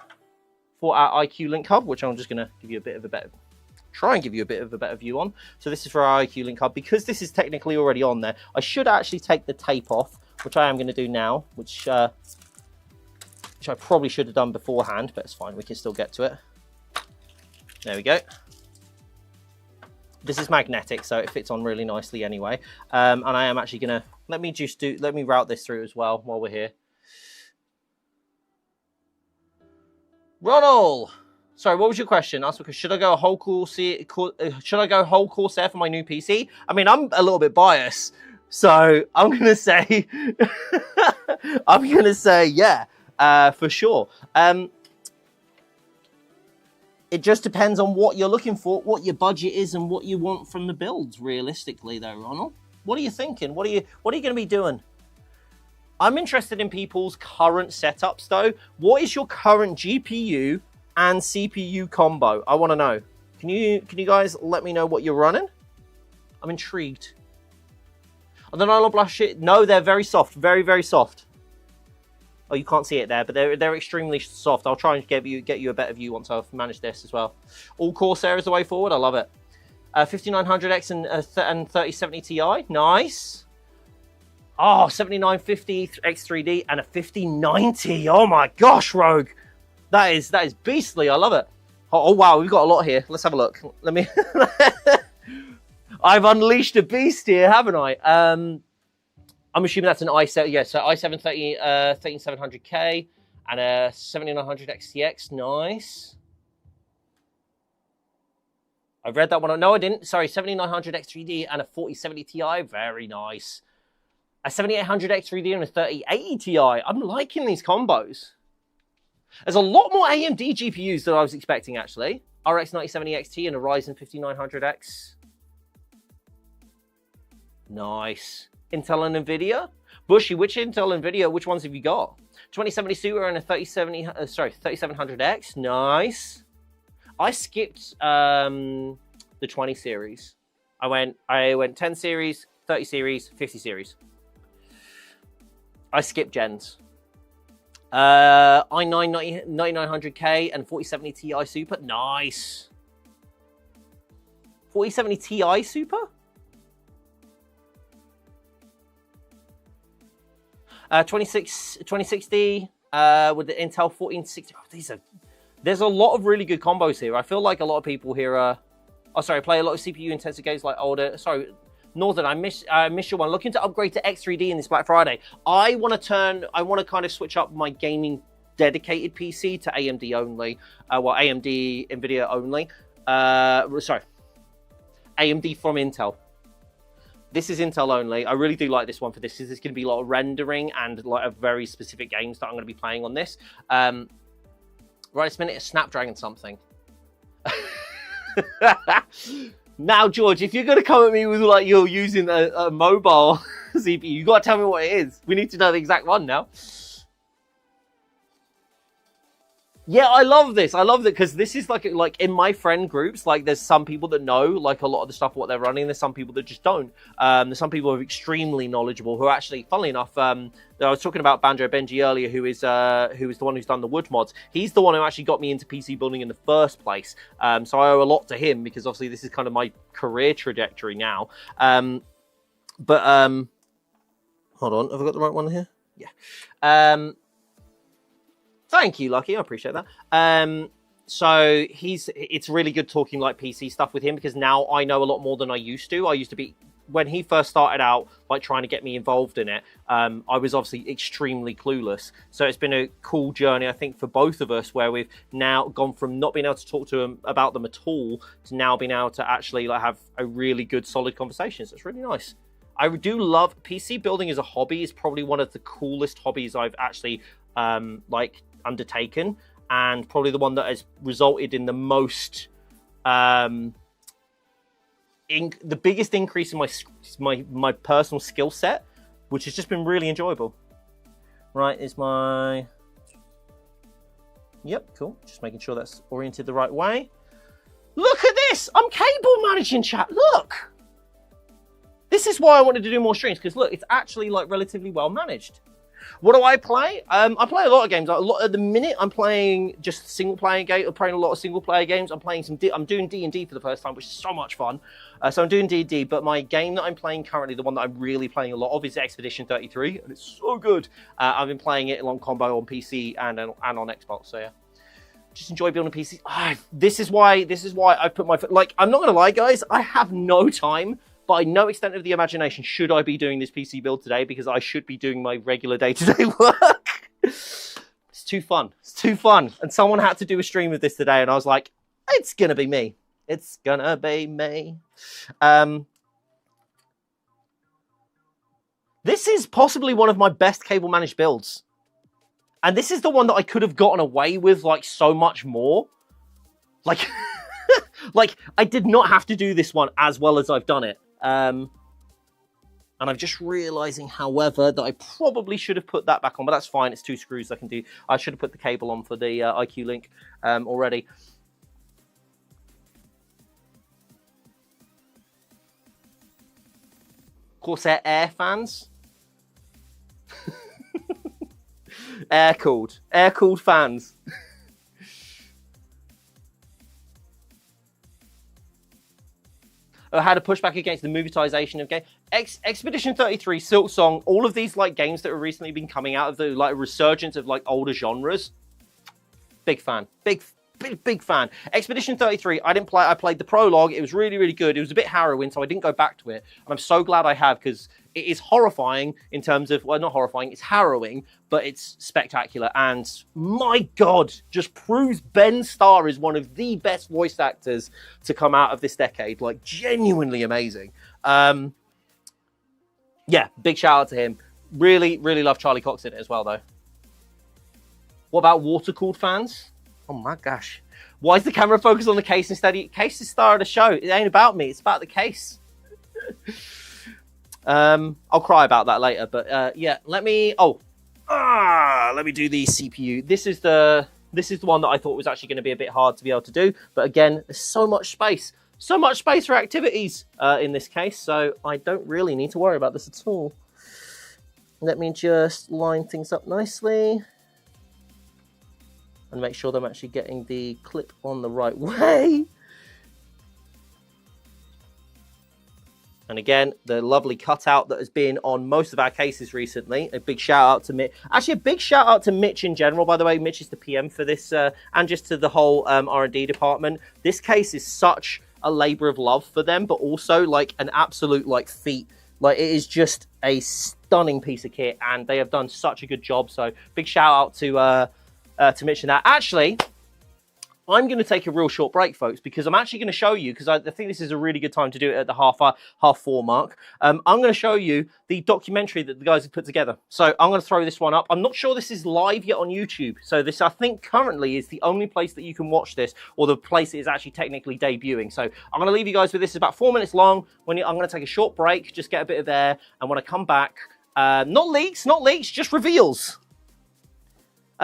for our IQ Link Hub, which I'm just going to give you a bit of a better, try and give you a bit of a better view on. So this is for our IQ Link Hub. Because this is technically already on there, I should actually take the tape off, which I am going to do now, which I probably should have done beforehand, but it's fine. We can still get to it. There we go. This is magnetic, so it fits on really nicely anyway. And I am actually going to, let me route this through as well while we're here. Ronald! Sorry, what was your question? Ask because should I go whole CORSAIR for my new PC? I mean, I'm a little bit biased, so I'm going to say, yeah. For sure. It just depends on what you're looking for, what your budget is, and what you want from the builds. Realistically, though, Ronald, what are you thinking? What are you going to be doing? I'm interested in people's current setups, though. What is your current GPU and CPU combo? I want to know. Can you guys let me know what you're running? I'm intrigued. And then I'll blush it. No, they're very soft, very, very soft. Oh, you can't see it there, but they're extremely soft. I'll try and get you a better view once I've managed this as well. All CORSAIR is the way forward. I love it. 5900X and 3070 Ti. Nice. Oh, 7950 X3D and a 5090. Oh my gosh, Rogue. That is beastly. I love it. Oh wow, we've got a lot here. Let's have a look. Let me. I've unleashed a beast here, haven't I? I'm assuming that's an i7, yeah, so i7 13700K and a 7900 XTX, nice. I've read that one. No, I didn't. Sorry, 7900 X3D and a 4070 Ti. Very nice. A 7800 X3D and a 3080 Ti. I'm liking these combos. There's a lot more AMD GPUs than I was expecting, actually. RX 9070 XT and a Ryzen 5900X. Nice. Intel and NVIDIA. Bushy, which Intel and NVIDIA, which ones have you got? 2070 Super and a 3700X. Nice. I skipped the 20 series. I went 10 series, 30 series, 50 series. I skipped gens. i9 9900K and 4070 Ti Super. Nice. 4070 Ti Super? 2060 with the Intel 1460. Oh, there's a lot of really good combos here. I feel like a lot of people here are... Oh, sorry, play a lot of CPU-intensive games like older... Sorry, Northern, I miss your one. Looking to upgrade to X3D in this Black Friday. I want to kind of switch up my gaming dedicated PC to AMD only. Well, AMD, NVIDIA only. Sorry, AMD from Intel. This is Intel only. I really do like this one for this. There's going to be a lot of rendering and like a very specific games that I'm going to be playing on this. Right this minute, a Snapdragon something. Now, George, if you're going to come at me with like you're using a mobile CPU, you got to tell me what it is. We need to know the exact one now. Yeah, I love this. I love it because this is like in my friend groups, like there's some people that know like a lot of the stuff, what they're running. There's some people that just don't. There's some people who are extremely knowledgeable who are actually, funnily enough, I was talking about Banjo Benji earlier, who is the one who's done the wood mods. He's the one who actually got me into PC building in the first place. So I owe a lot to him because obviously this is kind of my career trajectory now. Hold on, have I got the right one here? Yeah. Thank you, Lucky. I appreciate that. So it's really good talking like PC stuff with him because now I know a lot more than I used to. I used to be, when he first started out, like trying to get me involved in it, I was obviously extremely clueless. So it's been a cool journey, I think, for both of us, where we've now gone from not being able to talk to him about them at all to now being able to actually like have a really good, solid conversation. So it's really nice. I do love PC building as a hobby. Is probably one of the coolest hobbies I've actually like undertaken, and probably the one that has resulted in the most the biggest increase in my personal skill set, which has just been really enjoyable. Right, is my... Yep, cool. Just making sure that's oriented the right way. Look at this! I'm cable managing, chat. Look! This is why I wanted to do more streams, because look, it's actually like relatively well managed. What do I play? I play a lot of games. At the minute, I'm playing just single-player games. I'm playing a lot of single-player games. I'm doing D&D for the first time, which is so much fun. So I'm doing D&D, but my game that I'm playing currently, the one that I'm really playing a lot of, is Expedition 33, and it's so good. I've been playing it along combo on PC and on Xbox. So yeah, just enjoy building PC. This is why I put my foot. Like, I'm not gonna lie, guys. I have no time. By no extent of the imagination should I be doing this PC build today, because I should be doing my regular day-to-day work. It's too fun. It's too fun. And someone had to do a stream of this today, and I was like, it's going to be me. It's going to be me. This is possibly one of my best cable managed builds. And this is the one that I could have gotten away with, like, so much more. Like, like, I did not have to do this one as well as I've done it. And I'm just realizing, however, that I probably should have put that back on, but that's fine. It's 2 screws I can do. I should have put the cable on for the IQ Link already. Corsair Air fans. Air-cooled fans. How to push back against the movitization of game. Expedition 33, Silk Song, all of these like games that have recently been coming out of the like resurgence of like older genres. Big fan. Big big fan. Expedition 33, I didn't play. I played the prologue. It was really, really good. It was a bit harrowing, so I didn't go back to it. And I'm so glad I have, because it is horrifying in terms of, well, not horrifying, it's harrowing, but it's spectacular. And my God, just proves Ben Starr is one of the best voice actors to come out of this decade. Like, genuinely amazing. Yeah, big shout out to him. Really, really love Charlie Cox in it as well, though. What about water-cooled fans? Oh my gosh. Why is the camera focused on the case instead? Case is star of the show. It ain't about me. It's about the case. I'll cry about that later. But yeah, let me... let me do the CPU. This is the one that I thought was actually going to be a bit hard to be able to do. But again, there's so much space. So much space for activities in this case. So I don't really need to worry about this at all. Let me just line things up nicely. And make sure that I'm actually getting the clip on the right way. And again, the lovely cutout that has been on most of our cases recently. A big shout out to Mitch. Actually, a big shout out to Mitch in general, by the way. Mitch is the PM for this, and just to the whole R&D department. This case is such a labor of love for them, but also like an absolute like feat. Like, it is just a stunning piece of kit, and they have done such a good job. So big shout out to Mitch and that. Actually, I'm going to take a real short break, folks, because I'm actually going to show you, because I think this is a really good time to do it at the half four mark. I'm going to show you the documentary that the guys have put together. So I'm going to throw this one up. I'm not sure this is live yet on YouTube. So this, I think, currently is the only place that you can watch this, or the place it is actually technically debuting. So I'm going to leave you guys with this. It's about 4 minutes long. I'm going to take a short break, just get a bit of air, and when I come back, not leaks, just reveals.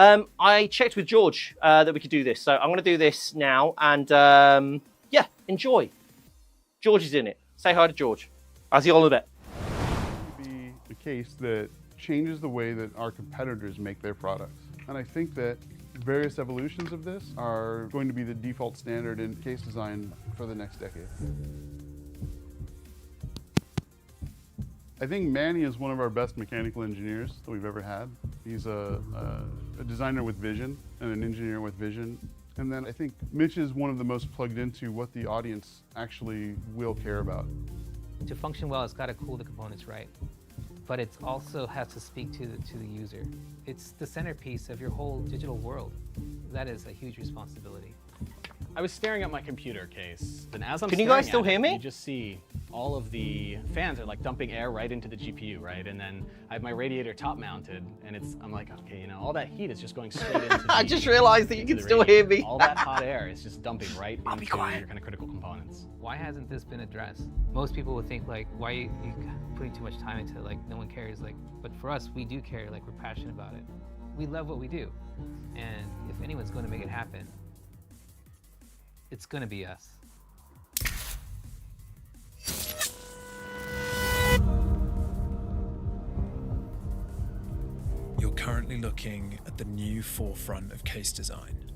I checked with George that we could do this, so I'm going to do this now, and yeah, enjoy. George is in it. Say hi to George. I'll see you all in a bit. Be the case that changes the way that our competitors make their products, and I think that various evolutions of this are going to be the default standard in case design for the next decade. I think Manny is one of our best mechanical engineers that we've ever had. He's a designer with vision and an engineer with vision. And then I think Mitch is one of the most plugged into what the audience actually will care about. To function well, it's got to cool the components right, but it also has to speak to the user. It's the centerpiece of your whole digital world. That is a huge responsibility. I was staring at my computer case, and as I'm Can you guys still hear me? You just see all of the fans are like dumping air right into the GPU, right? And then I have my radiator top mounted, and I'm like, okay, you know, all that heat is just going straight into the, I just realized that you can still hear me. All that hot air is just dumping right into your kind of critical components. Why hasn't this been addressed? Most people would think like, why are you putting too much time into it? Like, no one cares. Like, but for us, we do care. Like, we're passionate about it. We love what we do, and if anyone's going to make it happen, it's going to be us. You're currently looking at the new forefront of case design.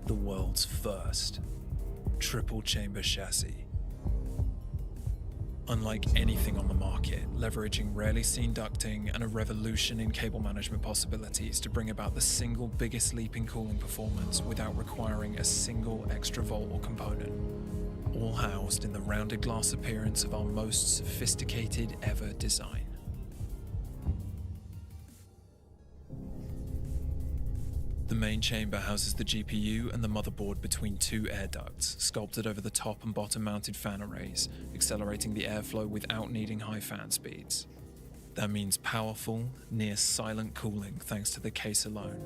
The world's first triple chamber chassis. Unlike anything on the market, leveraging rarely seen ducting and a revolution in cable management possibilities to bring about the single biggest leap in cooling performance without requiring a single extra volt or component. All housed in the rounded glass appearance of our most sophisticated ever design. The main chamber houses the GPU and the motherboard between two air ducts, sculpted over the top and bottom mounted fan arrays, accelerating the airflow without needing high fan speeds. That means powerful, near silent cooling thanks to the case alone.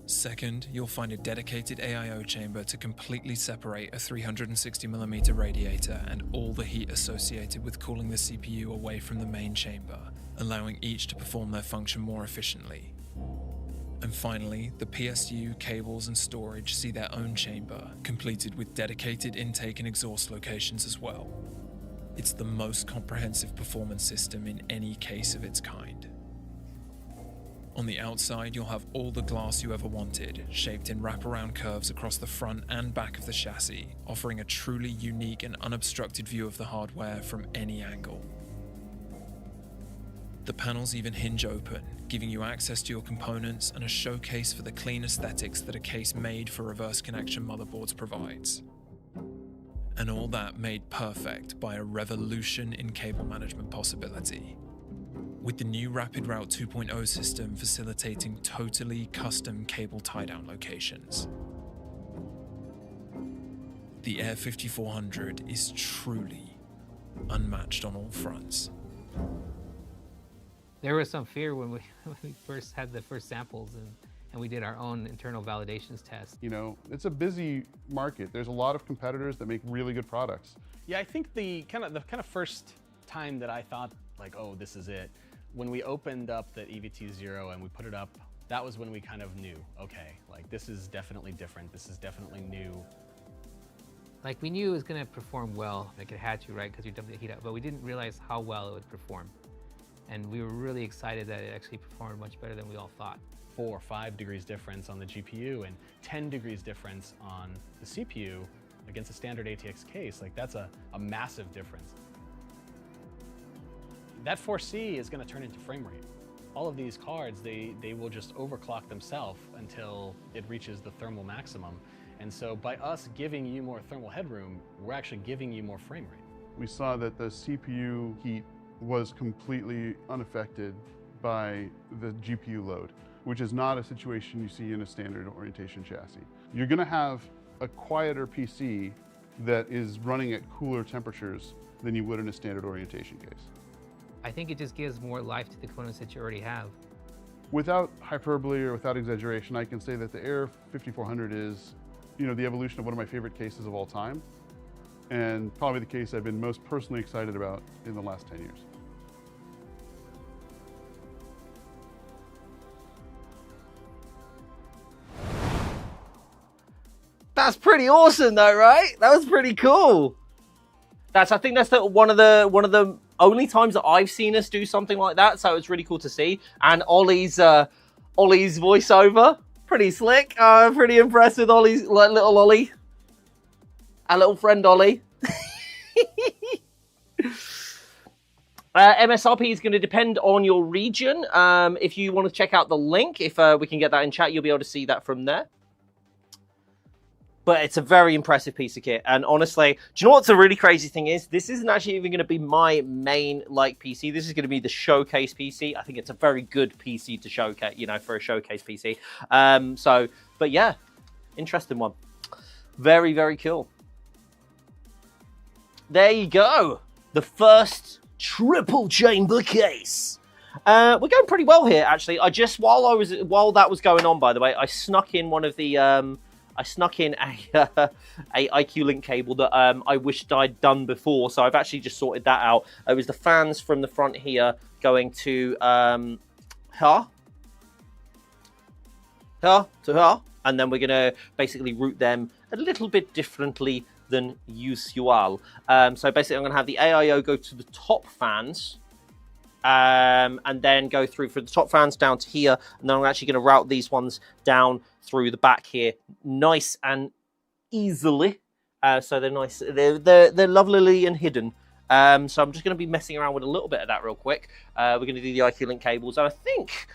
Second, you'll find a dedicated AIO chamber to completely separate a 360mm radiator and all the heat associated with cooling the CPU away from the main chamber, allowing each to perform their function more efficiently. And finally, the PSU, cables and storage see their own chamber, completed with dedicated intake and exhaust locations as well. It's the most comprehensive performance system in any case of its kind. On the outside, you'll have all the glass you ever wanted, shaped in wraparound curves across the front and back of the chassis, offering a truly unique and unobstructed view of the hardware from any angle. The panels even hinge open, giving you access to your components and a showcase for the clean aesthetics that a case made for reverse connection motherboards provides. And all that made perfect by a revolution in cable management possibility. With the new Rapid Route 2.0 system facilitating totally custom cable tie-down locations. The Air 5400 is truly unmatched on all fronts. There was some fear when we first had the first samples and we did our own internal validations test. You know, it's a busy market. There's a lot of competitors that make really good products. Yeah, I think the kind of first time that I thought like, oh, this is it, when we opened up the EVT0 and we put it up, that was when we kind of knew, okay, like this is definitely different. This is definitely new. Like we knew it was going to perform well, like it had to, right? Because you dumped the heat out, but we didn't realize how well it would perform. And we were really excited that it actually performed much better than we all thought. 4 or 5 degrees difference on the GPU and 10 degrees difference on the CPU against a standard ATX case. Like that's a massive difference. That 4C is going to turn into frame rate. All of these cards, they will just overclock themselves until it reaches the thermal maximum. And so by us giving you more thermal headroom, we're actually giving you more frame rate. We saw that the CPU heat was completely unaffected by the GPU load, which is not a situation you see in a standard orientation chassis. You're going to have a quieter PC that is running at cooler temperatures than you would in a standard orientation case. I think it just gives more life to the components that you already have. Without hyperbole or without exaggeration, I can say that the Air 5400 is, you know, the evolution of one of my favorite cases of all time, and probably the case I've been most personally excited about in the last 10 years. That's pretty awesome though, right? That was pretty cool. I think that's one of the only times that I've seen us do something like that, so it's really cool to see. And Ollie's voiceover, pretty slick. Pretty impressed with Ollie's, like little Ollie. Our little friend Ollie. MSRP is going to depend on your region. If you want to check out the link, if we can get that in chat, you'll be able to see that from there. But it's a very impressive piece of kit. And honestly, do you know what's a really crazy thing is? This isn't actually even going to be my main PC. This is going to be the showcase PC. I think it's a very good PC to showcase, you know, for a showcase PC. But yeah, interesting one. Very, very cool. There you go. The first triple chamber case. We're going pretty well here, actually. While that was going on, by the way, I snuck in one of the a IQ Link cable that I wished I'd done before, so I've actually just sorted that out. It was the fans from the front here going to her, and then we're gonna basically route them a little bit differently than usual. So basically, I'm gonna have the AIO go to the top fans. And then go through for the top fans down to here, and then I'm actually going to route these ones down through the back here, nice and easily. So they're nice, they're lovelily and hidden. So I'm just going to be messing around with a little bit of that real quick. We're going to do the IQ Link cables, and I think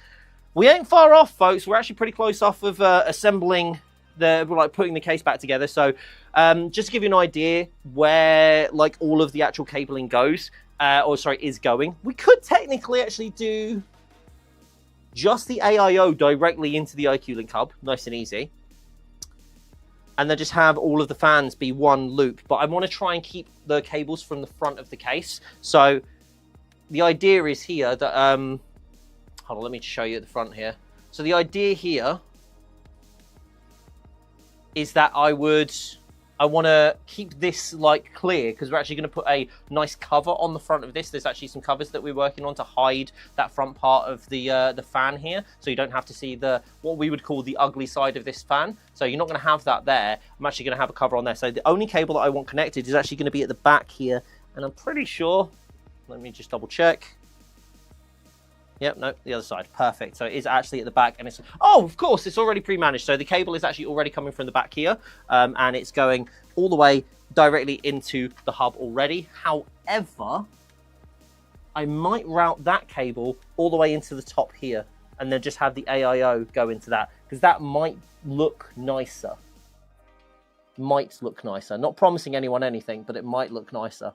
we ain't far off, folks. We're actually pretty close off of assembling putting the case back together. So just to give you an idea where like all of the actual cabling goes. Is going. We could technically actually do just the AIO directly into the IQ Link hub, nice and easy. And then just have all of the fans be one loop. But I want to try and keep the cables from the front of the case. So the idea is here that, hold on, let me show you at the front here. So the idea here is that I want to keep this like clear because we're actually going to put a nice cover on the front of this. There's actually some covers that we're working on to hide that front part of the fan here, so you don't have to see what we would call the ugly side of this fan. So you're not going to have that there. I'm actually going to have a cover on there. So the only cable that I want connected is actually going to be at the back here, and I'm pretty sure. Let me just double check. Yep, no, the other side. Perfect. So it is actually at the back, and it's... Oh, of course, it's already pre-managed. So the cable is actually already coming from the back here, and it's going all the way directly into the hub already. However, I might route that cable all the way into the top here and then just have the AIO go into that, because that might look nicer. Might look nicer. Not promising anyone anything, but it might look nicer.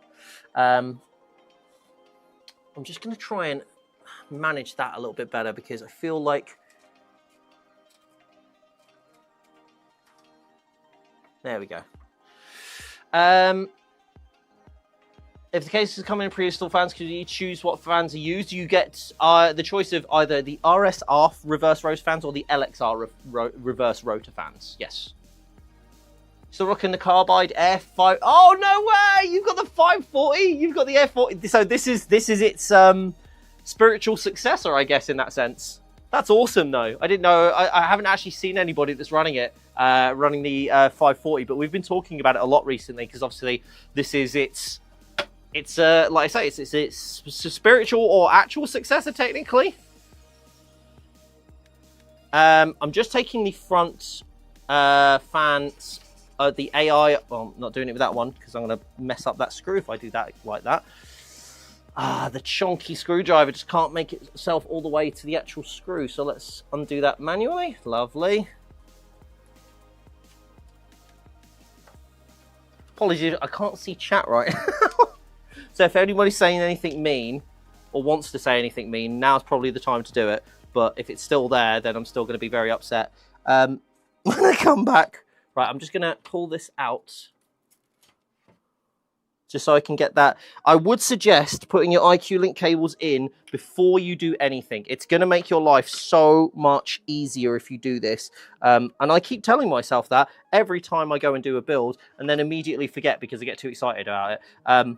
I'm just going to try and manage that a little bit better, because I feel like... There we go. If the cases come in pre-installed fans, could you choose what fans are used? You get the choice of either the RSR reverse rotor fans or the LXR reverse rotor fans. Yes. Still rocking the carbide Air5. Oh, no way! You've got the 540. You've got the Air40. So this is its spiritual successor, I guess, in that sense. That's awesome, though. I didn't know. I haven't actually seen anybody that's running it, running the 540. But we've been talking about it a lot recently, because obviously this is its like I say, it's spiritual or actual successor, technically. I'm just taking the front fans, the AI. Well, I'm not doing it with that one because I'm going to mess up that screw if I do that like that. The chunky screwdriver just can't make itself all the way to the actual screw. So let's undo that manually. Lovely. Apologies, I can't see chat right. So if anybody's saying anything mean or wants to say anything mean, now's probably the time to do it. But if it's still there, then I'm still going to be very upset. When I come back, right, I'm just going to pull this out just so I can get that. I would suggest putting your IQ Link cables in before you do anything. It's going to make your life so much easier if you do this. And I keep telling myself that every time I go and do a build, and then immediately forget because I get too excited about it.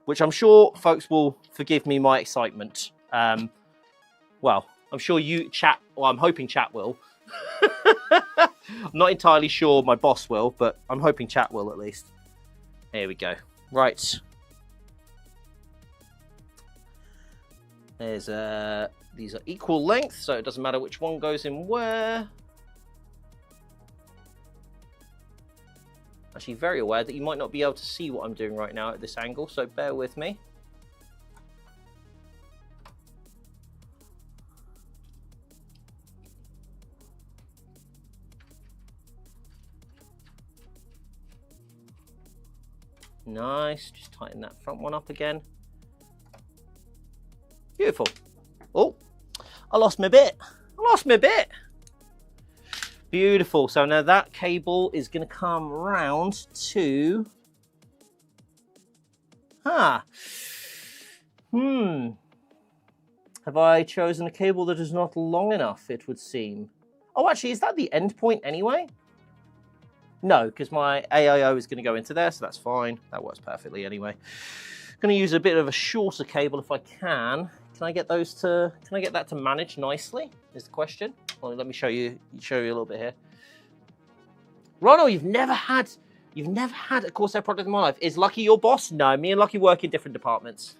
Which I'm sure folks will forgive me my excitement. Well, I'm sure chat, well, I'm hoping chat will. I'm not entirely sure my boss will, but I'm hoping chat will at least. Here we go. Right. There's these are equal length, so it doesn't matter which one goes in where. Actually very aware that you might not be able to see what I'm doing right now at this angle, so bear with me. Nice, just tighten that front one up again. Beautiful. Oh, I lost my bit. Beautiful. So now that cable is going to come round to... Have I chosen a cable that is not long enough, it would seem? Oh, actually, is that the end point anyway? No, because my AIO is going to go into there, so that's fine. That works perfectly anyway. Going to use a bit of a shorter cable if I can. Can I get those to? Can I get that to manage nicely? Is the question. Well, let me show you a little bit here. Ronald, you've never had a Corsair product in my life. Is Lucky your boss? No, me and Lucky work in different departments.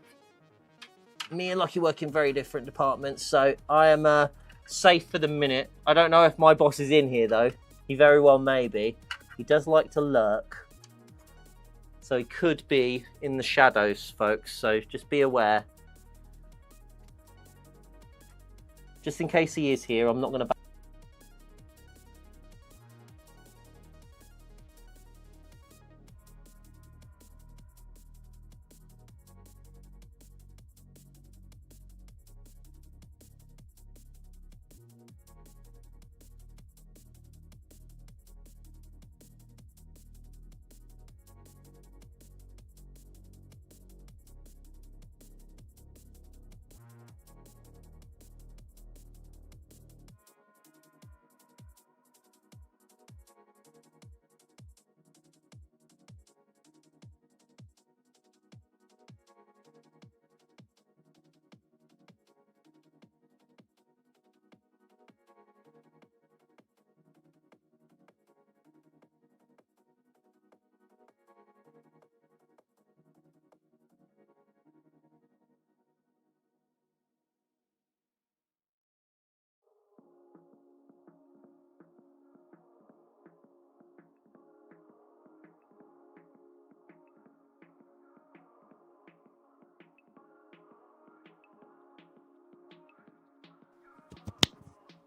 Me and Lucky work in very different departments, so I am safe for the minute. I don't know if my boss is in here though. He very well may be. He does like to lurk, so he could be in the shadows, folks. So just be aware. Just in case he is here, I'm not going to...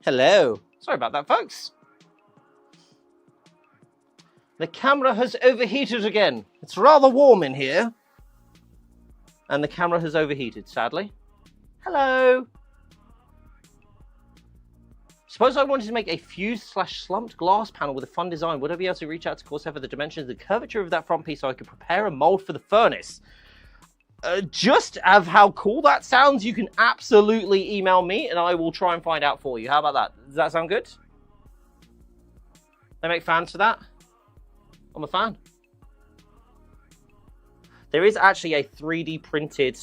Hello. Sorry about that, folks. The camera has overheated again. It's rather warm in here. And the camera has overheated, sadly. Hello. Suppose I wanted to make a fused/slumped glass panel with a fun design. Would I be able to reach out to CORSAIR for the dimensions and the curvature of that front piece so I could prepare a mold for the furnace? Just of how cool that sounds, you can absolutely email me and I will try and find out for you. How about that? Does that sound good? They make fans for that? I'm a fan. There is actually a 3D printed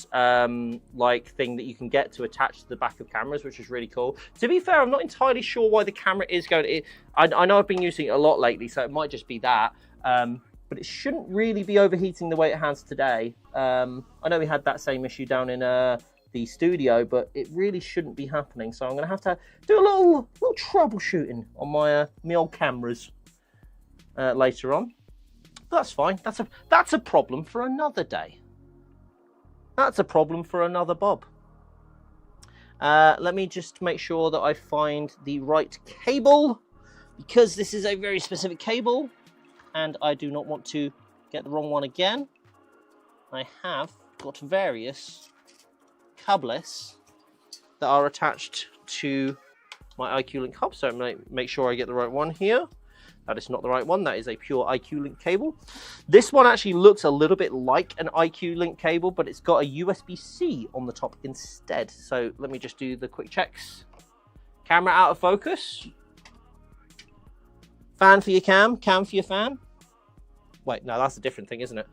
like thing that you can get to attach to the back of cameras, which is really cool. To be fair, I'm not entirely sure why the camera is going to... I know I've been using it a lot lately, so it might just be that. But it shouldn't really be overheating the way it has today. I know we had that same issue down in the studio, but it really shouldn't be happening. So I'm going to have to do a little troubleshooting on my old cameras later on. That's fine. That's a problem for another day. That's a problem for another Bob. Let me just make sure that I find the right cable, because this is a very specific cable and I do not want to get the wrong one again. I have got various cables that are attached to my IQ Link hub, so make sure I get the right one here. That is not the right one. That is a pure IQ Link cable. This one actually looks a little bit like an IQ Link cable, but it's got a USB-C on the top instead. So let me just do the quick checks. Camera out of focus. Fan for your cam. Cam for your fan. Wait, no, that's a different thing, isn't it?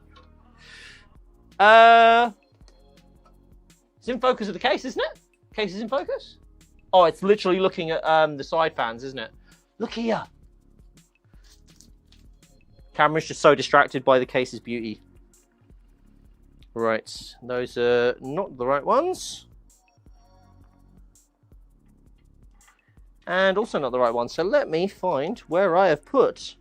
It's in focus of the case, isn't it? Case is in focus. Oh, it's literally looking at the side fans, isn't it? Look here. Camera's just so distracted by the case's beauty. Right, those are not the right ones. And also not the right one. So let me find where I have put.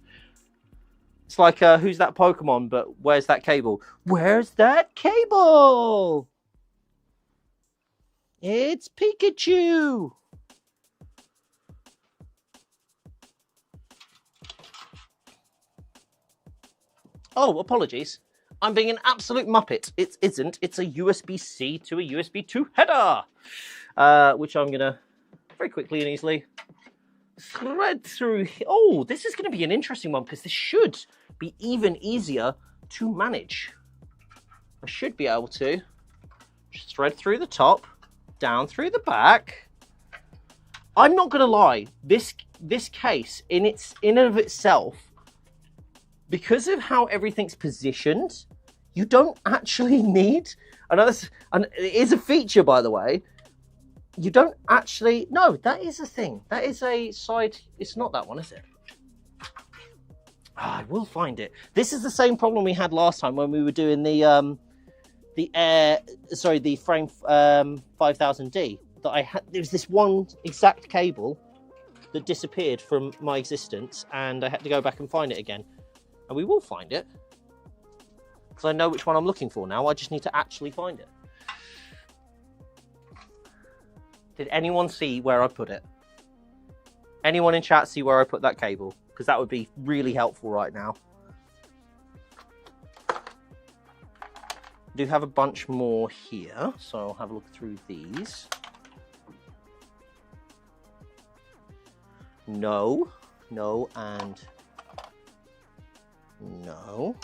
It's like, who's that Pokemon, but where's that cable? Where's that cable? It's Pikachu. Oh, apologies. I'm being an absolute muppet. It isn't. It's a USB-C to a USB 2 header, which I'm going to very quickly and easily thread through. Oh, this is going to be an interesting one because this should be even easier to manage. I should be able to just thread through the top, down through the back. I'm not going to lie. This case in and of itself, because of how everything's positioned, you don't actually need, and it is a feature, by the way, you don't actually, no, that is a thing. That is a side, it's not that one, is it? I will find it. This is the same problem we had last time when we were doing the Frame 5000D, that I had, there was this one exact cable that disappeared from my existence, and I had to go back and find it again. And we will find it, because I know which one I'm looking for now. I just need to actually find it. Did anyone see where I put it? Anyone in chat see where I put that cable? Because that would be really helpful right now. I do have a bunch more here, so I'll have a look through these. No, and no.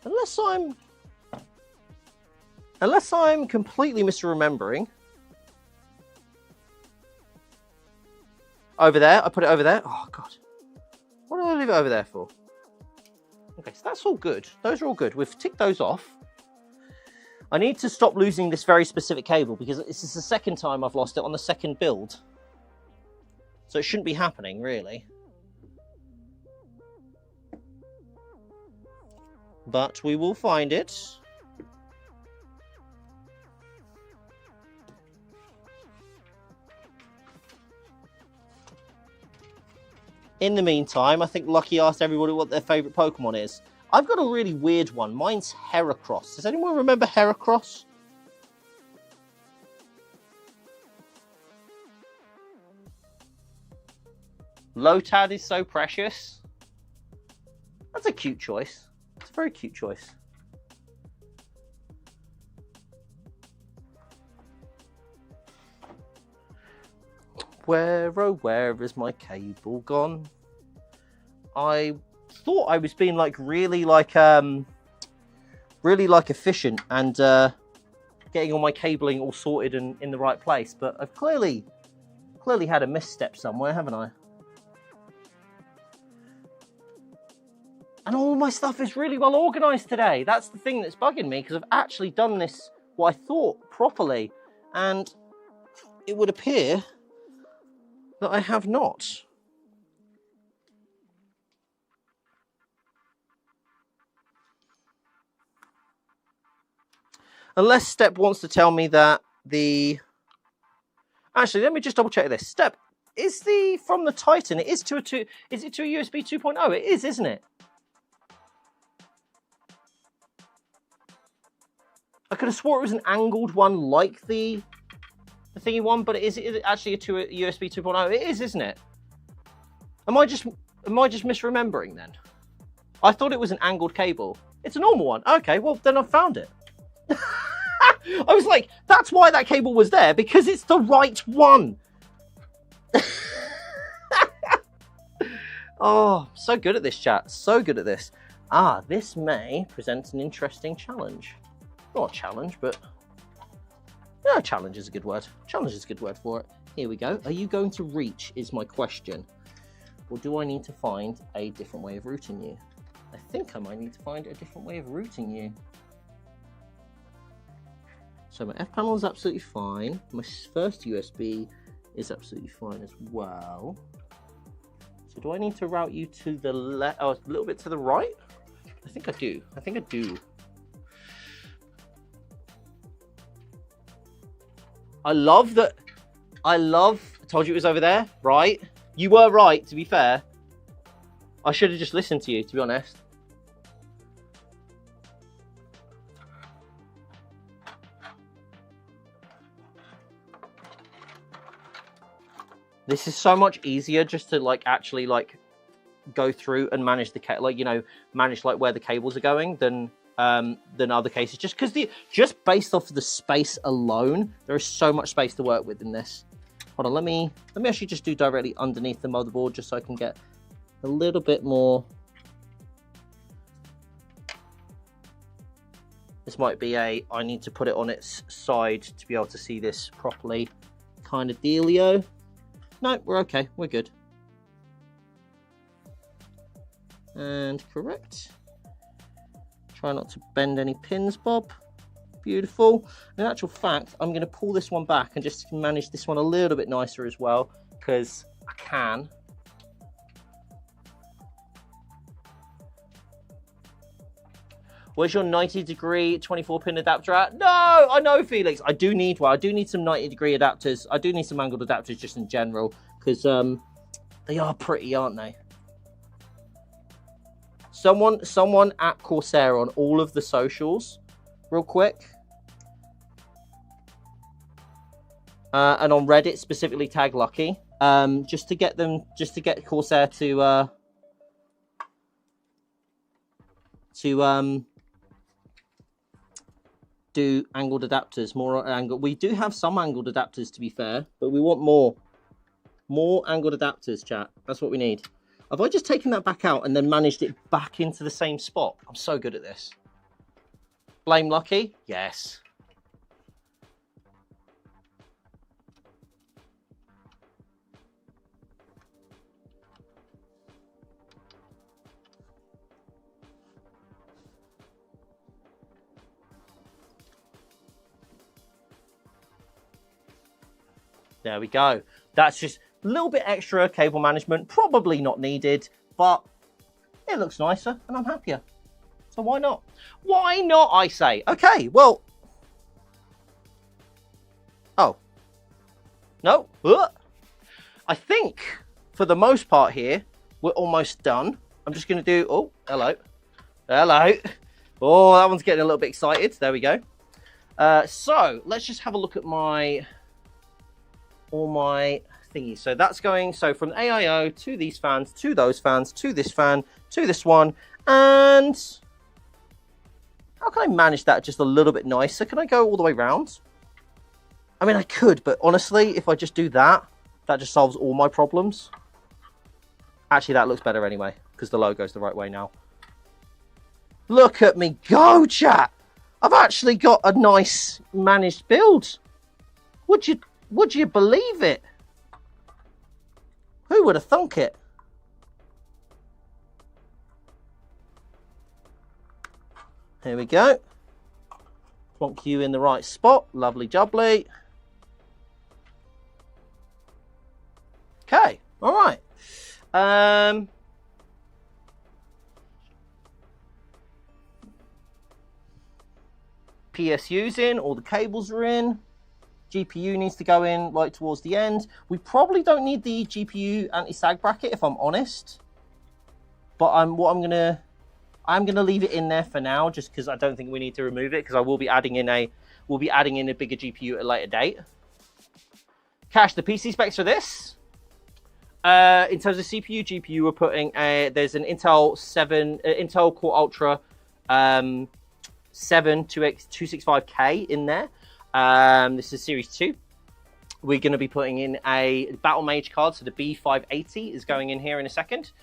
Unless I'm completely misremembering. Over there, I put it over there. Oh God, what did I leave it over there for? Okay, so that's all good. Those are all good. We've ticked those off. I need to stop losing this very specific cable because this is the second time I've lost it on the second build. So it shouldn't be happening, really. But we will find it. In the meantime, I think Lucky asked everybody what their favourite Pokemon is. I've got a really weird one. Mine's Heracross. Does anyone remember Heracross? Lotad is so precious. That's a cute choice. It's a very cute choice. Where, oh, where is my cable gone? I thought I was being like really like efficient and getting all my cabling all sorted and in the right place, but I've clearly had a misstep somewhere, haven't I? And all my stuff is really well organized today. That's the thing that's bugging me, because I've actually done this what I thought properly, and it would appear that I have not. Unless Step wants to tell me that the... Actually, let me just double check this. Step, is the from the Titan, it is to a is it to a USB 2.0? It is, isn't it? I could have swore it was an angled one like the thingy one, but is it actually to a USB 2.0? It is, isn't it? Am I just misremembering then? I thought it was an angled cable. It's a normal one. Okay, well then I've found it. I was like, that's why that cable was there, because it's the right one. Oh, so good at this, chat. So good at this. Ah, this may present an interesting challenge. Not a challenge, but... No, challenge is a good word. Challenge is a good word for it. Here we go. Are you going to reach, is my question. Or do I need to find a different way of routing you? I think I might need to find a different way of routing you. So my F panel is absolutely fine. My first USB is absolutely fine as well. So do I need to route you to the left? Oh, a little bit to the right? I think I do. I think I do. I told you it was over there, right? You were right, to be fair. I should have just listened to you, to be honest. This is so much easier just to like actually like go through and manage the manage like where the cables are going than other cases. Just because just based off of the space alone, there is so much space to work with in this. Hold on, let me actually just do directly underneath the motherboard just so I can get a little bit more. This might be I need to put it on its side to be able to see this properly kind of dealio. No, we're okay. We're good. And correct. Try not to bend any pins, Bob. Beautiful. In actual fact, I'm going to pull this one back and just manage this one a little bit nicer as well, because I can. Where's your 90-degree 24-pin adapter at? No, I know, Felix. I do need one. I do need some 90-degree adapters. I do need some angled adapters just in general, because they are pretty, aren't they? Someone at CORSAIR on all of the socials, real quick. And on Reddit, specifically tag Lucky. Just to get CORSAIR to do angled adapters, more angled. We do have some angled adapters, to be fair, but we want more angled adapters, chat. That's what we need. Have I just taken that back out and then managed it back into the same spot? I'm so good at this. Blame Lucky? Yes. There we go. That's just a little bit extra cable management, probably not needed, but it looks nicer and I'm happier. So why not? Why not, I say? Okay, well. Oh. No. I think for the most part here, we're almost done. I'm just going to do, oh, hello. Hello. Oh, that one's getting a little bit excited. There we go. So let's just have a look at all my thingy. So that's going, so from AIO to these fans, to those fans, to this fan, to this one. And how can I manage that just a little bit nicer? Can I go all the way around? I mean, I could, but honestly, if I just do that, that just solves all my problems. Actually, that looks better anyway, because the logo's the right way now. Look at me go, chat! I've actually got a nice managed build. Would you believe it? Who would have thunk it? Here we go. Plonk you in the right spot. Lovely jubbly. Okay, all right. PSU's in, all the cables are in. GPU needs to go in like towards the end. We probably don't need the GPU anti-sag bracket, if I'm honest. But I'm gonna leave it in there for now, just because I don't think we need to remove it, because I will be adding in a bigger GPU at a later date. Cash, the PC specs for this. In terms of CPU, GPU, we're putting there's an Intel Core Ultra 7 265K in there. This is Series 2. We're going to be putting in a Battle Mage card, so the B580 is going in here in a second.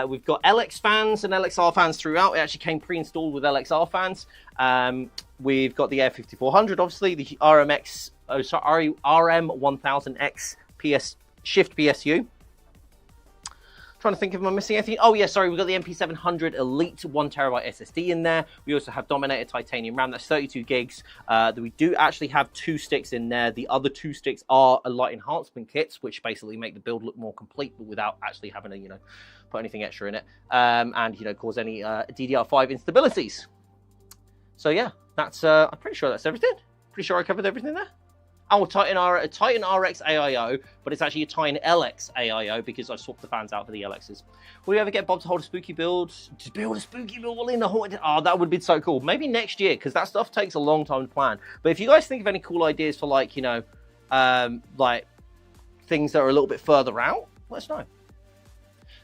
We've got LX fans and LXR fans throughout. It actually came pre-installed with LXR fans. We've got the Air 5400, obviously, the RM1000X Shift PSU. Trying to think if I'm missing anything. Oh yeah, sorry, we've got the MP700 Elite 1TB SSD in there. We also have Dominator Titanium RAM, that's 32 gigs. We do actually have 2 sticks in there. The other 2 sticks are a light enhancement kits, which basically make the build look more complete, but without actually having to, put anything extra in it, and cause any DDR5 instabilities. So yeah, that's I'm pretty sure that's everything. Pretty sure I covered everything there. Oh, Titan RX AIO, but it's actually a Titan LX AIO because I swapped the fans out for the LXs. Will you ever get Bob to hold a spooky build? Just build a spooky build in the haunted... Oh, that would be so cool. Maybe next year, because that stuff takes a long time to plan. But if you guys think of any cool ideas for, like, things that are a little bit further out, let us know.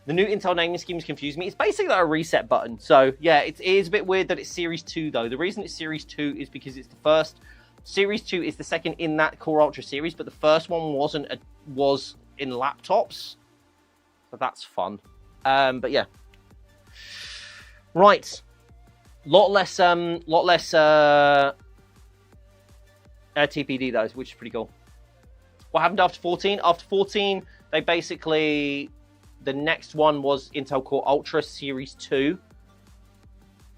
The new Intel naming schemes confuse me. It's basically like a reset button. So, yeah, it is a bit weird that it's Series 2, though. The reason it's Series 2 is because it's the first... Series 2 is the second in that Core Ultra series, but the first one was in laptops. So that's fun. But yeah. Right. Lot less TPD though, which is pretty cool. What happened after 14? After 14, they basically... The next one was Intel Core Ultra Series 2.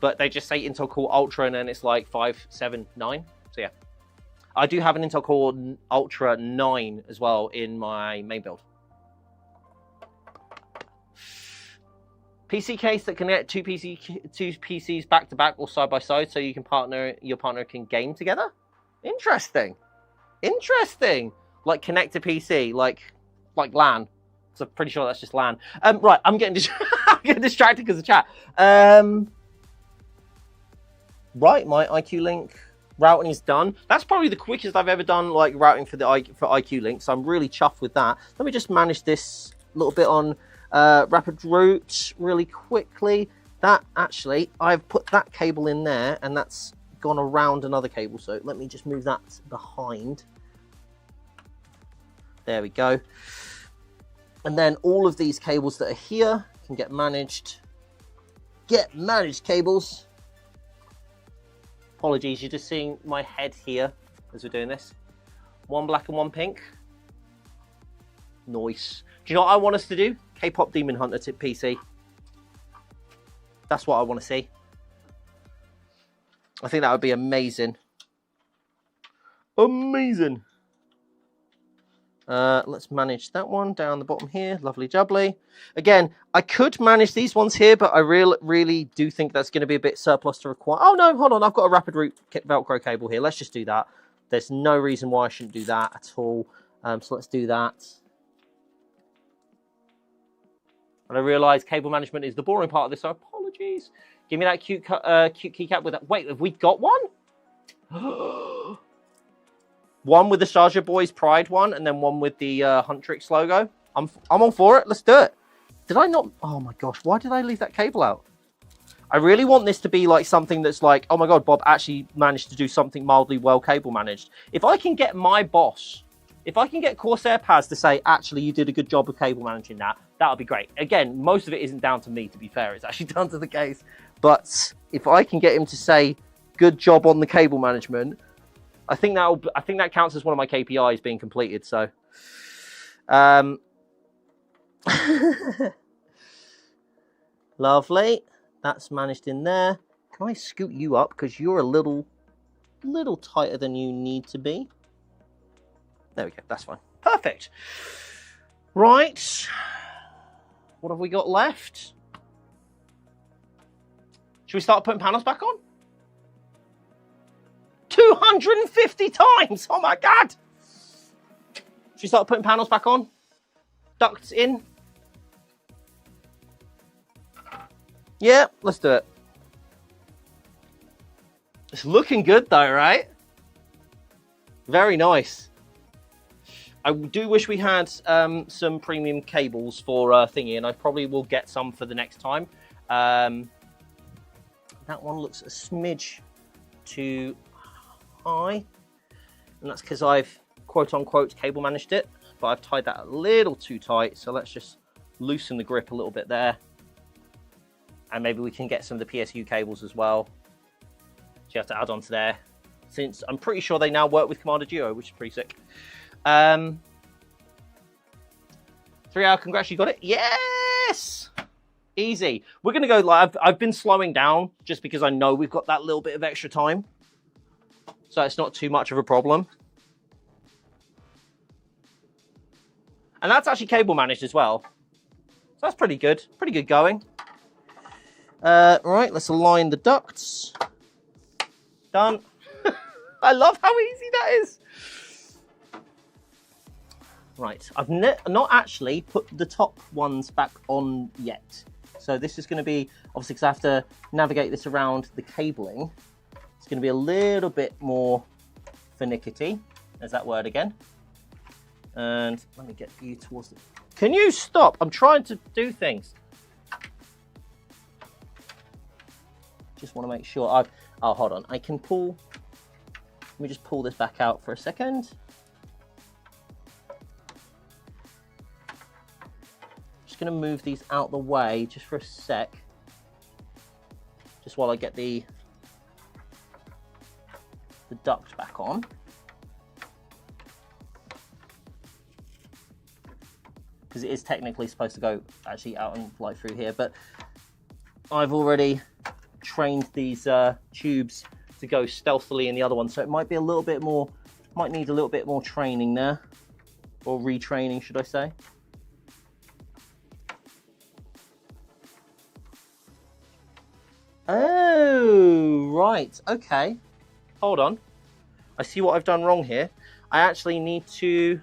But they just say Intel Core Ultra and then it's like 5, 7, 9. So yeah. I do have an Intel Core Ultra 9 as well in my main build. PC case that can get two PCs back to back or side by side, so you can your partner can game together. Interesting. Like connect to PC, like LAN. So I'm pretty sure that's just LAN. Right, I'm getting distracted because of chat. Right, my IQ Link routing is done. That's probably the quickest I've ever done like routing for IQ Link, so I'm really chuffed with that. Let me just manage this little bit on Rapid Route really quickly. That actually, I've put that cable in there and that's gone around another cable, so let me just move that behind. There we go. And then all of these cables that are here can get managed. Get managed cables. Apologies, you're just seeing my head here as we're doing this. One black and one pink. Nice. Do you know what I want us to do? K-pop Demon Hunter to PC. That's what I want to see. I think that would be amazing. Amazing. Let's manage that one down the bottom here. Lovely jubbly. Again, I could manage these ones here, but I really do think that's going to be a bit surplus to require. Oh no, hold on. I've got a Rapid Route Velcro cable here. Let's just do that. There's no reason why I shouldn't do that at all. So let's do that. And I realise cable management is the boring part of this, so apologies. Give me that cute keycap with that. Wait, have we got one? One with the Charger Boys Pride one, and then one with the Huntrix logo. I'm all for it. Let's do it. Did I not? Oh my gosh, why did I leave that cable out? I really want this to be like something that's like, oh my God, Bob actually managed to do something mildly well cable managed. If I can get my boss, if I can get Corsair Paz to say, actually, you did a good job of cable managing that, that would be great. Again, most of it isn't down to me, to be fair. It's actually down to the case. But if I can get him to say, good job on the cable management, I think that counts as one of my KPIs being completed. So, lovely. That's managed in there. Can I scoot you up because you're a little tighter than you need to be? There we go. That's fine. Perfect. Right. What have we got left? Should we start putting panels back on? 250 times! Oh my God! Should we start putting panels back on? Ducts in? Yeah, let's do it. It's looking good though, right? Very nice. I do wish we had some premium cables for thingy, and I probably will get some for the next time. That one looks a smidge too high, and that's because I've quote-unquote cable managed it, but I've tied that a little too tight, so let's just loosen the grip a little bit there. And maybe we can get some of the PSU cables as well. So you have to add on to there, since I'm pretty sure they now work with Commander Duo, which is pretty sick. 3 hour, congrats, you got it. Yes! Easy. We're going to go live. I've been slowing down just because I know we've got that little bit of extra time. So it's not too much of a problem. And that's actually cable managed as well. So that's pretty good. Pretty good going. Right, let's align the ducts. Done. I love how easy that is. Right, I've not actually put the top ones back on yet. So this is going to be, obviously, because I have to navigate this around the cabling. It's going to be a little bit more finicky. There's that word again. And let me get you towards the... Can you stop? I'm trying to do things. Just want to make sure I've... Oh, hold on. I can pull... Let me just pull this back out for a second. Just going to move these out the way just for a sec. Just while I get the duct back on. Because it is technically supposed to go actually out and fly through here, but I've already trained these tubes to go stealthily in the other one, so it might be a little bit more, might need a little bit more training there, or retraining, should I say. Oh, right, okay. Hold on. I see what I've done wrong here. I actually need to...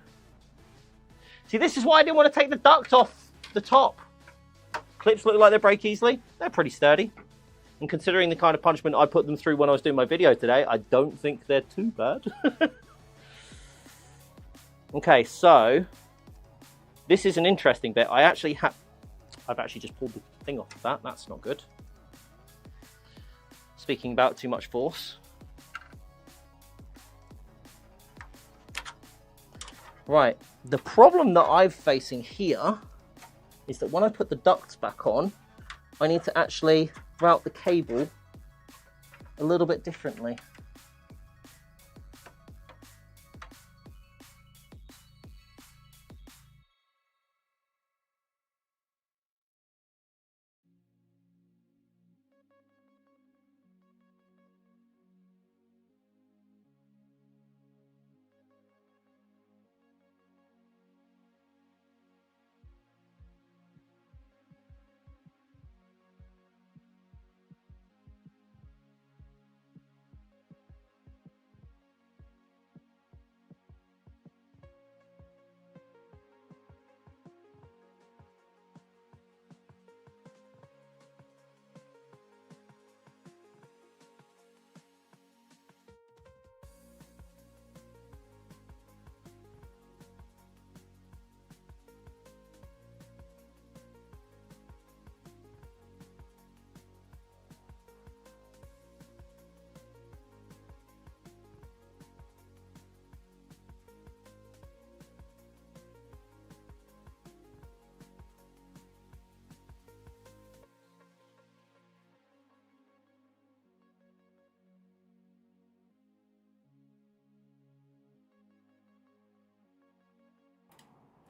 See, this is why I didn't want to take the duct off the top. Clips look like they break easily. They're pretty sturdy. And considering the kind of punishment I put them through when I was doing my video today, I don't think they're too bad. Okay, so this is an interesting bit. I've actually just pulled the thing off of that. That's not good. Speaking about too much force. Right, the problem that I'm facing here is that when I put the ducts back on, I need to actually route the cable a little bit differently.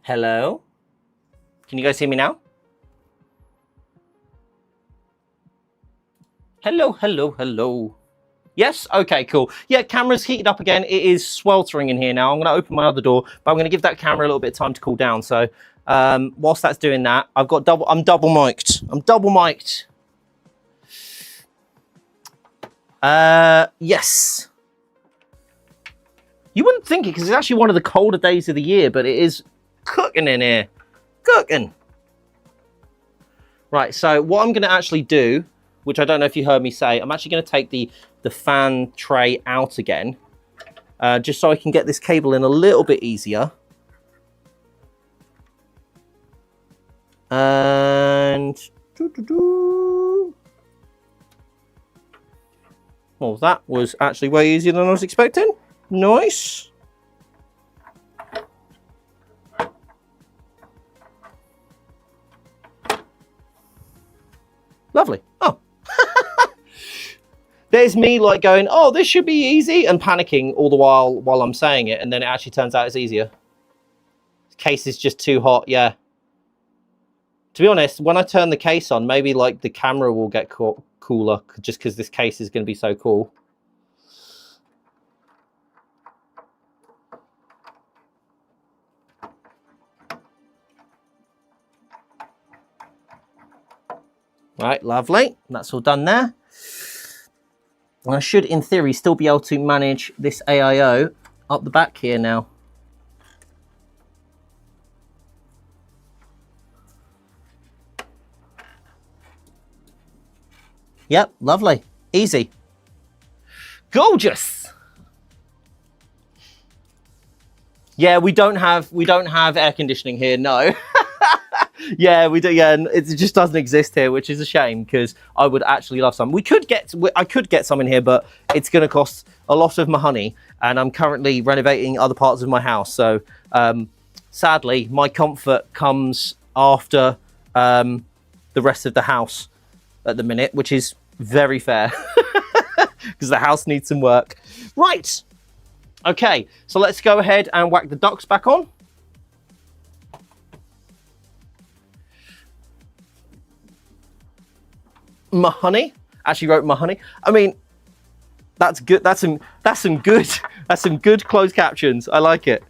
Hello? Can you guys hear me now? Hello, hello, hello. Yes? Okay, cool. Yeah, camera's heated up again. It is sweltering in here now. I'm going to open my other door, but I'm going to give that camera a little bit of time to cool down. So whilst that's doing that, I'm double mic'd. I'm double mic'd. Yes. You wouldn't think it because it's actually one of the colder days of the year, but it is cooking in here. Cooking. Right, so what I'm going to actually do, which I don't know if you heard me say, I'm actually going to take the fan tray out again, just so I can get this cable in a little bit easier. And well, that was actually way easier than I was expecting. Nice. Lovely. Oh. There's me like going, oh, this should be easy, and panicking all the while I'm saying it, and then it actually turns out it's easier. This case is just too hot, yeah. To be honest, when I turn the case on, maybe like the camera will get cooler just because this case is going to be so cool. Right, lovely. That's all done there. And I should, in theory, still be able to manage this AIO up the back here now. Yep, lovely. Easy. Gorgeous. Yeah, we don't have air conditioning here, no. Yeah, we do. Yeah, it just doesn't exist here, which is a shame because I would actually love some. I could get some in here, but it's going to cost a lot of money, and I'm currently renovating other parts of my house. So, sadly, my comfort comes after the rest of the house at the minute, which is very fair because the house needs some work. Right. Okay, so let's go ahead and whack the ducts back on. Mahoney. Actually wrote Mahoney. I mean, that's good. That's some good closed captions. I like it.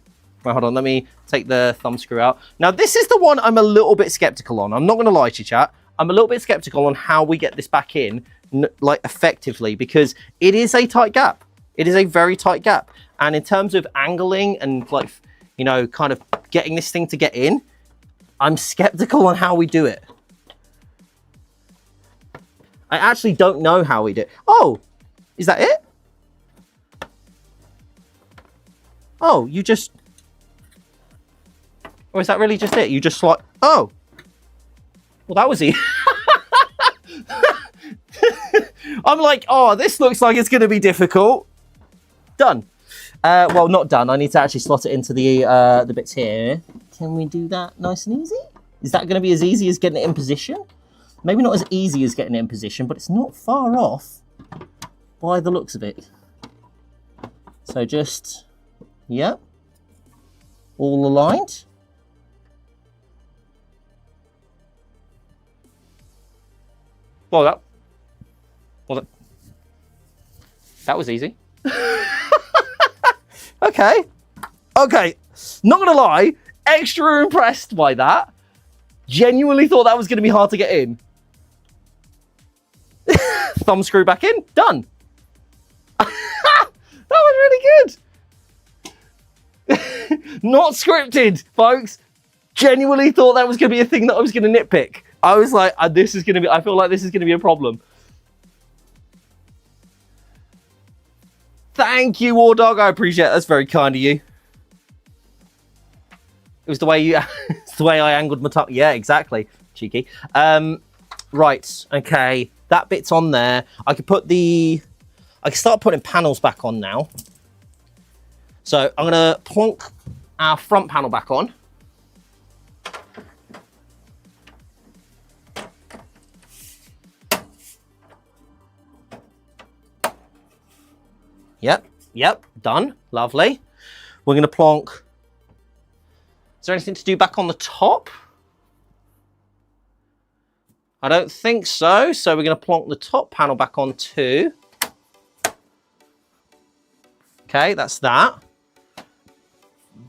Right, hold on. Let me take the thumb screw out. Now, this is the one I'm a little bit skeptical on. I'm not going to lie to you, chat. I'm a little bit skeptical on how we get this back in, like, effectively, because it is a tight gap. It is a very tight gap. And in terms of angling and, like, you know, kind of getting this thing to get in, I'm skeptical on how we do it. I actually don't know how we do it. Oh, is that it? Oh, you just... Or is that really just it? You just like... Oh. Well, that was easy. I'm like, oh, this looks like it's going to be difficult. Done. Well, not done. I need to actually slot it into the bits here. Can we do that nice and easy? Is that going to be as easy as getting it in position? Maybe not as easy as getting it in position, but it's not far off by the looks of it. So just, yeah, all aligned. Well, that was easy. Okay. Not gonna lie, extra impressed by that. Genuinely thought that was gonna be hard to get in. Thumb screw back in, done. That was really good. Not scripted, folks. Genuinely thought that was gonna be a thing that I was gonna nitpick. I was like, I feel like this is gonna be a problem. Thank you, War Dog. I appreciate it. That's very kind of you. It was the way it's the way I angled my tongue. Yeah, exactly. Cheeky. Right. Okay. That bit's on there. I can start putting panels back on now. So I'm gonna plonk our front panel back on. Yep, done. Lovely. We're going to plonk Is there anything to do back on the top? I don't think so. So we're going to plonk the top panel back on too. Okay, that's that.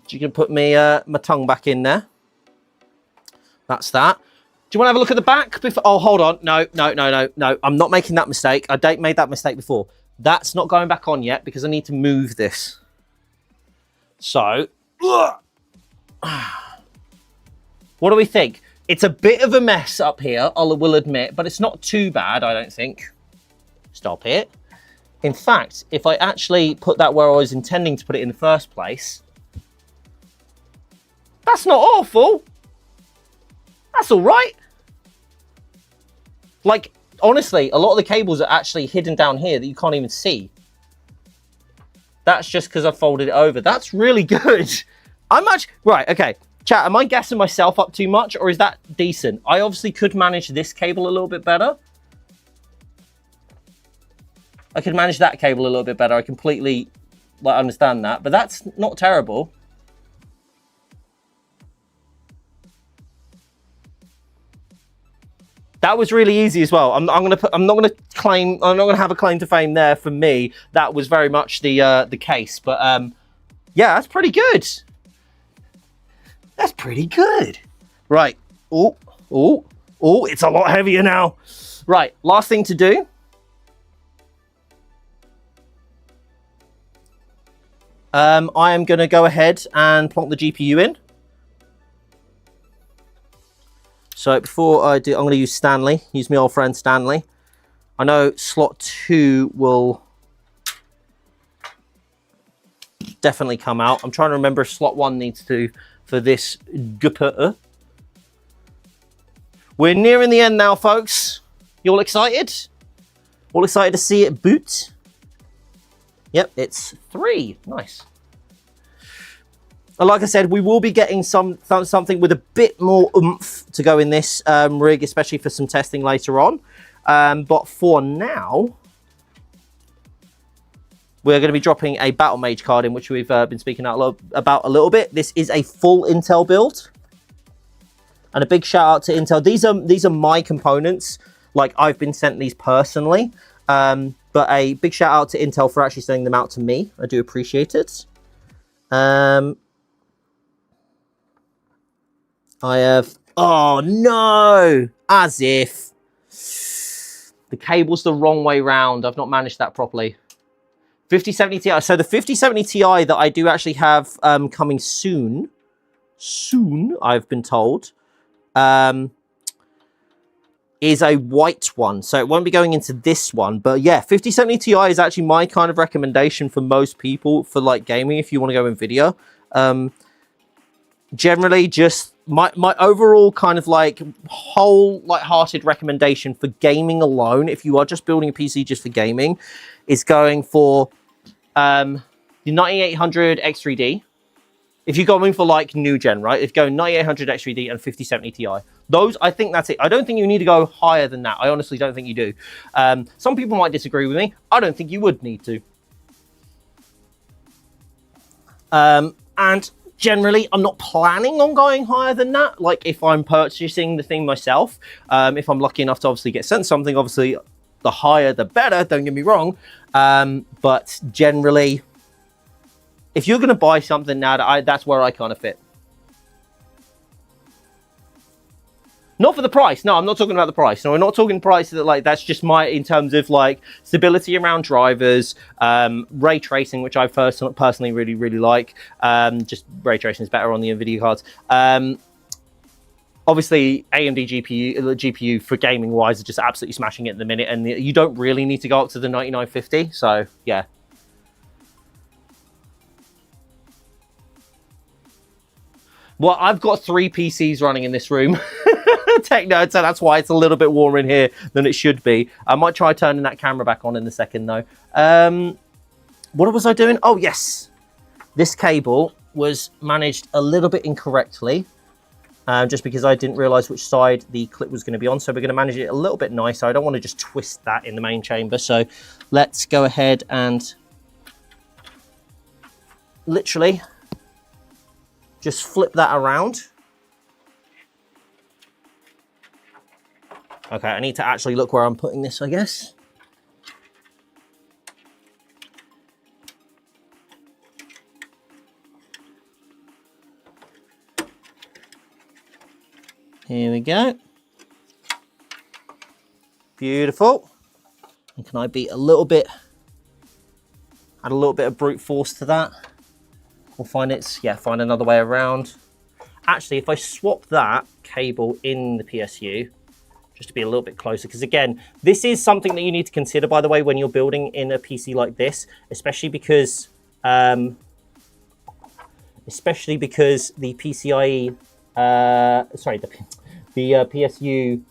You can put me my tongue back in there. That's that. Do you want to have a look at the back? Before? Oh, hold on. No. I'm not making that mistake. I made that mistake before. That's not going back on yet because I need to move this. So, what do we think? It's a bit of a mess up here, I will admit, but it's not too bad, I don't think. Stop it. In fact, if I actually put that where I was intending to put it in the first place, that's not awful. That's all right. Like, honestly, a lot of the cables are actually hidden down here that you can't even see. That's just because I folded it over. That's really good. Right, okay. Chat, am I gassing myself up too much or is that decent? I obviously could manage this cable a little bit better. I could manage that cable a little bit better. I completely understand that, but that's not terrible. That was really easy as well. I'm not gonna have a claim to fame there for me. That was very much the case. But yeah, that's pretty good. That's pretty good. Right. Oh, it's a lot heavier now. Right, last thing to do. I am gonna go ahead and plonk the GPU in. So before I do, I'm going to use Stanley, use my old friend Stanley. I know slot 2 will definitely come out. I'm trying to remember if slot 1 needs to for this GPU. We're nearing the end now, folks. You all excited? All excited to see it boot? Yep, it's 3. Nice. And like I said, we will be getting something with a bit more oomph to go in this rig, especially for some testing later on. But for now, we're going to be dropping a Battle Mage card in, which we've been speaking about a little bit. This is a full Intel build. And a big shout out to Intel. These are my components. Like, I've been sent these personally. But a big shout out to Intel for actually sending them out to me. I do appreciate it. I have, oh no, as if the cable's the wrong way round. I've not managed that properly. 5070 Ti, so the 5070 Ti that I do actually have coming soon, I've been told, is a white one. So it won't be going into this one, but yeah, 5070 Ti is actually my kind of recommendation for most people for like gaming if you want to go in video. Generally just my overall kind of like whole light-hearted recommendation for gaming alone, if you are just building a PC just for gaming, is going for the 9800 X3D. If you're going for like new gen, right? If you go 9800 X3D and 5070 Ti, those, I think that's it. I don't think you need to go higher than that. I honestly don't think you do. Some people might disagree with me. I don't think you would need to. And generally, I'm not planning on going higher than that. Like, if I'm purchasing the thing myself, if I'm lucky enough to obviously get sent something, obviously, the higher the better, don't get me wrong. But generally, if you're going to buy something now, that's where I kind of fit. Not for the price. No, I'm not talking about the price. No, we're not talking price that like that's just my in terms of like stability around drivers, ray tracing, which I personally really like. Just ray tracing is better on the NVIDIA cards. Obviously, AMD GPU for gaming wise are just absolutely smashing it at the minute, and you don't really need to go up to the 9950. So yeah. Well, I've got 3 PCs running in this room. Tech nerd, so that's why it's a little bit warmer in here than it should be. I might try turning that camera back on in a second, though. What was I doing? Oh, yes. This cable was managed a little bit incorrectly, just because I didn't realize which side the clip was going to be on. So we're going to manage it a little bit nicer. I don't want to just twist that in the main chamber. So let's go ahead and literally just flip that around. Okay, I need to actually look where I'm putting this, I guess. Here we go. Beautiful. And can I be a little bit, add a little bit of brute force to that? We'll find find another way around. Actually, if I swap that cable in the PSU, just to be a little bit closer, because again, this is something that you need to consider, by the way, when you're building in a PC like this, especially because the PCIe, the PSU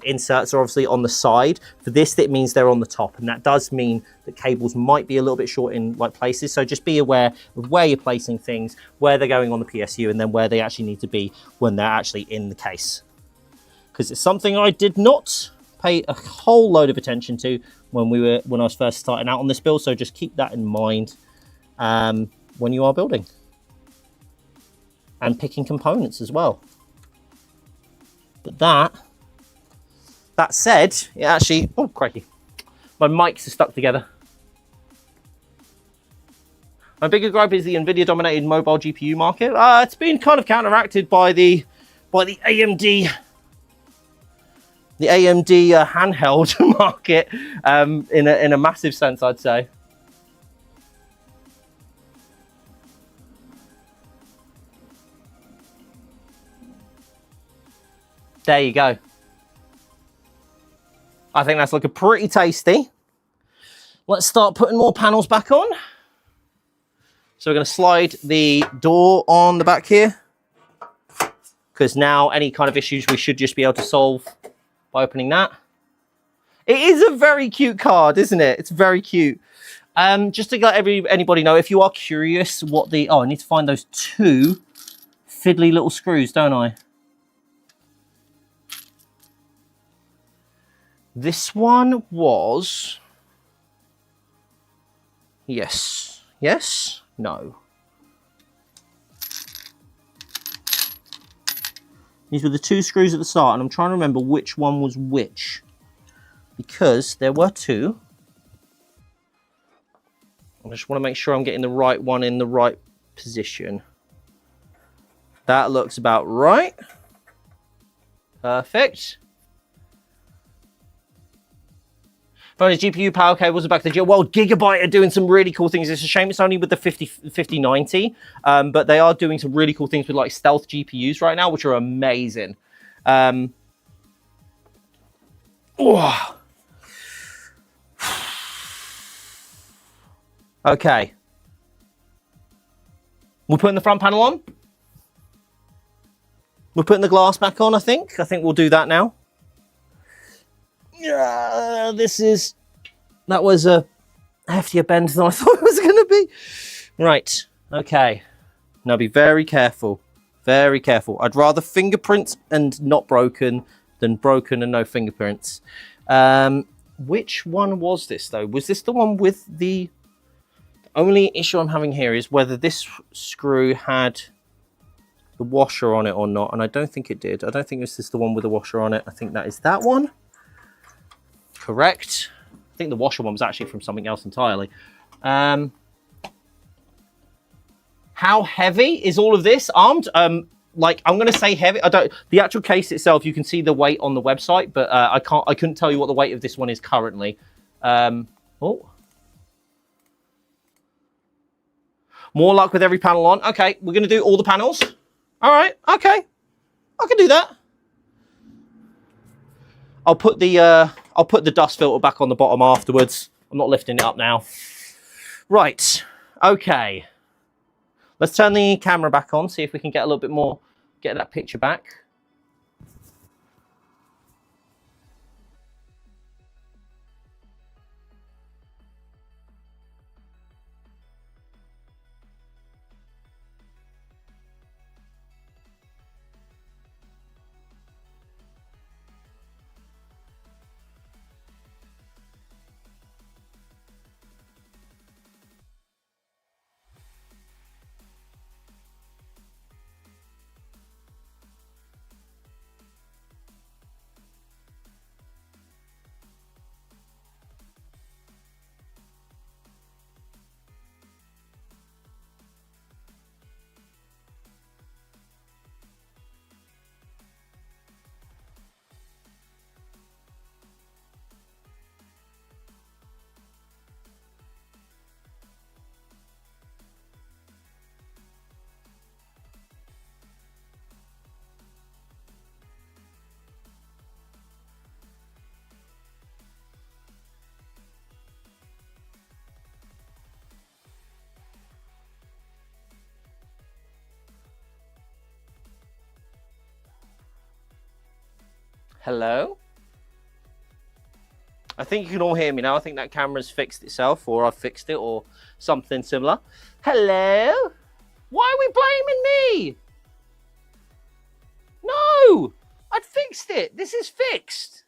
inserts are obviously on the side. For this, it means they're on the top, and that does mean that cables might be a little bit short in like places. So just be aware of where you're placing things, where they're going on the PSU, and then where they actually need to be when they're actually in the case. Because it's something I did not pay a whole load of attention to when I was first starting out on this build. So just keep that in mind when you are building and picking components as well. But that said, it actually, oh crikey, my mics are stuck together. My bigger gripe is the NVIDIA dominated mobile GPU market. It's been kind of counteracted by the AMD. The AMD handheld market in a massive sense, I'd say. There you go. I think that's looking pretty tasty. Let's start putting more panels back on. So we're going to slide the door on the back here, because now any kind of issues we should just be able to solve by opening that. It is a very cute card, isn't it? It's very cute. Just to let anybody know, if you are curious what the... Oh, I need to find those two fiddly little screws, don't I? This one was... Yes. Yes? No. These were the two screws at the start, and I'm trying to remember which one was which, because there were two. I just want to make sure I'm getting the right one in the right position. That looks about right. Perfect. Phone GPU power cables are back to well, Gigabyte are doing some really cool things. It's a shame it's only with the 5090, but they are doing some really cool things with like stealth GPUs right now, which are amazing. Oh. Okay. We're putting the front panel on. We're putting the glass back on, I think. I think we'll do that now. That was a heftier bend than I thought it was going to be. Right, okay. Now be very careful, very careful. I'd rather fingerprints and not broken than broken and no fingerprints. Which one was this though? Was this the one with the only issue I'm having here is whether this screw had the washer on it or not, and I don't think it did. I don't think this is the one with the washer on it. I think that is that one. Correct. I think the washer one was actually from something else entirely. How heavy is all of this armed? Like I'm going to say heavy. The actual case itself, you can see the weight on the website, but I couldn't tell you what the weight of this one is currently. Oh. More luck with every panel on. Okay, we're going to do all the panels. All right. Okay, I can do that. I'll put the dust filter back on the bottom afterwards. I'm not lifting it up now. Right. Okay. Let's turn the camera back on, see if we can get a little bit more, get that picture back. Hello? I think you can all hear me now. I think that camera's fixed itself, or I've fixed it, or something similar. Hello? Why are we blaming me? No! I'd fixed it. This is fixed.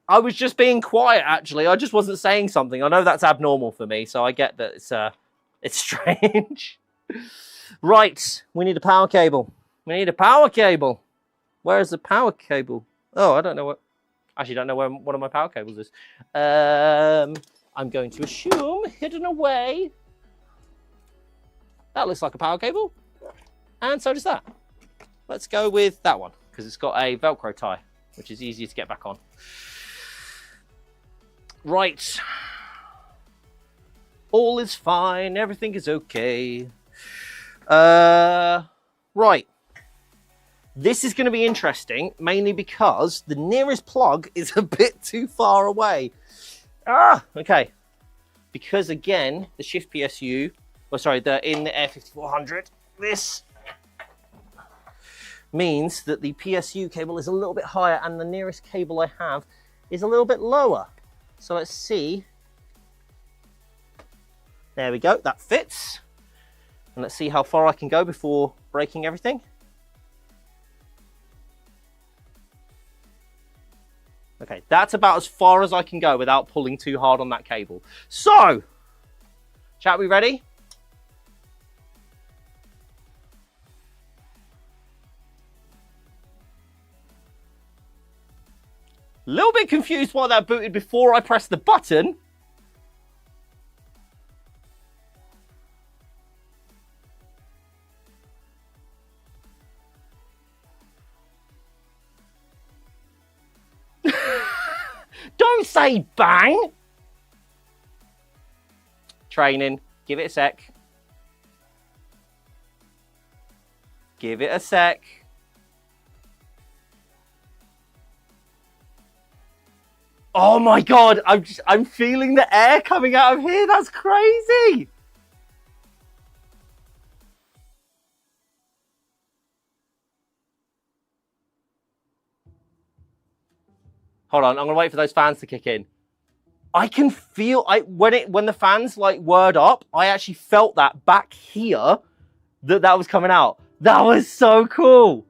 I was just being quiet, actually. I just wasn't saying something. I know that's abnormal for me, so I get that it's strange. Right, we need a power cable. We need a power cable. Where is the power cable? Oh, I don't know what... Actually, don't know where one of my power cables is. I'm going to assume hidden away. That looks like a power cable. And so does that. Let's go with that one, because it's got a Velcro tie, which is easier to get back on. Right. All is fine. Everything is okay. Right. This is going to be interesting, mainly because the nearest plug is a bit too far away. Okay. Because, again, the Shift PSU... Oh, sorry, in the Air 5400, this means that the PSU cable is a little bit higher and the nearest cable I have is a little bit lower. So let's see. There we go, that fits. And let's see how far I can go before breaking everything. Okay, that's about as far as I can go without pulling too hard on that cable. So, chat, we ready? A little bit confused why that booted before I pressed the button. Don't say bang. Training. Give it a sec. Give it a sec. Oh my God, I'm feeling the air coming out of here. That's crazy. Hold on, I'm gonna wait for those fans to kick in. I can feel when the fans like whirred up, I actually felt that back here that was coming out. That was so cool.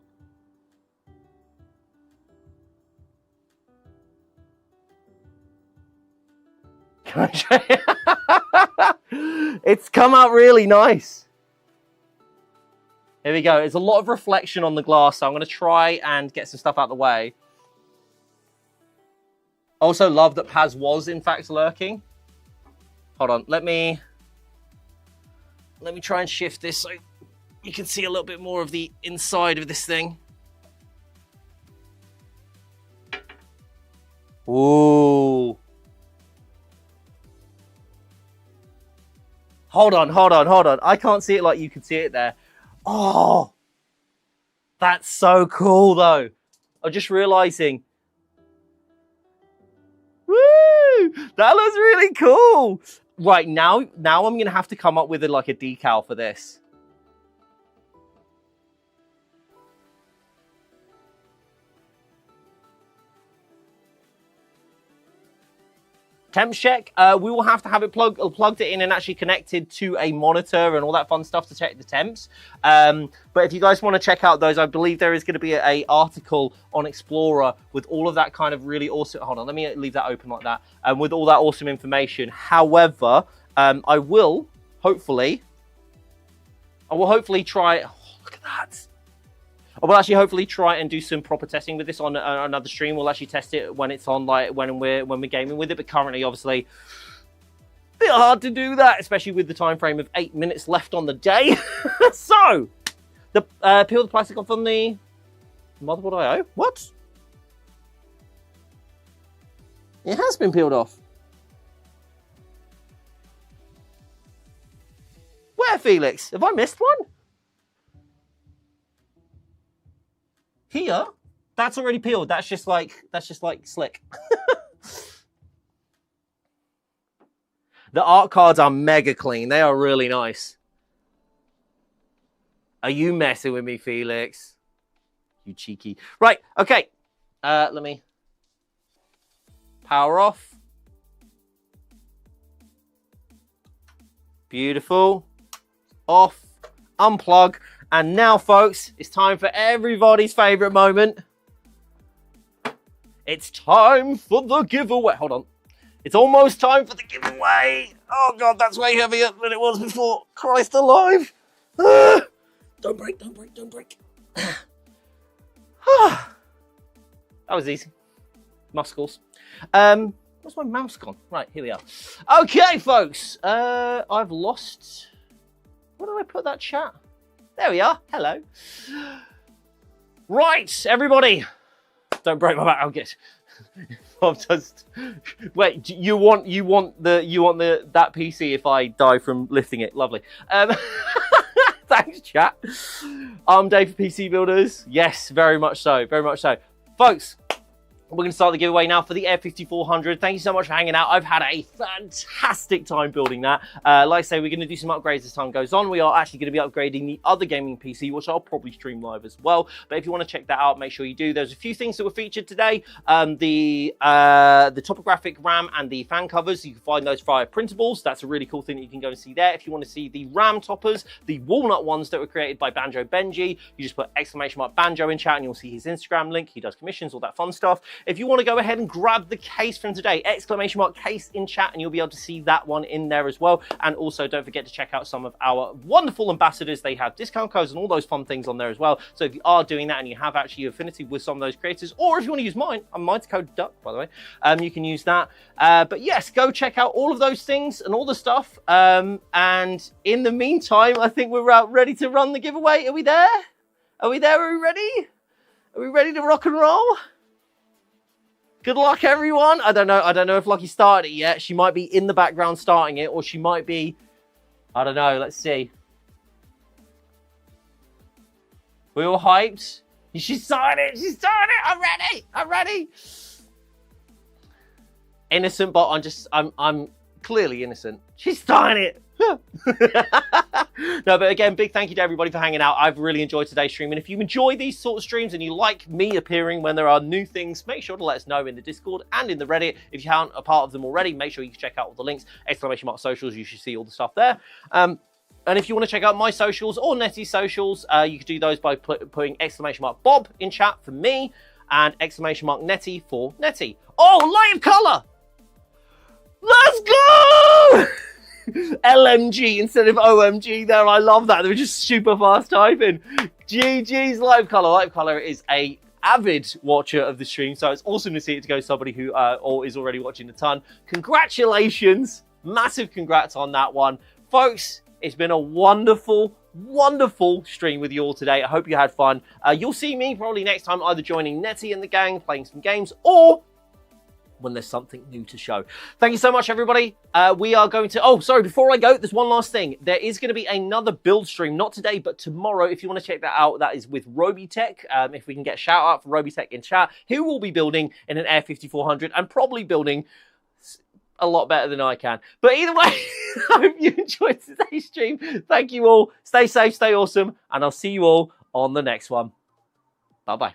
Can I show you? It's come out really nice. Here we go. There's a lot of reflection on the glass, so I'm going to try and get some stuff out of the way. Also love that Paz was, in fact, lurking. Hold on. Let me try and shift this so you can see a little bit more of the inside of this thing. Ooh. Hold on. I can't see it like you can see it there. Oh, that's so cool, though. I'm just realizing. Woo! That looks really cool. Right, now I'm going to have to come up with a decal for this. Temp check, we will have to have it plugged it in and actually connected to a monitor and all that fun stuff to check the temps. But if you guys want to check out those, I believe there is going to be an article on Explorer with all of that kind of really awesome... Hold on, let me leave that open like that. With all that awesome information. However, I will hopefully try... Oh, look at that. I will actually hopefully try and do some proper testing with this on another stream. We'll actually test it when it's on, when we're gaming with it. But currently, obviously, a bit hard to do that, especially with the time frame of 8 minutes left on the day. So, peel the plastic off on the motherboard I/O. What? It has been peeled off. Where, Felix? Have I missed one? Here, that's already peeled. That's just like slick. The art cards are mega clean. They are really nice. Are you messing with me, Felix? You cheeky. Right, okay. Let me power off. Beautiful. Off. Unplug. And now, folks, it's time for everybody's favorite moment. It's time for the giveaway. Hold on. It's almost time for the giveaway. Oh, God, that's way heavier than it was before. Christ alive. Don't break, don't break, don't break. That was easy. Muscles. Where's my mouse gone? Right, here we are. Okay, folks. I've lost... Where did I put that chat? There we are. Hello. Right, everybody. Don't break my back. I'll get... I'm just... Wait, you want that PC if I die from lifting it? Lovely. Thanks, chat. Day for PC builders. Yes, very much so. Very much so. Folks, we're going to start the giveaway now for the Air 5400. Thank you so much for hanging out. I've had a fantastic time building that. Like I say, we're going to do some upgrades as time goes on. We are actually going to be upgrading the other gaming PC, which I'll probably stream live as well. But if you want to check that out, make sure you do. There's a few things that were featured today. The topographic RAM and the fan covers. You can find those via printables. That's a really cool thing that you can go and see there. If you want to see the RAM toppers, the walnut ones that were created by Banjo Benji, you just put !Banjo in chat and you'll see his Instagram link. He does commissions, all that fun stuff. If you want to go ahead and grab the case from today, !Case in chat, and you'll be able to see that one in there as well. And also don't forget to check out some of our wonderful ambassadors. They have discount codes and all those fun things on there as well. So if you are doing that and you have actually affinity with some of those creators, or if you want to use mine, mine's code DUCK, by the way, you can use that. But yes, go check out all of those things and all the stuff. And in the meantime, I think we're ready to run the giveaway. Are we there? Are we there? Are we ready? Are we ready to rock and roll? Good luck, everyone. I don't know if Lucky started it yet. She might be in the background starting it, or she might be... I don't know. Let's see. We all hyped? She's starting it. She's starting it. I'm ready. I'm ready. Innocent, but I'm clearly innocent. She's starting it. No, but again, big thank you to everybody for hanging out. I've really enjoyed today's stream, and if you enjoy these sort of streams and you like me appearing when there are new things, make sure to let us know in the Discord and in the Reddit. If you haven't a part of them already, make sure you check out all the links, !Socials, you should see all the stuff there. And if you want to check out my socials or Nettie's socials, you can do those by putting !Bob in chat for me and !Nettie for Nettie. Oh, live color! Let's go! LMG instead of OMG there. I love that. They were just super fast typing. GG's live color. Live color is a avid watcher of the stream, so it's awesome to see it to go somebody who is already watching a ton. Congratulations. Massive congrats on that one. Folks, it's been a wonderful stream with you all today. I hope you had fun. You'll see me probably next time either joining Nettie and the gang, playing some games, or when there's something new to show. Thank you so much, everybody. We are going to... Oh, sorry, before I go, there's one last thing. There is going to be another build stream, not today, but tomorrow. If you want to check that out, that is with Robitech. If we can get a shout out for Robitech in chat, who will be building in an Air 5400 and probably building a lot better than I can. But either way, I hope you enjoyed today's stream. Thank you all. Stay safe, stay awesome, and I'll see you all on the next one. Bye-bye.